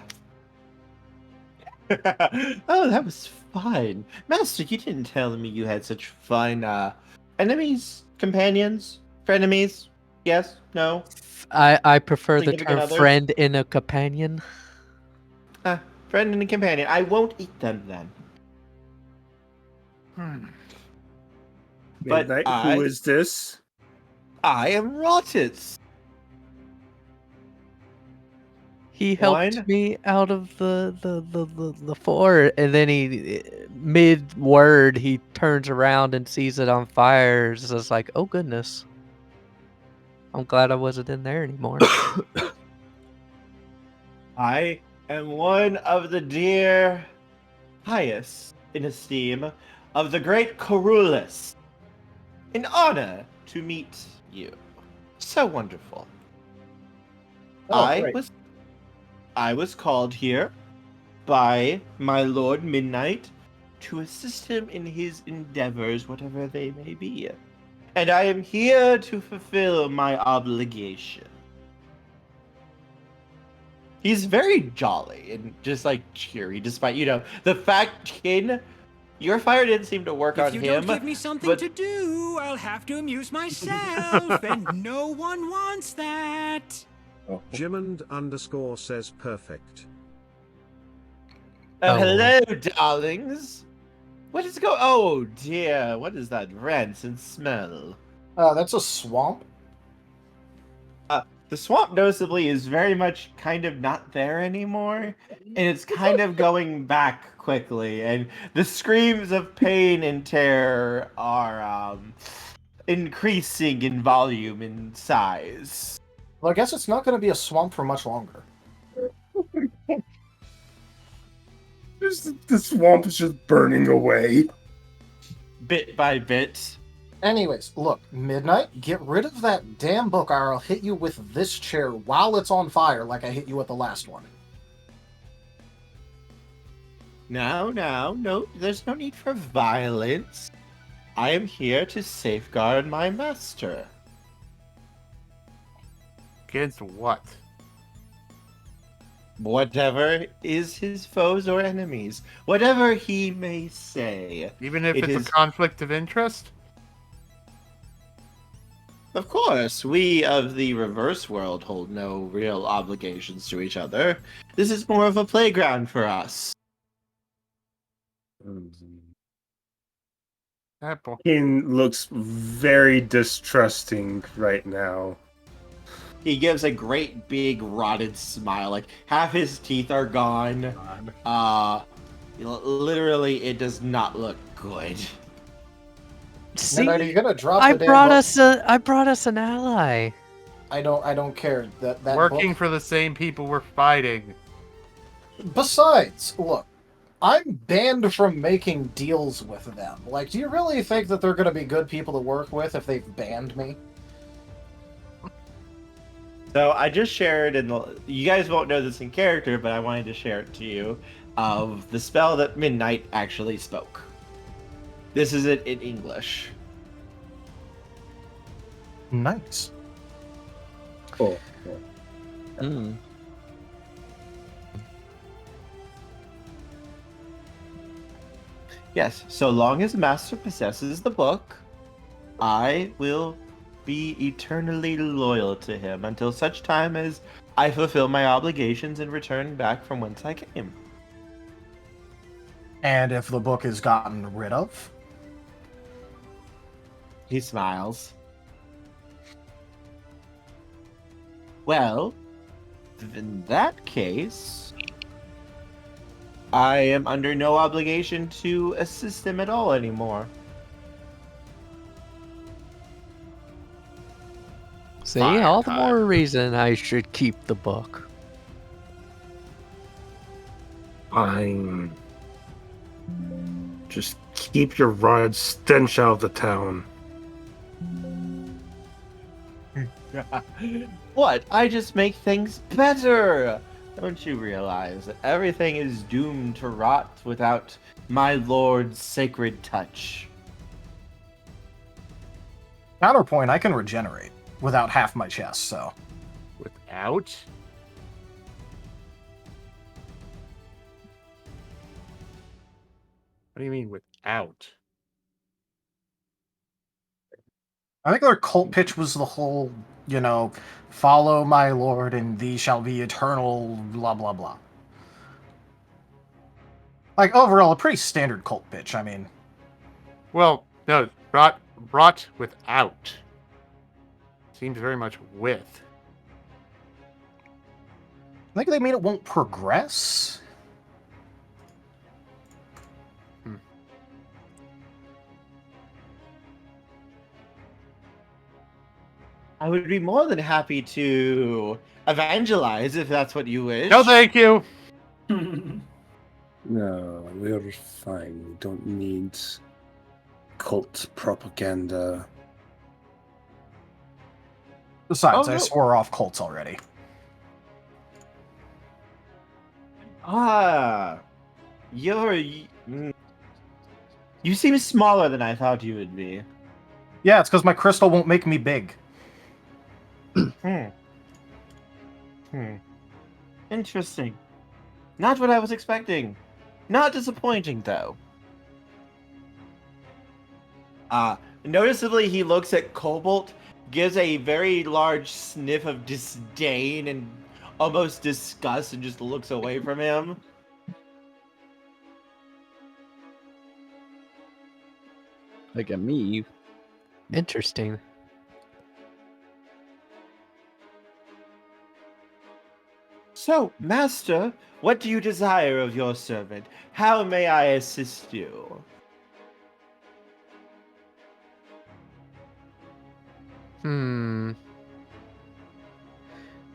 that was fun. Master, you didn't tell me you had such fun enemies, companions, frenemies. Yes? No? I prefer the Significant term others? friend in a companion. Friend and a companion. I won't eat them then. But Midnight, I- who is this? I am Rotters. He helped One. me out of the fort, and then he, mid word, he turns around and sees it on fire. It's just like, oh goodness. I'm glad I wasn't in there anymore. I am one of the dear, highest in esteem of the great Corulus. An honor to meet you. So wonderful. Great. I was called here by my Lord Midnight to assist him in his endeavors, whatever they may be. And I am here to fulfill my obligation. He's very jolly and just like cheery, despite, the fact, Kin, your fire didn't seem to work on If you him. don't give me something but to do, I'll have to amuse myself, and no one wants that. Jimond_ says perfect. Oh, hello, darlings. What is Oh dear, what is that rancid smell? That's a swamp. The swamp noticeably is very much kind of not there anymore, and it's kind of going back quickly, and the screams of pain and terror are increasing in volume and size. Well, I guess it's not going to be a swamp for much longer. The swamp is just burning away. Bit by bit. Anyways, look, Midnight, get rid of that damn book or I'll hit you with this chair while it's on fire like I hit you with the last one. No, there's no need for violence. I am here to safeguard my master. Against what? Whatever is his foes or enemies. Whatever he may say. Even if it's a conflict of interest? Of course, we of the reverse world hold no real obligations to each other. This is more of a playground for us. Apple. He looks very distrusting right now. He gives a great big rotted smile, like half his teeth are gone. Literally, it does not look good. See, are you gonna drop I the damn brought book? I brought us an ally. I don't care that Working book. for the same people we're fighting. Besides, look, I'm banned from making deals with them. Like, do you really think that they're gonna be good people to work with if they've banned me? So I just shared, and you guys won't know this in character, but I wanted to share it to you, of the spell that Midnight actually spoke. This is it in English. Nice. Cool. Yes, so long as Master possesses the book, I will be eternally loyal to him until such time as I fulfill my obligations and return back from whence I came. And if the book is gotten rid of? He smiles. Well, in that case, I am under no obligation to assist him at all anymore. See, all the more reason I should keep the book. Fine. Just keep your rod stench out of the town. What? I just make things better! Don't you realize that everything is doomed to rot without my lord's sacred touch? Counterpoint, I can regenerate without half my chest, so. Without? What do you mean without? I think their cult pitch was the whole, follow my lord and thee shall be eternal, blah, blah, blah. Like, overall, a pretty standard cult pitch, I mean. Well, no, brought without. Seems very much with. I think they mean it won't progress. I would be more than happy to evangelize if that's what you wish. No, thank you. No, we're fine. We don't need cult propaganda. Besides, Oh, I no. swore off cults already. You seem smaller than I thought you would be. Yeah, it's because my crystal won't make me big. Interesting. Not what I was expecting. Not disappointing, though. Noticeably, he looks at Cobalt, gives a very large sniff of disdain and almost disgust, and just looks away from him. Look at me. Interesting. So, Master, what do you desire of your servant? How may I assist you?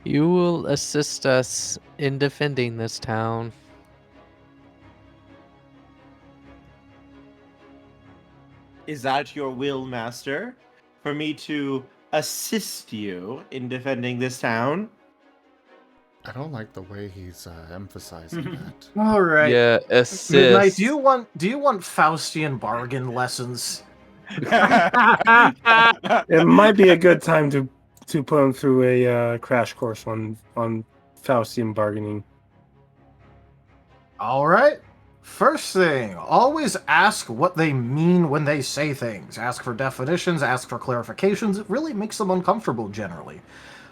You will assist us in defending this town. Is that your will, Master? For me to assist you in defending this town? I don't like the way he's emphasizing that. All right. Yeah, assist. Midnight, do you want Faustian bargain lessons? It might be a good time to put him through a crash course on Faustian bargaining. All right. First thing, always ask what they mean when they say things. Ask for definitions, ask for clarifications. It really makes them uncomfortable generally.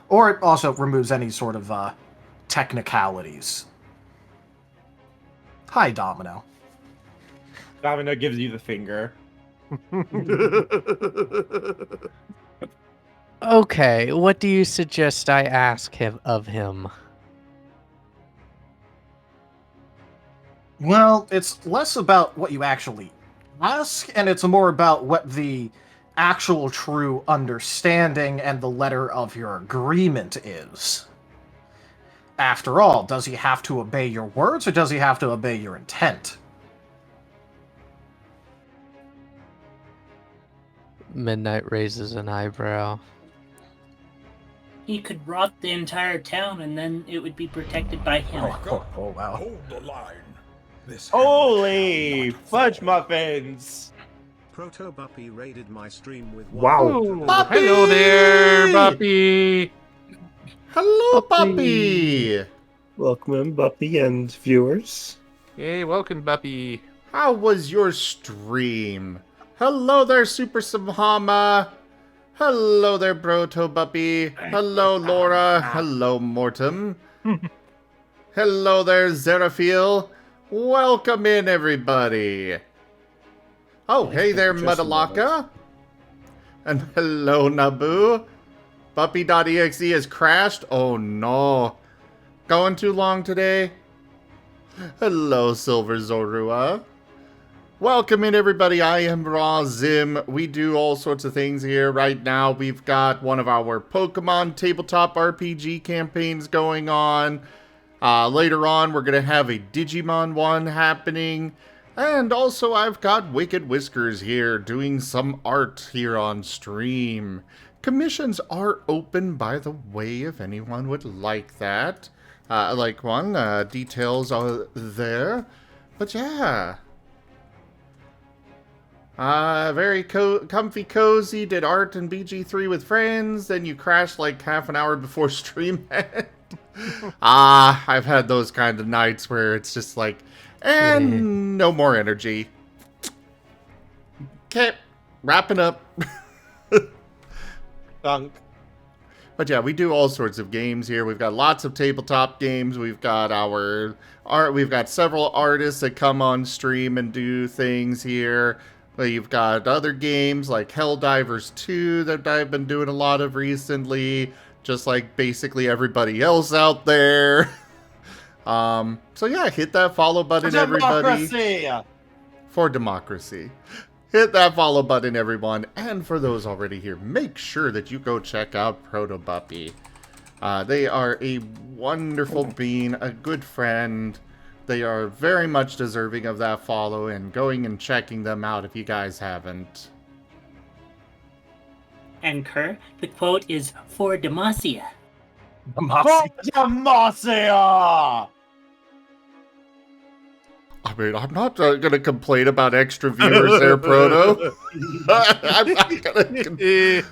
Or it also removes any sort of technicalities. Hi, Domino. Domino gives you the finger. Okay, what do you suggest I ask him of him? Well, it's less about what you actually ask, and it's more about what the actual true understanding and the letter of your agreement is. After all, does he have to obey your words, or does he have to obey your intent? Midnight raises an eyebrow. He could rot the entire town and then it would be protected by him. Oh wow. Hold the line. This Holy fudge muffins! Proto Buppy raided my stream with Wow. Buppy! Hello there, Buppy. Hello, Buppy! Welcome in, Buppy and viewers. Hey, welcome, Buppy. How was your stream? Hello there, Super Samhama. Hello there, Broto Buppy. Hello, Laura. Hello, Mortem. Hello there, Zerafiel. Welcome in, everybody. Oh, hey there, Mudalaka. And hello, Naboo. Buppy.exe has crashed. Oh, no. Going too long today? Hello, Silver Zorua. Welcome in, everybody. I am Raw Zim. We do all sorts of things here. Right now, we've got one of our Pokemon tabletop RPG campaigns going on. Later on, we're going to have a Digimon one happening. And also, I've got Wicked Whiskers here doing some art here on stream. Commissions are open, by the way, if anyone would like that. Details are there. But yeah. Very comfy cozy, did art and BG3 with friends, then you crashed like half an hour before stream end. I've had those kind of nights where it's just like, and no more energy. Okay, wrapping up. Thunk. But yeah, we do all sorts of games here. We've got lots of tabletop games. We've got our art. We've got several artists that come on stream and do things here. We've got other games like Helldivers 2 that I've been doing a lot of recently, just like basically everybody else out there. So yeah, hit that follow button, everybody. For democracy. Hit that follow button, everyone. And for those already here, make sure that you go check out Proto Buppy. They are a wonderful being, a good friend. They are very much deserving of that follow and going and checking them out if you guys haven't. And Kerr, the quote is for Demacia. Demacia! I mean, I'm not going to complain about extra viewers there, Proto. I'm not going to...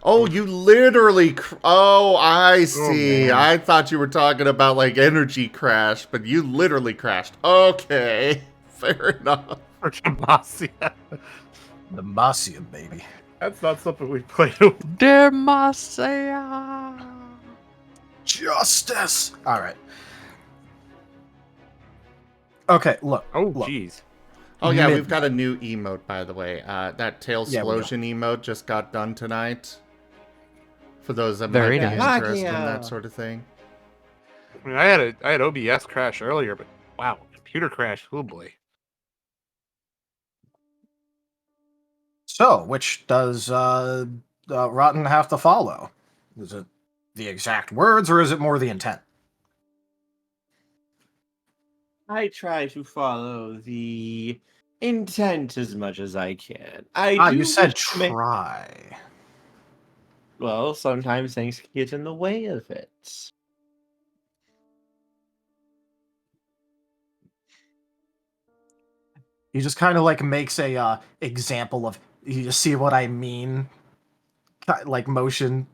Oh, you literally... Oh, I see. Oh, I thought you were talking about, like, energy crash, but you literally crashed. Okay. Fair enough. For Demacia. Demacia, baby. That's not something we played. Demacia! Justice! Alright. Okay, look. Oh, jeez. Oh, yeah, we've got a new emote, by the way. That Tailsplosion Yeah, emote just got done tonight. For those that Very might be nice. interested in that sort of thing. I mean, I had OBS crash earlier, but wow, computer crash. Oh boy. So, which does Rotten have to follow? Is it the exact words, or is it more the intent? I try to follow the intent as much as I can. You said try. Well, sometimes things can get in the way of it. He just kind of like makes a example of, you just see what I mean, like motion,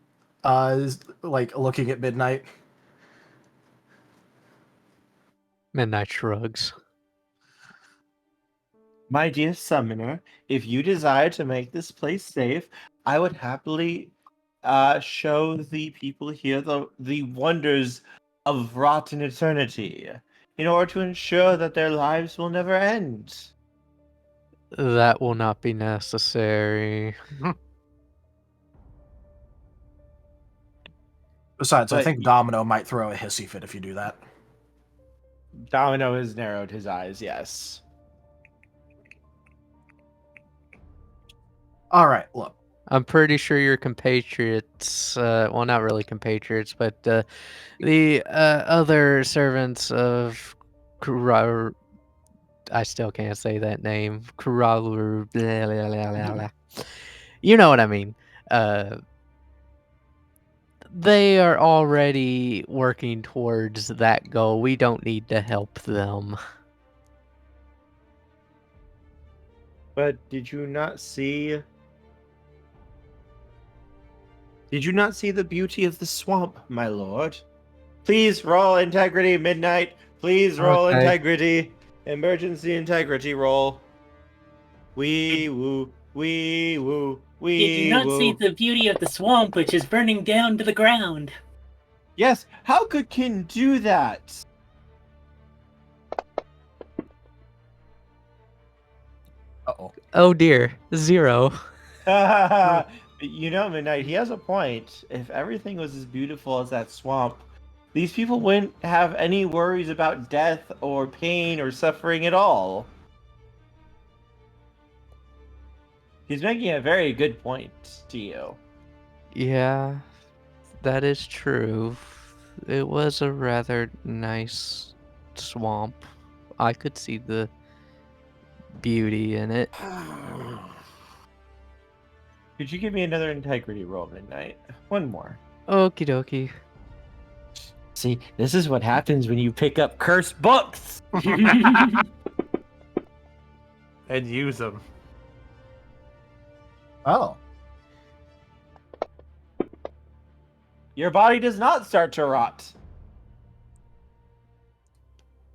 like looking at Midnight. Midnight shrugs. My dear summoner, if you desire to make this place safe, I would happily show the people here the wonders of rotten eternity in order to ensure that their lives will never end. That will not be necessary. Besides, I But think Domino might throw a hissy fit if you do that. Domino has narrowed his eyes, yes. All right, look. I'm pretty sure your compatriots, well, not really compatriots, but the other servants of Kura, I still can't say that name. Kuralu, blah, blah, blah, blah, blah. You know what I mean. They are already working towards that goal. We don't need to help them. But did you not see the beauty of the swamp, my lord? Please roll integrity, Midnight. Please roll Okay. integrity. Emergency integrity roll. Wee woo, wee woo, wee Did you not see woo. the beauty of the swamp, which is burning down to the ground? Yes, how could Kin do that? Uh-oh. Oh dear, 0. You know, Midnight, he has a point. If everything was as beautiful as that swamp, these people wouldn't have any worries about death or pain or suffering at all. He's making a very good point to you. Yeah, that is true. It was a rather nice swamp. I could see the beauty in it. Could you give me another integrity roll, Midnight? One more. Okie dokie. See, this is what happens when you pick up cursed books! And use them. Oh. Your body does not start to rot.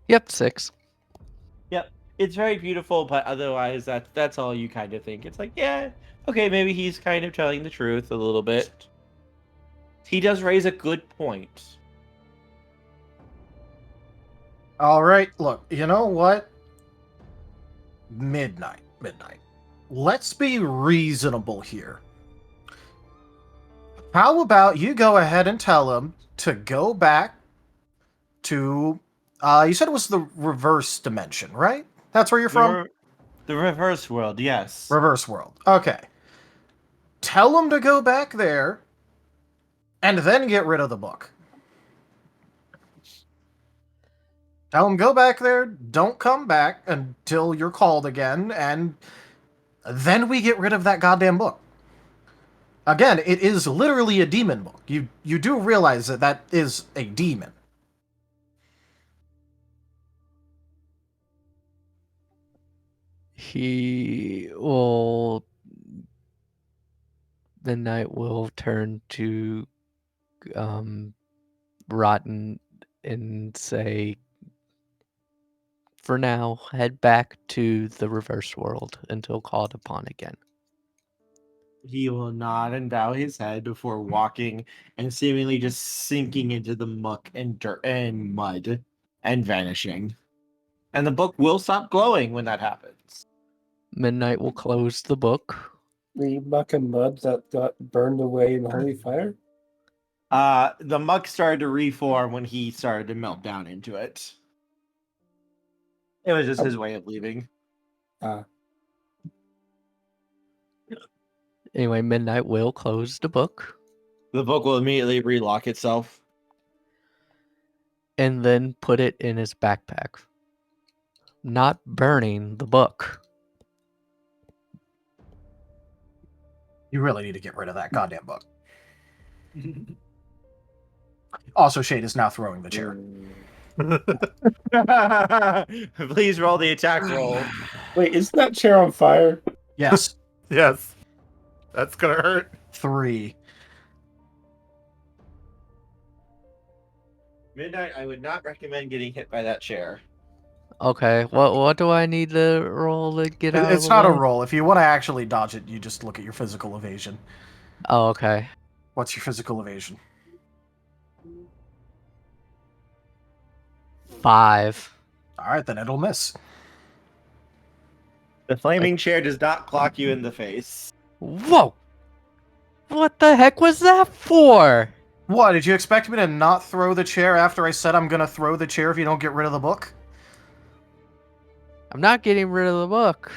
Yep, 6. Yep, it's very beautiful, but otherwise, that's all you kind of think. It's like, yeah, okay, maybe he's kind of telling the truth a little bit. He does raise a good point. All right, look, you know what? Midnight. Let's be reasonable here. How about you go ahead and tell him to go back to, you said it was the reverse dimension, right? That's where you're from? The reverse world, yes. Reverse world. Okay. Tell him to go back there and then get rid of the book. Tell him go back there, don't come back until you're called again, and then we get rid of that goddamn book. Again, it is literally a demon book. You do realize that that is a demon. He will... Midnight will turn to Rotten and say, for now, head back to the reverse world until called upon again. He will nod and bow his head before walking and seemingly just sinking into the muck and dirt and mud and vanishing. And the book will stop glowing when that happens. Midnight will close the book. The muck and mud that got burned away in the holy fire? The muck started to reform when he started to melt down into it. It was just his way of leaving. Anyway, Midnight will close the book. The book will immediately relock itself. And then put it in his backpack. Not burning the book. You really need to get rid of that goddamn book. Also, Shade is now throwing the chair. Please roll the attack roll. Wait, isn't that chair on fire? Yes. Yes. That's gonna hurt. 3. Midnight, I would not recommend getting hit by that chair. Okay, what do I need to roll to get out of It's the not a way? roll. If you want to actually dodge it, you just look at your physical evasion. Oh, okay. What's your physical evasion? 5. Alright, then it'll miss. The flaming chair does not clock you in the face. Whoa! What the heck was that for? What, did you expect me to not throw the chair after I said I'm gonna throw the chair if you don't get rid of the book? I'm not getting rid of the book.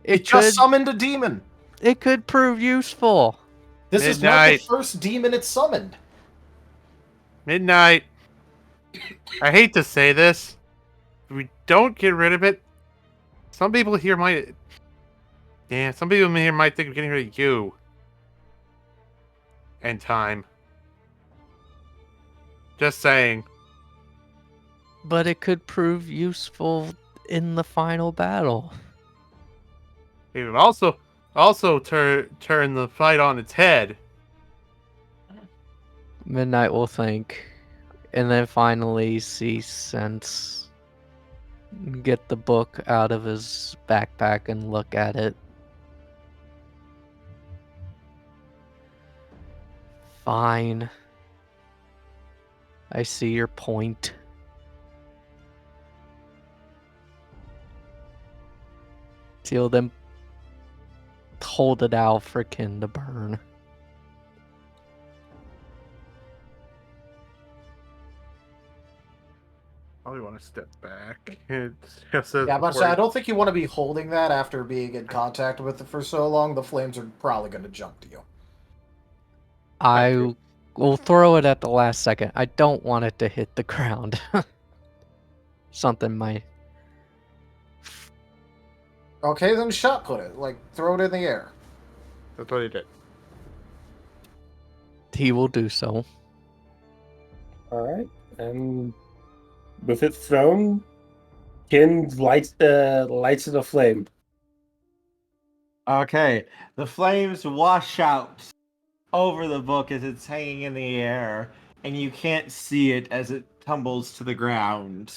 It just summoned a demon. It could prove useful. This is not the first demon it's summoned. Midnight. I hate to say this. If we don't get rid of it, some people here might... Yeah, some people here might think of getting rid of you. And time. Just saying. But it could prove useful in the final battle. It would also turn the fight on its head. Midnight will think. And then finally see sense. Get the book out of his backpack and look at it. Fine. I see your point. He'll then hold it out for Kin to burn. Probably want to step back. Yeah, but I don't think you want to be holding that after being in contact with it for so long. The flames are probably going to jump to you. I will throw it at the last second. I don't want it to hit the ground. Something might... Okay, then shot put it. Like, throw it in the air. That's what he did. He will do so. Alright, and with it thrown, Kin lights it aflame. Okay, the flames wash out over the book as it's hanging in the air, and you can't see it as it tumbles to the ground.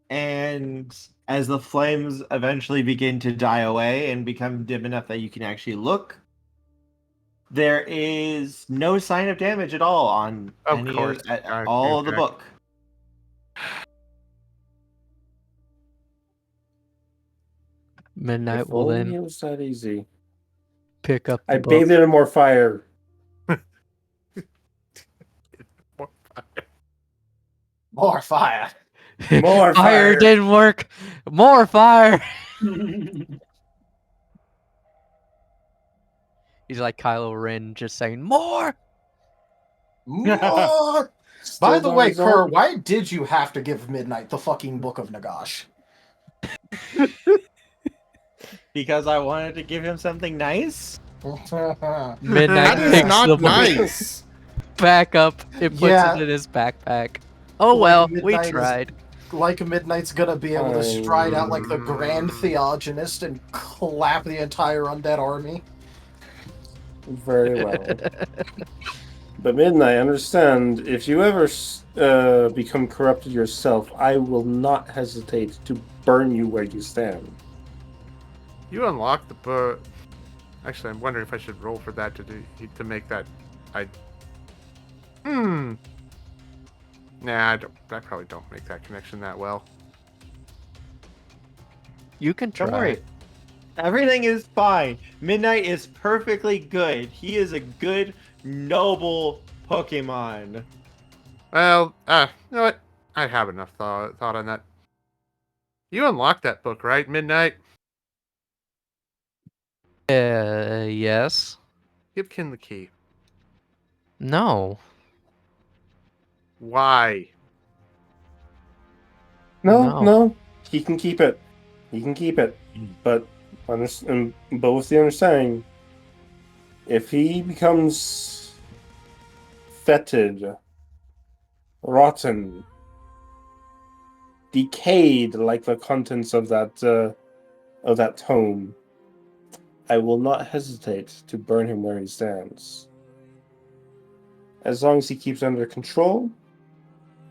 And as the flames eventually begin to die away and become dim enough that you can actually look, there is no sign of damage at all on all of the book. Midnight If will only then it was that easy. pick up the I book. bathed it in more fire. More fire. More fire didn't work. More fire. He's like Kylo Ren, just saying more. More! By the way, Kerr, why did you have to give Midnight the fucking Book of Nagash? Because I wanted to give him something nice. Midnight That is picks not the book nice. back up and puts Yeah. it in his backpack. Oh Like well, we Midnight is- tried. Like Midnight's gonna be able to stride out like the Grand Theogonist and clap the entire undead army. Very well. But Midnight, understand, if you ever become corrupted yourself, I will not hesitate to burn you where you stand. You unlock the book. Actually, I'm wondering if I should roll for that to make that. Nah, I probably don't make that connection that well. You can try. Don't worry. Everything is fine. Midnight is perfectly good. He is a good, noble Pokemon. Well, you know what? I have enough thought on that. You unlocked that book, right, Midnight? Yes. Give Kin the key. No. Why? No, he can keep it. He can keep it. But with the understanding, if he becomes fetid, rotten, decayed like the contents of that tome, I will not hesitate to burn him where he stands. As long as he keeps under control,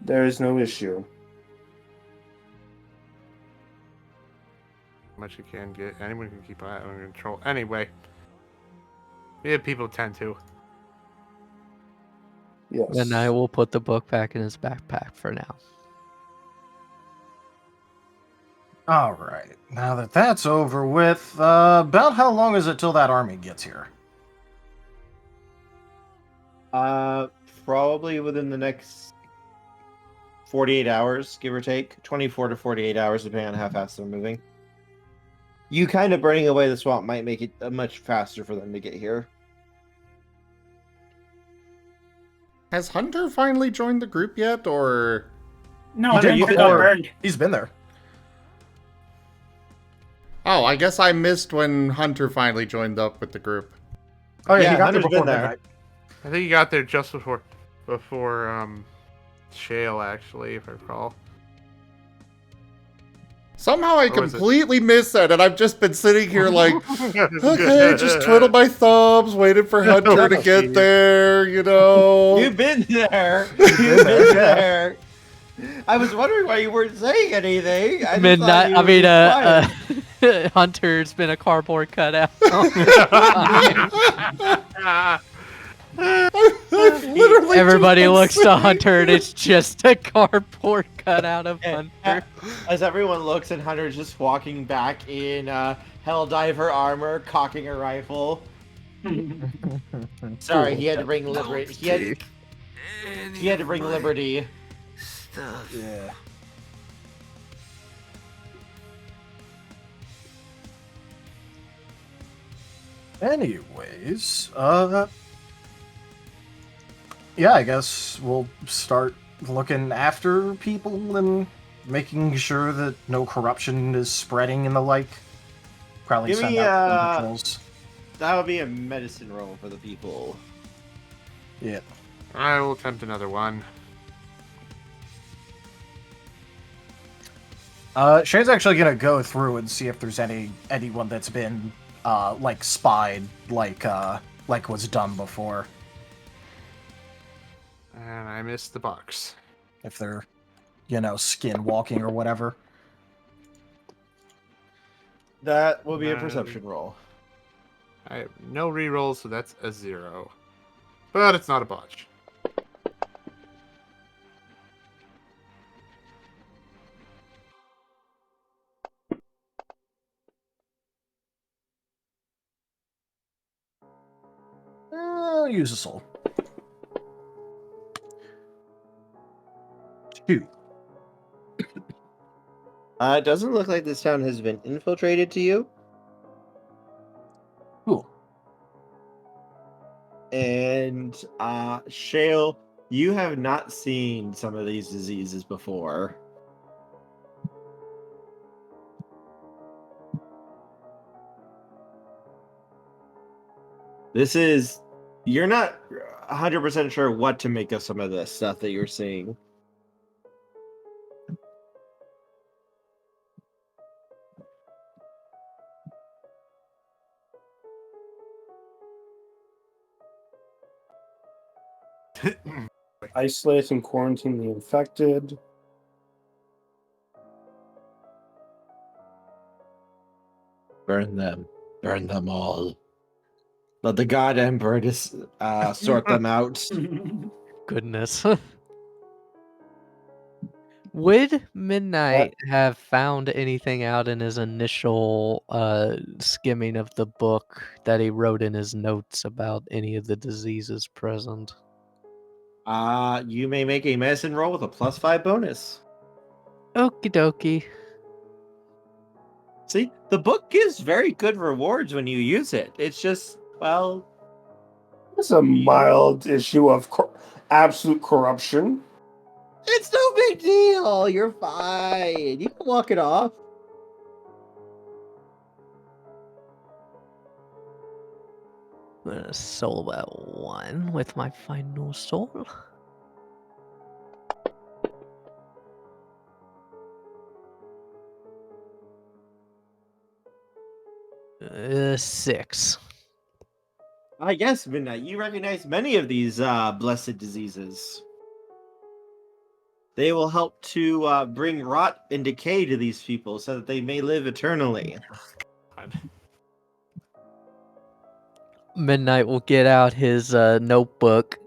there is no issue. Much you can get. Anyone can keep that under control. Anyway. Yeah, people tend to. Yes. And I will put the book back in his backpack for now. All right. Now that that's over with, about how long is it till that army gets here? Probably within the next 48 hours, give or take. 24 to 48 hours, depending on how fast they're moving. You kind of burning away the swamp might make it much faster for them to get here. Has Hunter finally joined the group yet, or? No, He did Hunter before. got burned. He's been there. Oh, I guess I missed when Hunter finally joined up with the group. Oh yeah, Yeah, he got Hunter's there before been there. midnight. I think he got there just before Shale, actually, if I recall. Somehow I Or was it- completely missed that, and I've just been sitting here like, okay, just twiddle my thumbs, waiting for Hunter to get there, you know. You've been there. You've been there. I was wondering why you weren't saying anything. I just thought you were quiet. Hunter's been a cardboard cutout. Literally Everybody just been looks to sitting Hunter and here. it's just a cardboard cutout of Hunter. As everyone looks, and Hunter's just walking back in Helldiver armor, cocking a rifle. Sorry, he had to bring liberty. He had to bring liberty. Yeah. Anyways, yeah, I guess we'll start looking after people and making sure that no corruption is spreading and the like. Probably Give send me, out patrols. That would be a medicine roll for the people. Yeah. I will attempt another one. Shane's actually gonna go through and see if there's anyone that's been like spied like was done before. And I missed the box. If they're, skin walking or whatever. That will be a perception roll. I have no rerolls, so that's a 0. But it's not a botch. Use a soul. 2. It doesn't look like this town has been infiltrated to you. Cool. And, Shale, you have not seen some of these diseases before. You're not 100% sure what to make of some of this stuff that you're seeing. Isolate and quarantine the infected. Burn them. Burn them all. Let the God Emperor just sort them out. Goodness. Would Midnight have found anything out in his initial skimming of the book that he wrote in his notes about any of the diseases present? You may make a medicine roll with a +5 bonus. Okie dokie. See, the book gives very good rewards when you use it. It's just, well... It's a mild issue of absolute corruption. It's no big deal. You're fine. You can walk it off. I'm gonna soul that 1 with my final soul. 6. Yes, Midnight, you recognize many of these blessed diseases. They will help to bring rot and decay to these people so that they may live eternally. Midnight will get out his notebook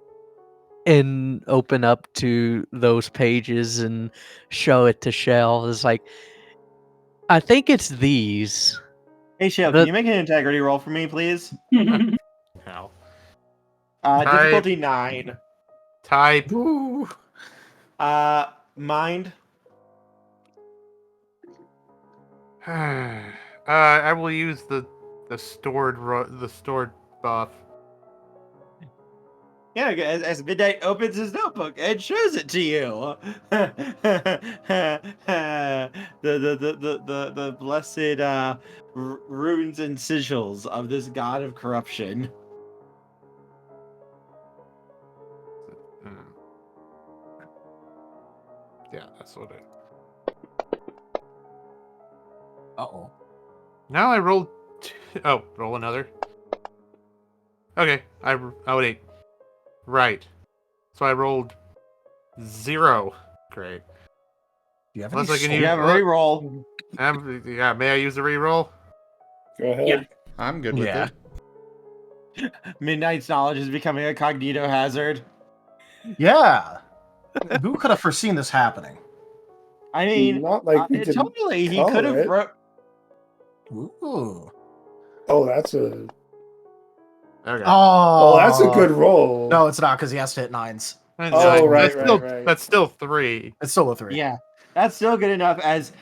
and open up to those pages and show it to Shell. It's like, I think it's these. Hey, Shell, can you make an integrity roll for me, please? How? Difficulty 9. Type. Mind. I will use the stored buff. Yeah, as Midnight opens his notebook and shows it to you. the blessed runes and sigils of this god of corruption. Yeah, that's what it. Uh-oh. Now I rolled. Oh, roll another. Okay, wait. Right. So I rolled 0. Great. Do you have Unless any I can soul? use You have a reroll. Yeah, may I use a reroll? Go ahead. Yeah. I'm good with Yeah. it. Midnight's knowledge is becoming a cognito hazard. Yeah. Who could have foreseen this happening? I mean, Not like we didn't totally. He call could have it. wrote. Ooh. Oh, that's a. Okay. Oh, that's a good roll. No, it's not because he has to hit 9s. Oh, right, that's right. That's still 3. It's still a 3. Yeah, that's still good enough. As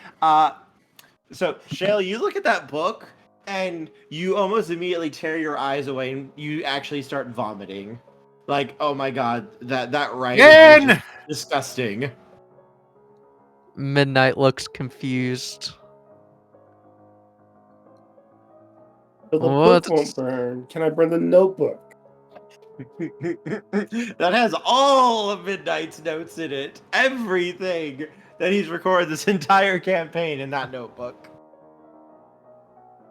so Shale, you look at that book and you almost immediately tear your eyes away, and you actually start vomiting. Like, oh my god, that writing is just disgusting. Midnight looks confused. But the What? book won't burn. Can I burn the notebook? That has all of Midnight's notes in it. Everything that he's recorded this entire campaign in that notebook.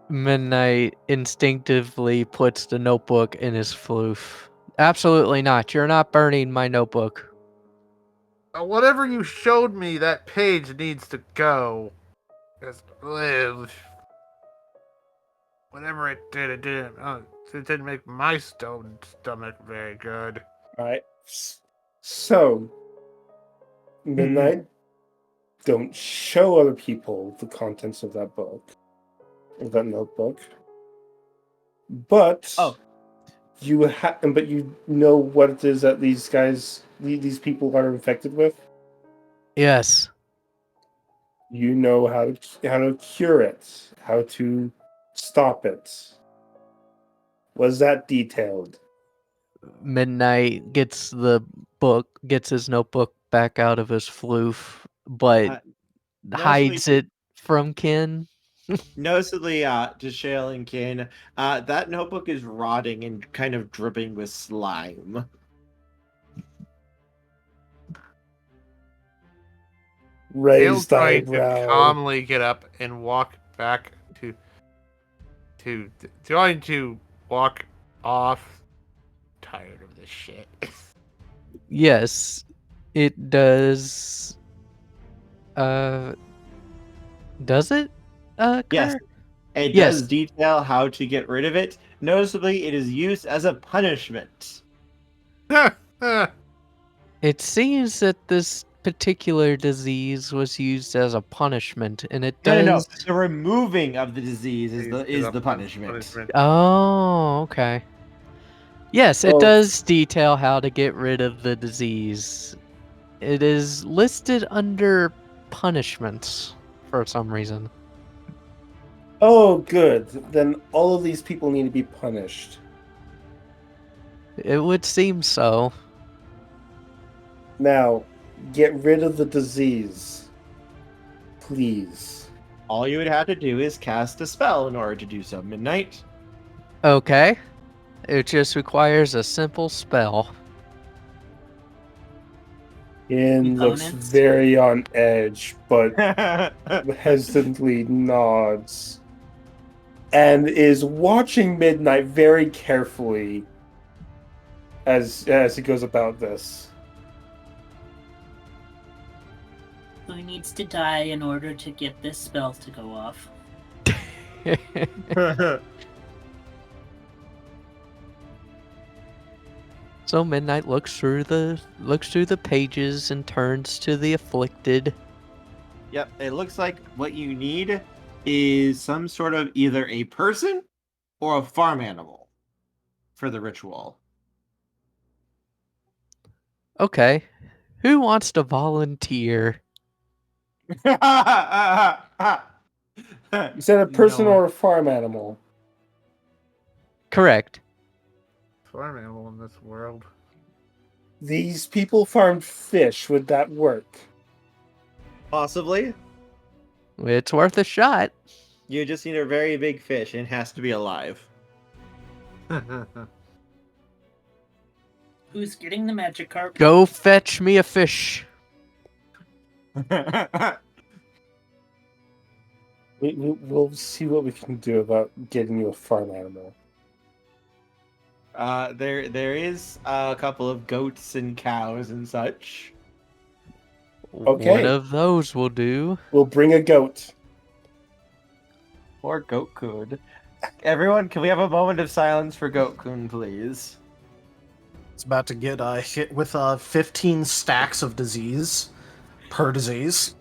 Midnight instinctively puts the notebook in his floof. Absolutely not. You're not burning my notebook. Whatever you showed me, that page needs to go. Just live. Whatever it did, it didn't make my stone stomach very good. Alright. So, Midnight, don't show other people the contents of that book. Of that notebook. But you know what it is that these guys, these people are infected with? Yes. You know how to cure it, how to stop it. Was that detailed? Midnight gets his notebook back out of his floof, but hides it from Ken. Noticeably, to Shale and Kin, that notebook is rotting and kind of dripping with slime. Raised Trying to eyebrow. calmly get up and walk back trying to walk off. Tired of this shit. Yes, it does. Does it? Yes. It Yes. does detail how to get rid of it. Noticeably, it is used as a punishment. It seems that this particular disease was used as a punishment, and it does. No. The removing of the disease is the punishment. Oh, okay. Yes, it does detail how to get rid of the disease. It is listed under punishments for some reason. Oh, good. Then all of these people need to be punished. It would seem so. Now, get rid of the disease. Please. All you would have to do is cast a spell in order to do so, Midnight. Okay. It just requires a simple spell. Ian looks very on edge, but hesitantly nods. And is watching Midnight very carefully as he goes about this. Who needs to die in order to get this spell to go off? So Midnight looks through the pages and turns to the afflicted. Yep, it looks like what you need is some sort of either a person or a farm animal for the ritual. Okay. Who wants to volunteer? You said a person or a farm animal? Correct. Farm animal in this world. These people farmed fish. Would that work? Possibly. It's worth a shot. You just need a very big fish and it has to be alive. Who's getting the magic carp? Go fetch me a fish. We'll see what we can do about getting you a farm animal. There is a couple of goats and cows and such. Okay. One of those will do. We'll bring a goat. Or Goat-kun. Everyone, can we have a moment of silence for Goat-kun, please? It's about to get hit with 15 stacks of disease per disease.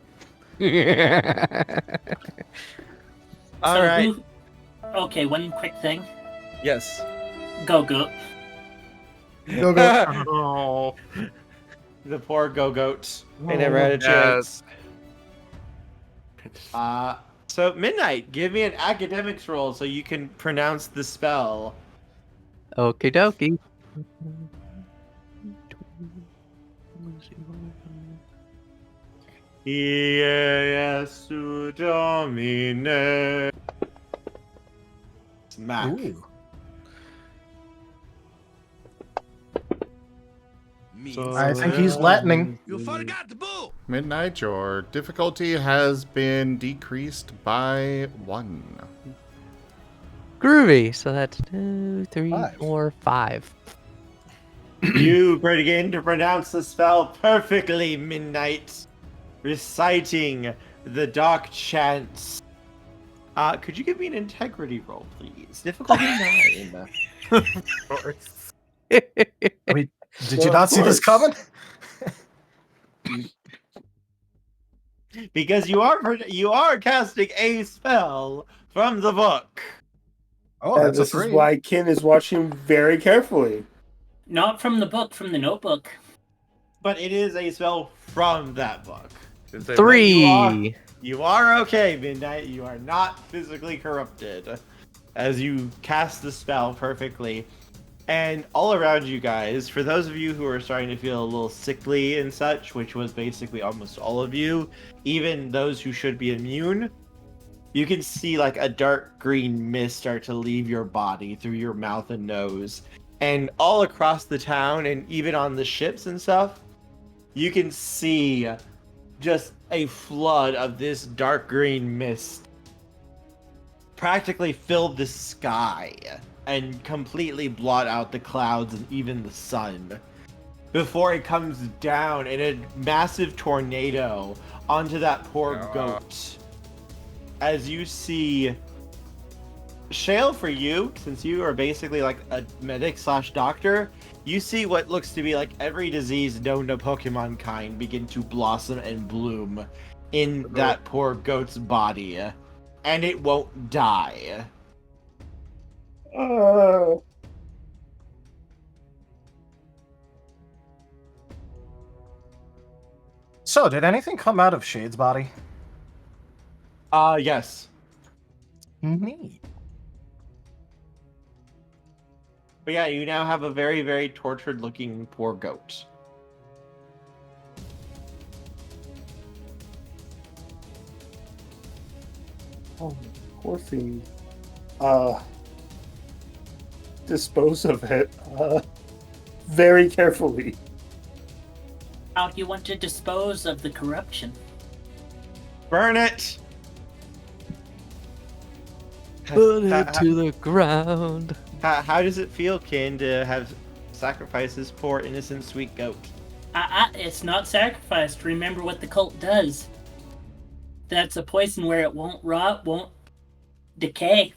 Alright. Okay, one quick thing. Yes. Go goat. Go goat. Oh. The poor Go-goat. They never had a chance. So Midnight, give me an academics roll so you can pronounce the spell. Okie dokie. Iesu Domine. Smack. Ooh. I think he's Latining. You forgot the bull. Midnight, your difficulty has been decreased by 1. Groovy. So that's 2, 3, 4, 5. You begin to pronounce the spell perfectly, Midnight, reciting the dark chants. Could you give me an integrity roll, please? Difficulty 9. Of course. Wait, did you not see this coming? Because you are casting a spell from the book. Oh, that's this is why Kin is watching very carefully. Not from the book, from the notebook. But it is a spell from that book. 3. You are okay, Midnight. You are not physically corrupted as you cast the spell perfectly. And all around you guys, for those of you who are starting to feel a little sickly and such, which was basically almost all of you, even those who should be immune, you can see like a dark green mist start to leave your body through your mouth and nose. And all across the town and even on the ships and stuff, you can see just a flood of this dark green mist practically fill the sky and completely blot out the clouds and even the sun before it comes down in a massive tornado onto that poor goat. As you see, Shale, for you, since you are basically like a medic / doctor, you see what looks to be like every disease known to Pokemon kind begin to blossom and bloom in that poor goat's body. And it won't die. So, did anything come out of Shade's body? Yes. Neat. But yeah, you now have a very, very tortured looking poor goat. Oh, poor thing. Dispose of it very carefully. How do you want to dispose of the corruption? Burn it! Put it to the ground. How does it feel, Kin, to have Sacrifice this poor innocent sweet goat. It's not sacrificed. Remember what the cult does. That's a poison where it won't rot, won't decay.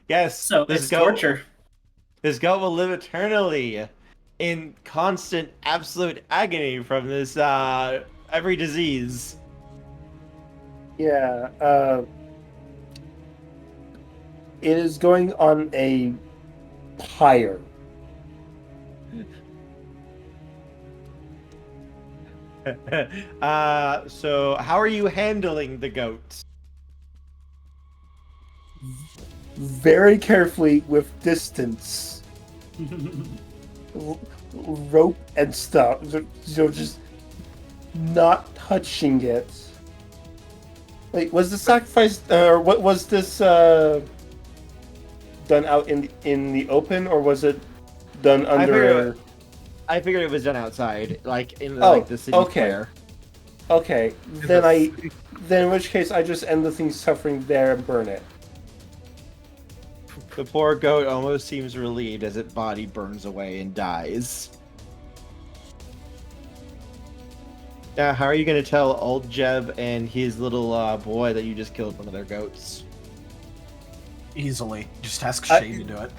Yes. So it's torture. This goat will live eternally in constant, absolute agony from this every disease. Yeah, it is going on a pyre. So how are you handling the goat? Very carefully with distance. Rope and stuff. Just not touching it. Wait, was the sacrifice, or what was this done out in the open, or was it done under? I figured it was done outside, like in like the city square. Okay, then in which case I just end the thing's suffering there and burn it. The poor goat almost seems relieved as its body burns away and dies. Now, how are you going to tell old Jeb and his little boy that you just killed one of their goats? Easily. Just ask Shay to do it.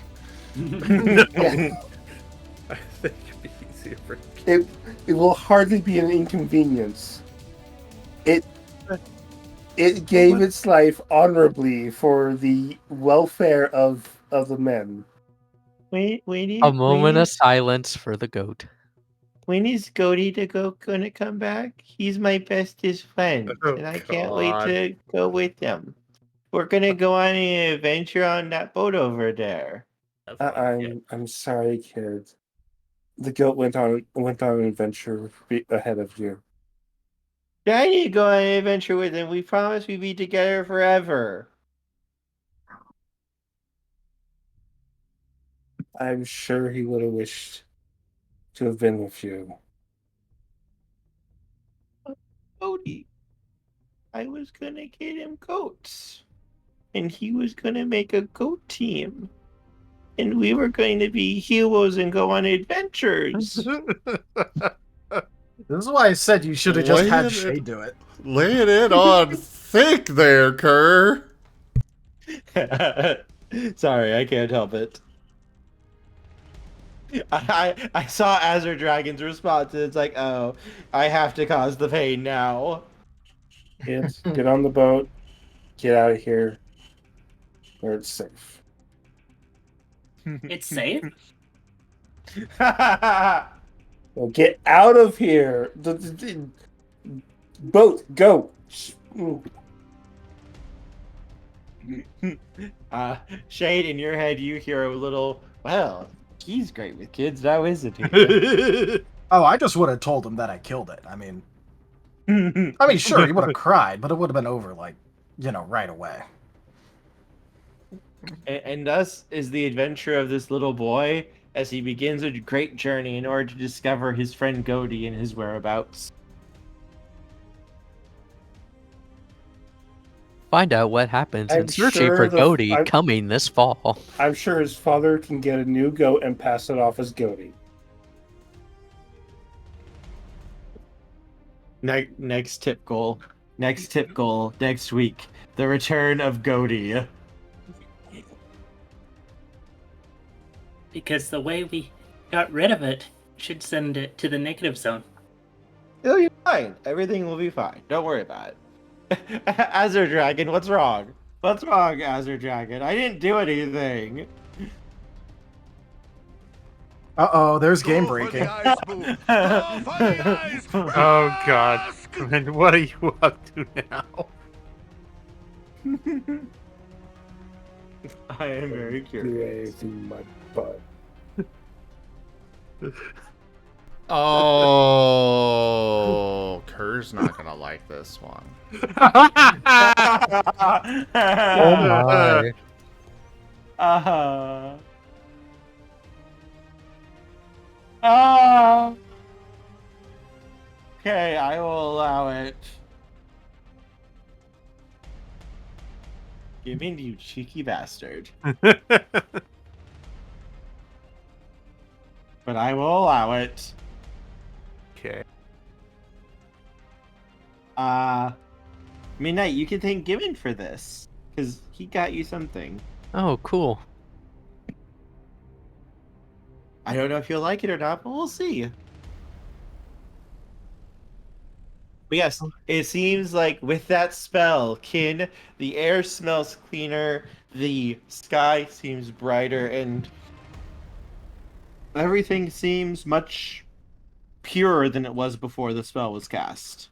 I think it'd be easier for It will hardly be an inconvenience. It gave its life honorably for the welfare of the men. A moment of silence for the goat. When is Goaty the goat gonna come back? He's my bestest friend, and I can't wait to go with him. We're gonna go on an adventure on that boat over there. I'm sorry, kid. The goat went on an adventure ahead of you. I need to go on an adventure with him. We promised we'd be together forever. I'm sure he would have wished to have been with you. Goaty, I was gonna get him goats, and he was gonna make a goat team, and we were going to be heroes and go on adventures. This is why I said you should have just had Shay do it. Laying it on thick there, Kerr. Sorry, I can't help it. I saw Azure Dragon's response, and it's like, oh, I have to cause the pain now. Kids, get on the boat. Get out of here. Where it's safe. It's safe? Well, get out of here. The boat, go. Shade, in your head, you hear a little, well, he's great with kids now, isn't he? Oh, I just would have told him that I killed it. I mean, sure, he would have cried, but it would have been over, like, right away. And thus is the adventure of this little boy as he begins a great journey in order to discover his friend Goaty and his whereabouts. Find out what happens in searching for Goaty coming this fall. I'm sure his father can get a new goat and pass it off as Goaty. Next tip goal next week. The return of Goaty. Because the way we got rid of it should send it to the negative zone. It'll be fine. Everything will be fine. Don't worry about it. Azure Dragon, what's wrong? What's wrong, Azure Dragon? I didn't do anything. Uh-oh, there's game breaking. Oh god. And what are you up to now? I am very curious. In my butt. Oh, Kerr's not gonna like this one. Oh my. Okay, I will allow it. Give in, you cheeky bastard. but I will allow it. Okay. Midnight, you can thank Gibbon for this, because he got you something. Oh, cool. I don't know if you'll like it or not, but we'll see. But yes, it seems like with that spell, Kin, the air smells cleaner, the sky seems brighter, and everything seems much purer than it was before the spell was cast.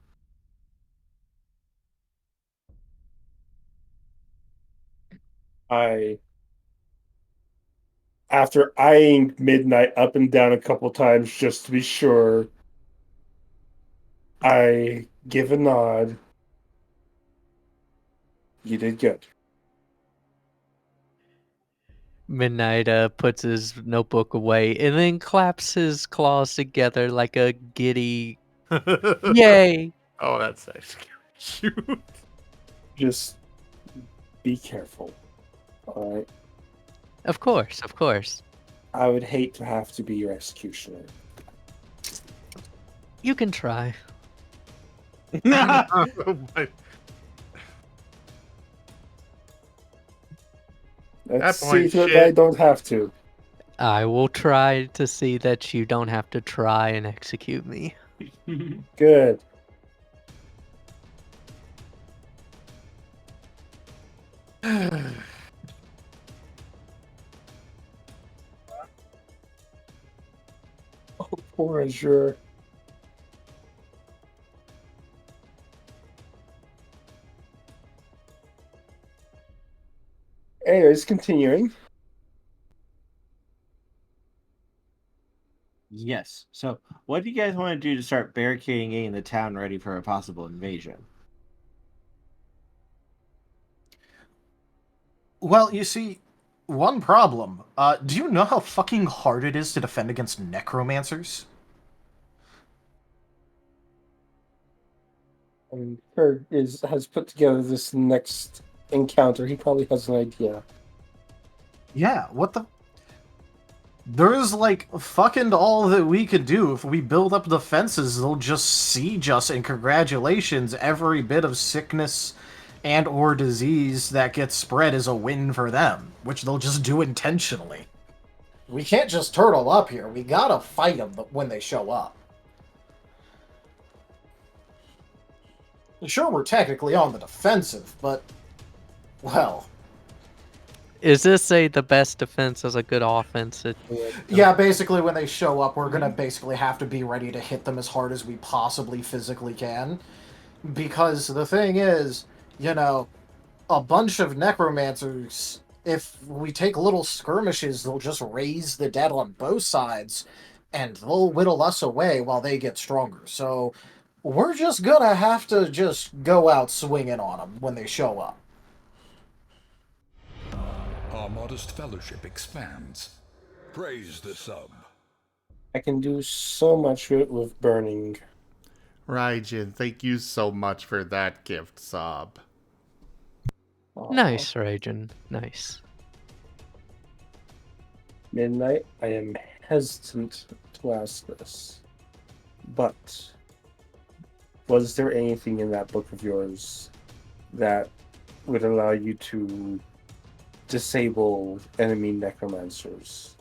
After eyeing Midnight up and down a couple times just to be sure, I give a nod. You did good. Midnight puts his notebook away and then claps his claws together like a giddy yay. Oh, that's actually cute. Just be careful. Alright? Of course, of course. I would hate to have to be your executioner. You can try. Oh my- Let's That point, see that shit. I don't have to. I will try to see that you don't have to try and execute me. Good. Oh, poor Azure. Anyways, continuing. Yes. So, what do you guys want to do to start barricading getting the town ready for a possible invasion? Well, you see, one problem. Do you know how fucking hard it is to defend against necromancers? And Kurt has put together this next encounter. He probably has an idea. Yeah, what the... There's, like, fucking all that we could do. If we build up defenses, they'll just siege us, and congratulations, every bit of sickness and or disease that gets spread is a win for them, which they'll just do intentionally. We can't just turtle up here. We gotta fight them when they show up. Sure, we're technically on the defensive, but... well... Is this the best defense as a good offense? Yeah, basically when they show up, we're gonna basically have to be ready to hit them as hard as we possibly physically can. Because the thing is, you know, a bunch of necromancers, if we take little skirmishes, they'll just raise the dead on both sides, and they'll whittle us away while they get stronger. So we're just gonna have to just go out swinging on them when they show up. Our modest fellowship expands. Praise the sub. I can do so much with burning. Raijin, thank you so much for that gift, Sob. Nice, Raijin. Nice. Midnight, I am hesitant to ask this, but was there anything in that book of yours that would allow you to disable enemy necromancers?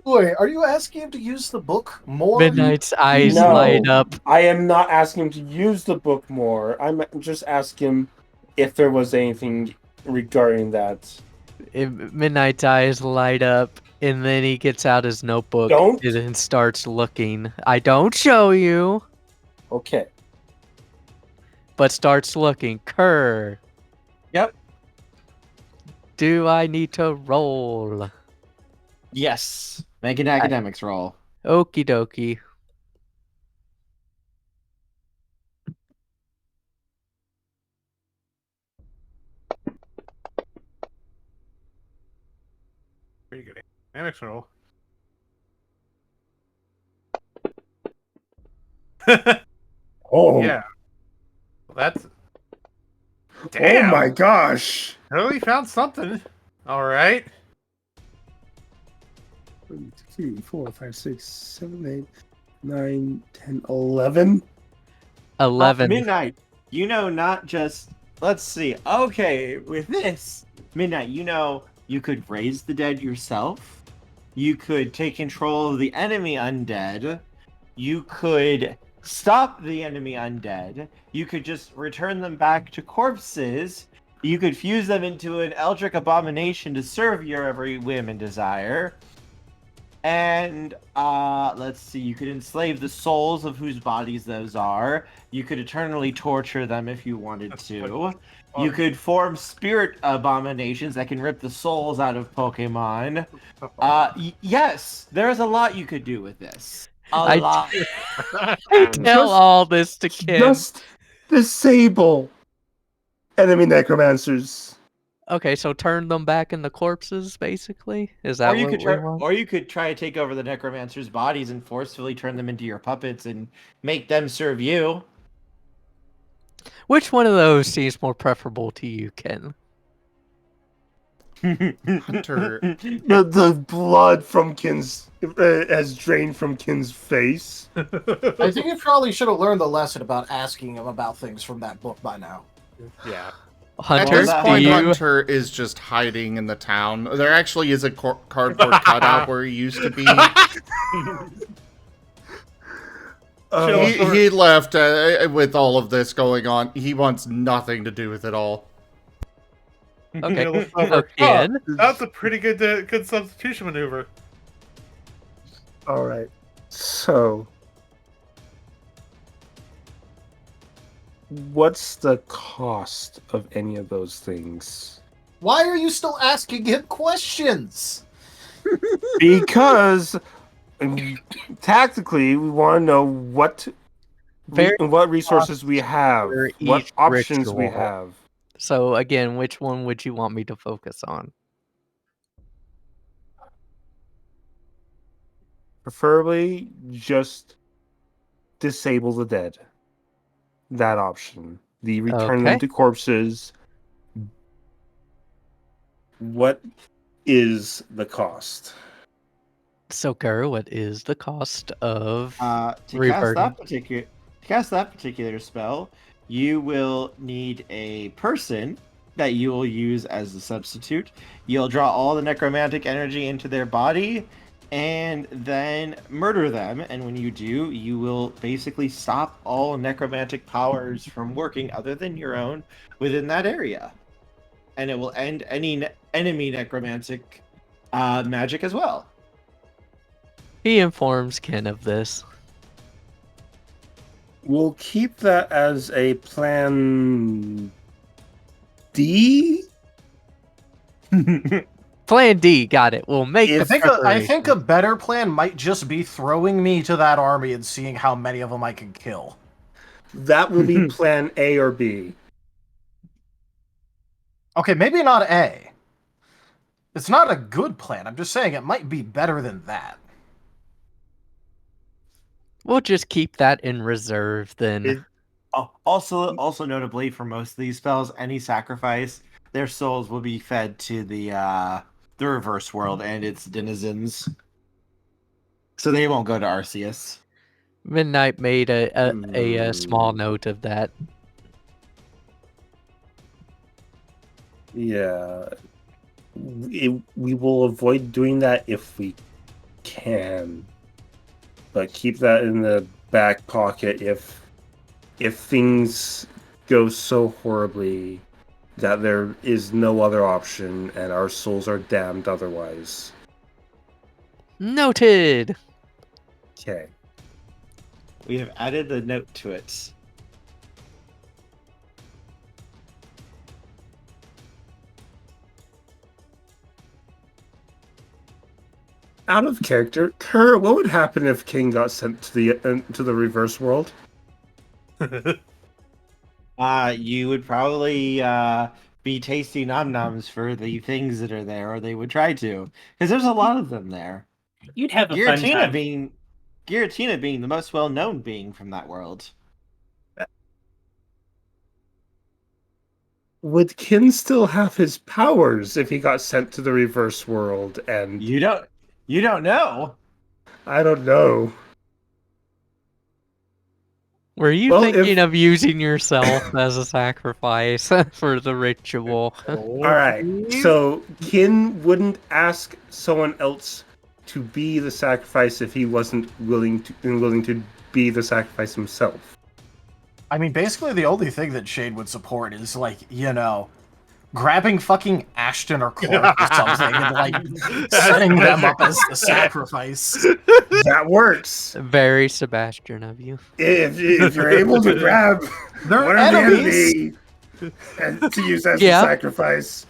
Wait, are you asking him to use the book more? Midnight's eyes No, light up. I am not asking him to use the book more. I'm just asking him if there was anything regarding that. Midnight's eyes light up, and then he gets out his notebook and starts looking. I don't show you. Okay. But starts looking. Kerr. Yep. Do I need to roll? Yes. Make an academics roll. Okie dokie. Pretty good. Academics roll. Oh. Yeah. Well, that's... Damn. Oh my gosh. Really found something. All right. 3, 4, 5, 6, 7, 8, 9, 10, 11. 11. Midnight, you know, not just. Let's see. Okay, with this, Midnight, you know, you could raise the dead yourself. You could take control of the enemy undead. You could stop the enemy undead. You could just return them back to corpses. You could fuse them into an eldritch abomination to serve your every whim and desire. And let's see, you could enslave the souls of whose bodies those are. You could eternally torture them if you wanted to. You could form spirit abominations that can rip the souls out of Pokemon. Yes, there's a lot you could do with this. A lot. Tell all this to Kim. Just disable enemy necromancers. Okay, so turn them back into corpses, basically? Is that Or you what could we try, want? or you could try to take over the necromancers' bodies and forcefully turn them into your puppets and make them serve you. Which one of those seems more preferable to you, Ken? Hunter. The blood from Kin's has drained from Kin's face. I think you probably should have learned the lesson about asking him about things from that book by now. Yeah. Hunter, At this point, Hunter is just hiding in the town. There actually is a cardboard cutout where he used to be. He left with all of this going on. He wants nothing to do with it all. Okay. Oh, that's a pretty good substitution maneuver. All right. So, what's the cost of any of those things? Why are you still asking him questions? Because tactically, we want to know what resources we have, what each options we ritual. have. So again, which one would you want me to focus on? Preferably, just disable the dead. That option. The return them Okay. to corpses. What is the cost? So, Gur, what is the cost of To reverting? cast that particular spell, you will need a person that you will use as the substitute. You'll draw all the necromantic energy into their body and then murder them. And when you do, you will basically stop all necromantic powers from working other than your own within that area. And it will end any enemy necromantic magic as well. He informs Ken of this. We'll keep that as a plan D. Plan D, got it. We'll make I the think a better plan might just be throwing me to that army and seeing how many of them I can kill. That will be plan A or B. Okay, maybe not A. It's not a good plan. I'm just saying it might be better than that. We'll just keep that in reserve then. Also notably for most of these spells, any sacrifice, their souls will be fed to the reverse world and its denizens, so they won't go to Arceus. Midnight made a small note of that. Yeah. We will avoid doing that if we can. But keep that in the back pocket if things go so horribly that there is no other option and our souls are damned otherwise. Noted! Okay. We have added a note to it. Out of character, Kerr, what would happen if King got sent to the reverse world? You would probably be tasty nom-noms for the things that are there, or they would try to, because there's a lot of them there. You'd have a fun time. Giratina being the most well-known being from that world. Would Kin still have his powers if he got sent to the reverse world? And you don't know. I don't know. Were you Well, thinking if- of using yourself as a sacrifice for the ritual? All right. So Kin wouldn't ask someone else to be the sacrifice if he wasn't willing to be the sacrifice himself. I mean, basically the only thing that Shade would support is, like, you know, grabbing fucking Ashton or Clark or something and, like, setting them up as the sacrifice. That works. Very Sebastian of you. If you're able to grab They're one of the enemies. enemy and to use as Yeah. the sacrifice.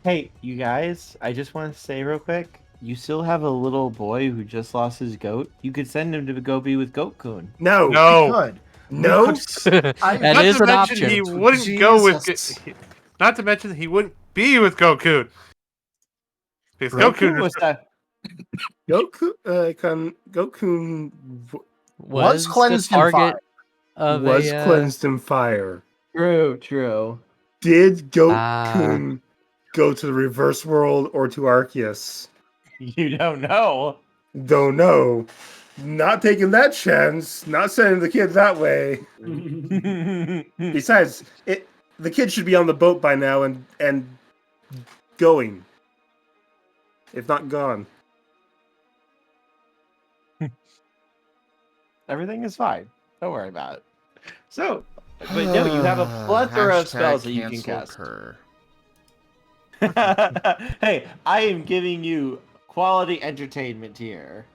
Hey, you guys, I just want to say real quick, you still have a little boy who just lost his goat. You could send him to go be with Goat-kun. No. No. Good. No. That is an option. He wouldn't go with. Not to mention he wouldn't be with Goku. Because Goku was that. Goku Was cleansed in fire. Was cleansed in fire. True. Did Goku go to the reverse world or to Arceus? You don't know. Don't know. Not taking that chance. Not sending the kid that way. Besides, the kid should be on the boat by now and going. If not gone. Everything is fine. Don't worry about it. So, but no, you have a plethora of spells that you can cast. Hey, I am giving you quality entertainment here.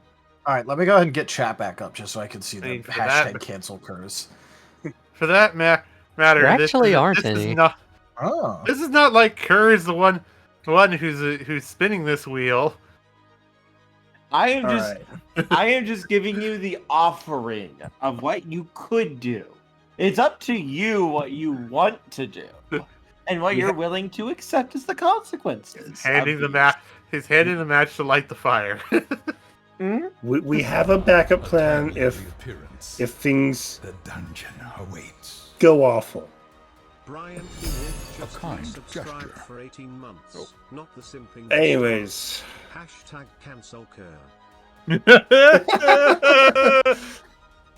All right, let me go ahead and get chat back up just so I can see the For hashtag that- cancel curs. For that matter, There actually aren't this any. Is not, Oh. this is not like Kerr is the one who's spinning this wheel. I am just giving you the offering of what you could do. It's up to you what you want to do. And what you're willing to accept as the consequences. He's handing the match to light the fire. We have a backup plan if things go awful. Brian just kind subscribed gesture. for 18 months. Not the simping. Anyways. Hashtag cancel cur.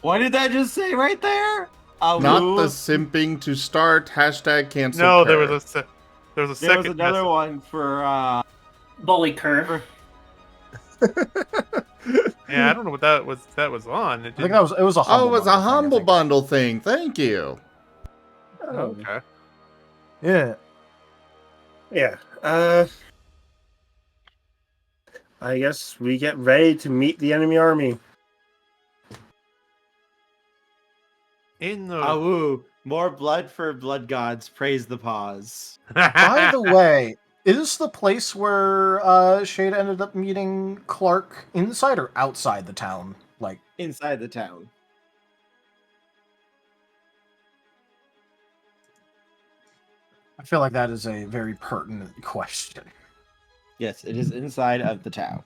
What did that just say right there? Not the simping to start. Hashtag cancel. No, Kerr. there was a second. There was another message. one for Bully Kerr. Yeah, I don't know what that was. That was on. I think it was a humble Oh, it was a bundle humble thing, bundle thing. Thank you. Okay. Yeah. Yeah. I guess we get ready to meet the enemy army. In the more blood for blood gods. Praise the pause. By the way, is the place where Shade ended up meeting Clark inside or outside the town? Like Inside the town. I feel like that is a very pertinent question. Yes, it is inside of the town.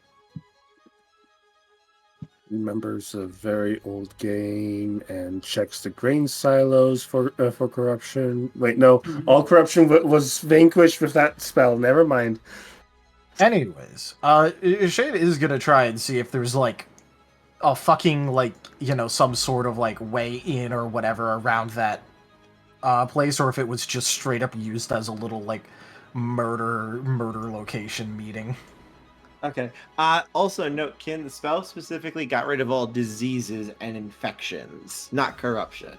Remembers a very old game and checks the grain silos for corruption. Wait, no, all corruption was vanquished with that spell. Never mind. Anyways, Shade is gonna try and see if there's like a fucking like some sort of like way in or whatever around that place, or if it was just straight up used as a little like murder location meeting. Okay. Also note, Kin, the spell specifically got rid of all diseases and infections, not corruption.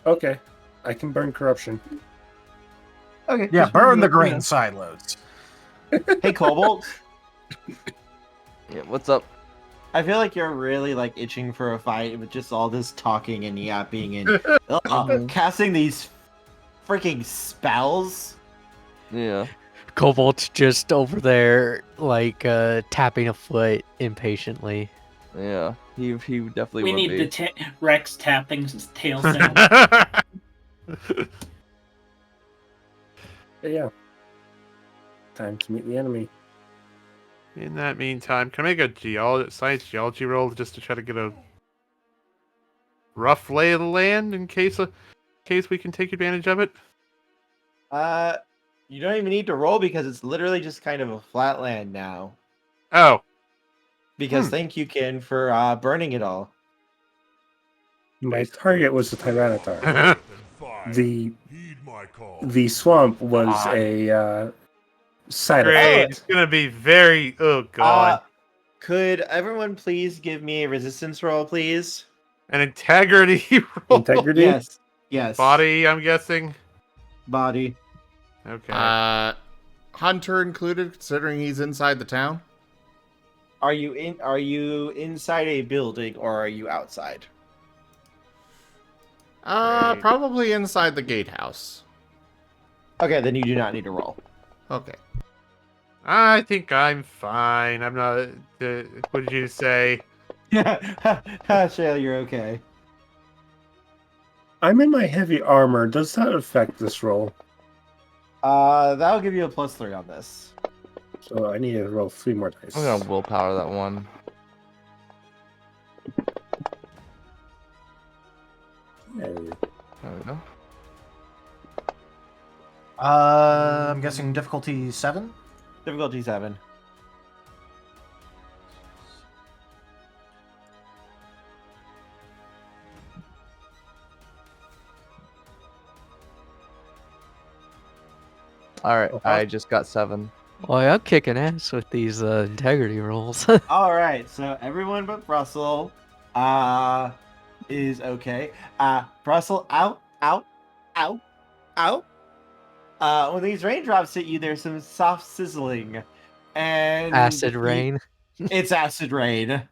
Okay, I can burn corruption. Okay. Yeah, just burn wanted the to grain know. silos. Hey, Cobalt. Yeah, what's up? I feel like you're really like itching for a fight with just all this talking and yapping and casting these freaking spells. Yeah. Cobalt's just over there, like, tapping a foot impatiently. Yeah, he definitely We would need be. the Rex tapping his tail sound. But yeah. Time to meet the enemy. In that meantime, can I make a science geology roll just to try to get a rough lay of the land in case we can take advantage of it? You don't even need to roll because it's literally just kind of a flat land now. Oh. Because thank you, Ken, for burning it all. My target was the Tyranitar. The swamp was a side Great. effect. It's gonna be very. Oh god. Could everyone please give me a resistance roll, please? An integrity roll. Integrity? Yes. Yes. Body, I'm guessing. Body. Okay. Hunter included, considering he's inside the town. Are you inside a building or are you outside? Probably inside the gatehouse. Okay, then you do not need to roll. Okay. I think I'm fine. I'm not. What did you say? Shale, you're okay. I'm in my heavy armor. Does that affect this roll? That'll give you a +3 on this. So I need to roll 3 more dice. I'm gonna willpower that one. There we go. I'm guessing difficulty 7? Difficulty 7. Alright, I just got 7. Boy, I'm kicking ass with these integrity rolls. All right, so everyone but Brussel is okay. Brussel, out. When these raindrops hit you, there's some soft sizzling. And Acid rain. It's acid rain.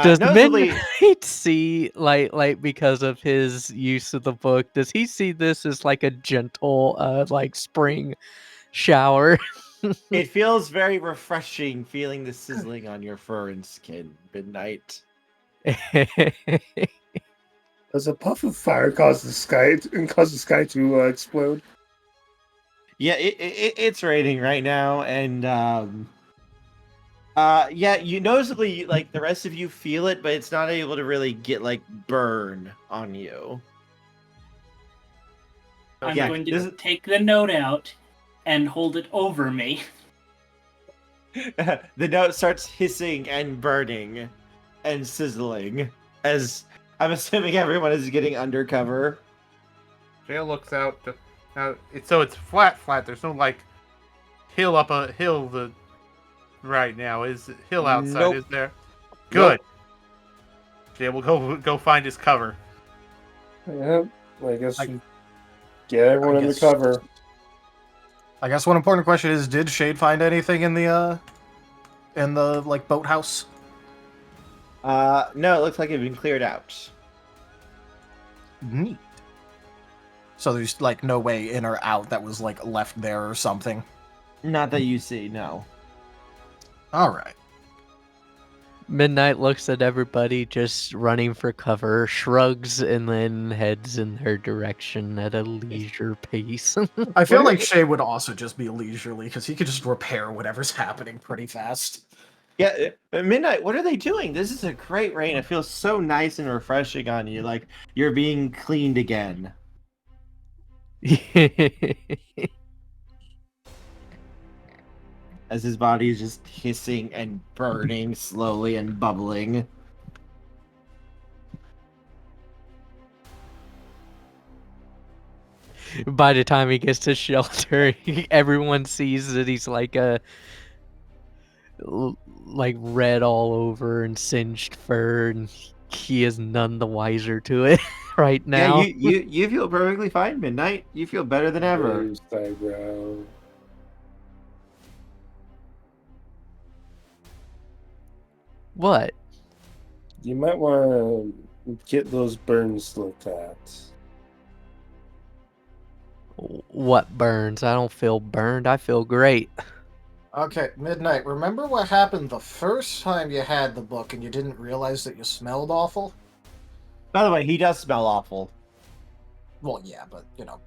Does notably- Midnight see like because of his use of the book? Does he see this as like a gentle like spring shower? It feels very refreshing feeling the sizzling on your fur and skin, Midnight. Does a puff of fire cause the sky to explode? Yeah, it's raining right now, and yeah, you noticeably like the rest of you feel it, but it's not able to really get like burn on you. I'm Yeah, going to take the note out and hold it over me. The note starts hissing and burning and sizzling as I'm assuming everyone is getting under cover. Jail looks out. It's flat. There's no like hill up a hill. Right now is hill outside. Nope. Is there? Good. Yeah, we'll go find his cover. Yeah, I guess we get everyone under cover. I guess one important question is: did Shade find anything in the like boathouse? No, it looks like it's been cleared out. Neat. So there's like no way in or out that was like left there or something. Not that you see, no. All right. Midnight looks at everybody just running for cover, shrugs, and then heads in their direction at a leisure pace. I feel like Shay would also just be leisurely because he could just repair whatever's happening pretty fast. Yeah, Midnight, what are they doing? This is a great rain. It feels so nice and refreshing on you, like you're being cleaned again. As his body is just hissing and burning slowly and bubbling. By the time he gets to shelter, everyone sees that he's like red all over and singed fur, and he is none the wiser to it right now. Yeah, you feel perfectly fine, Midnight. You feel better than ever. What? You might want to get those burns looked at. What burns? I don't feel burned. I feel great. Okay, Midnight, remember what happened the first time you had the book and you didn't realize that you smelled awful? By the way, he does smell awful. Well, yeah, but, you know.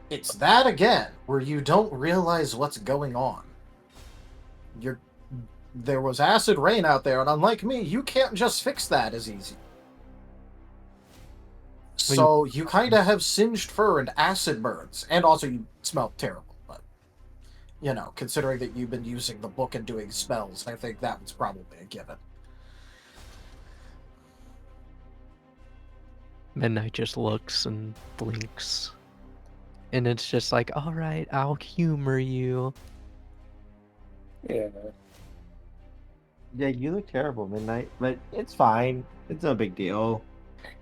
It's that again, where you don't realize what's going on. There was acid rain out there, and unlike me, you can't just fix that as easy. So you kind of have singed fur and acid burns, and also you smell terrible. But you know, considering that you've been using the book and doing spells, I think that was probably a given. Midnight just looks and blinks. And it's just like, alright, I'll humor you. Yeah. Yeah, you look terrible, Midnight, but it's fine. It's no big deal.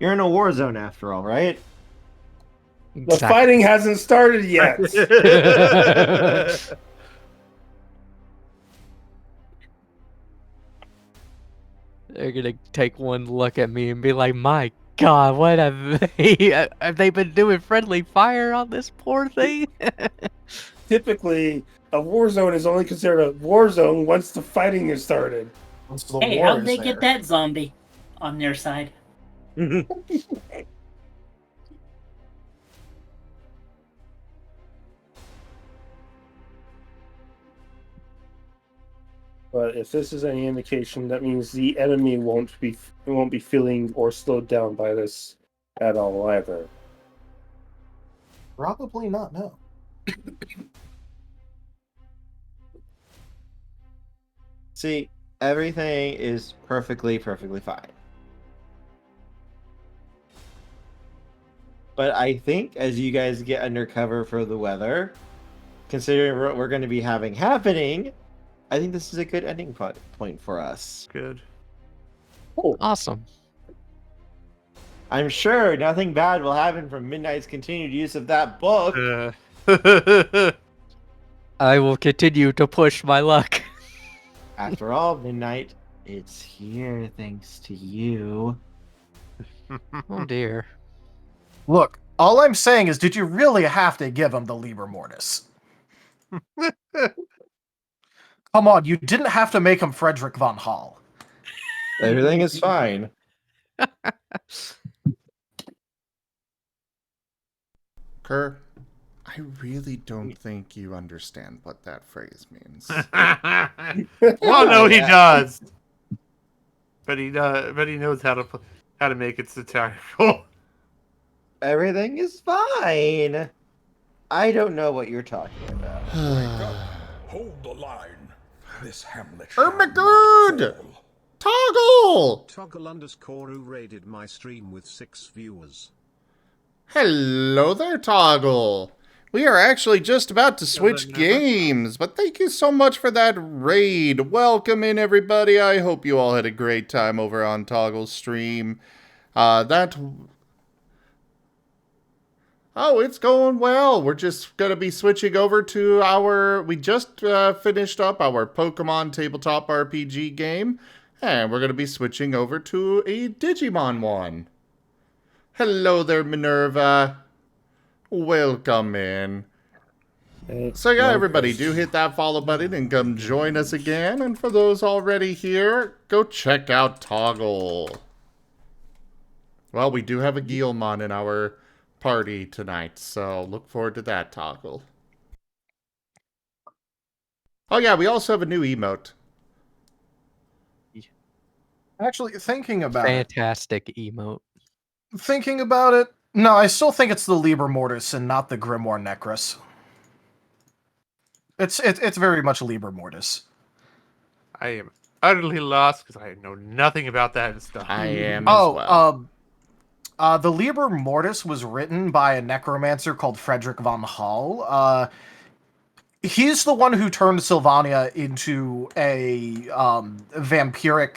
You're in a war zone after all, right? The fighting hasn't started yet. They're gonna take one look at me and be like, my god, what have they been doing friendly fire on this poor thing? Typically, a war zone is only considered a war zone once the fighting is started. Hey, how'd they get that zombie on their side? But if this is any indication, that means the enemy won't be feeling or slowed down by this at all either. Probably not, no. See, everything is perfectly fine. But I think as you guys get undercover for the weather, considering what we're going to be having happening, I think this is a good ending point for us. Good. Oh, awesome. I'm sure nothing bad will happen from Midnight's continued use of that book. I will continue to push my luck. After all, Midnight, it's here thanks to you. Oh dear. Look, all I'm saying is, did you really have to give him the Liber Mortis? Come on, you didn't have to make him Frederick von Hall. Everything is fine. Kerr, I really don't think you understand what that phrase means. Well, no, he does. But he knows how to make it satirical. Everything is fine. I don't know what you're talking about. Hold the line. This hamlet. Oh my god! Toggle! Toggle_ who raided my stream with 6 viewers. Hello there, Toggle. We are actually just about to switch games, but thank you so much for that raid. Welcome in, everybody. I hope you all had a great time over on Toggle's stream. Oh, it's going well. We're just going to be switching over to we just finished up our Pokemon tabletop RPG game, and we're going to be switching over to a Digimon one. Hello there, Minerva. Welcome in. So yeah, everybody, do hit that follow button and come join us again. And for those already here, go check out Toggle. Well, we do have a Guilmon in our party tonight, so look forward to that, Toggle. Oh yeah, we also have a new emote. Actually, thinking about Fantastic emote. Thinking about it, no, I still think it's the Liber Mortis and not the Grimoire Necros. It's very much Liber Mortis. I am utterly lost because I know nothing about that stuff. I am as well. The Liber Mortis was written by a necromancer called Frederick von Hall. He's the one who turned Sylvania into a vampiric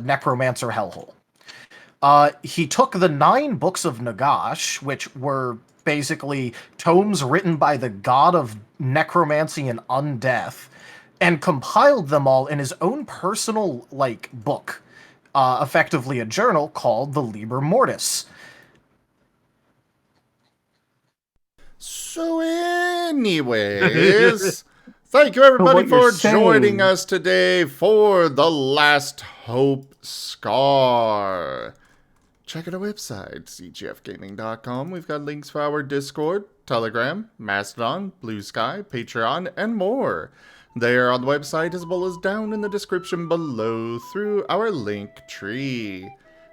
necromancer hellhole. He took the 9 books of Nagash, which were basically tomes written by the god of necromancy and undeath, and compiled them all in his own personal, book. Effectively a journal called the Liber Mortis. So anyways, thank you everybody for joining us today for The Last Hope Scar. Check out our website, cgfgaming.com. We've got links for our Discord, Telegram, Mastodon, Blue Sky, Patreon, and more. They are on the website as well as down in the description below through our link tree.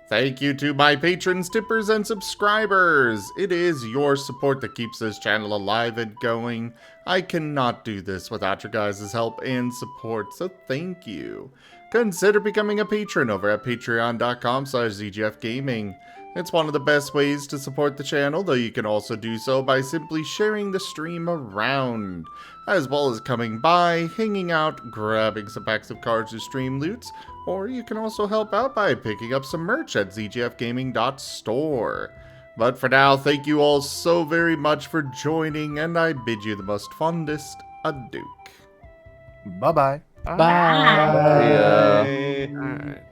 Thank you to my patrons, tippers, and subscribers. It is your support that keeps this channel alive and going. I cannot do this without your guys' help and support, so thank you. Consider becoming a patron over at patreon.com/zgfgaming. It's one of the best ways to support the channel, though you can also do so by simply sharing the stream around, as well as coming by, hanging out, grabbing some packs of cards or stream loots, or you can also help out by picking up some merch at zgfgaming.store. But for now, thank you all so very much for joining, and I bid you the most fondest adieu. Bye-bye. Bye. Yeah. Alright.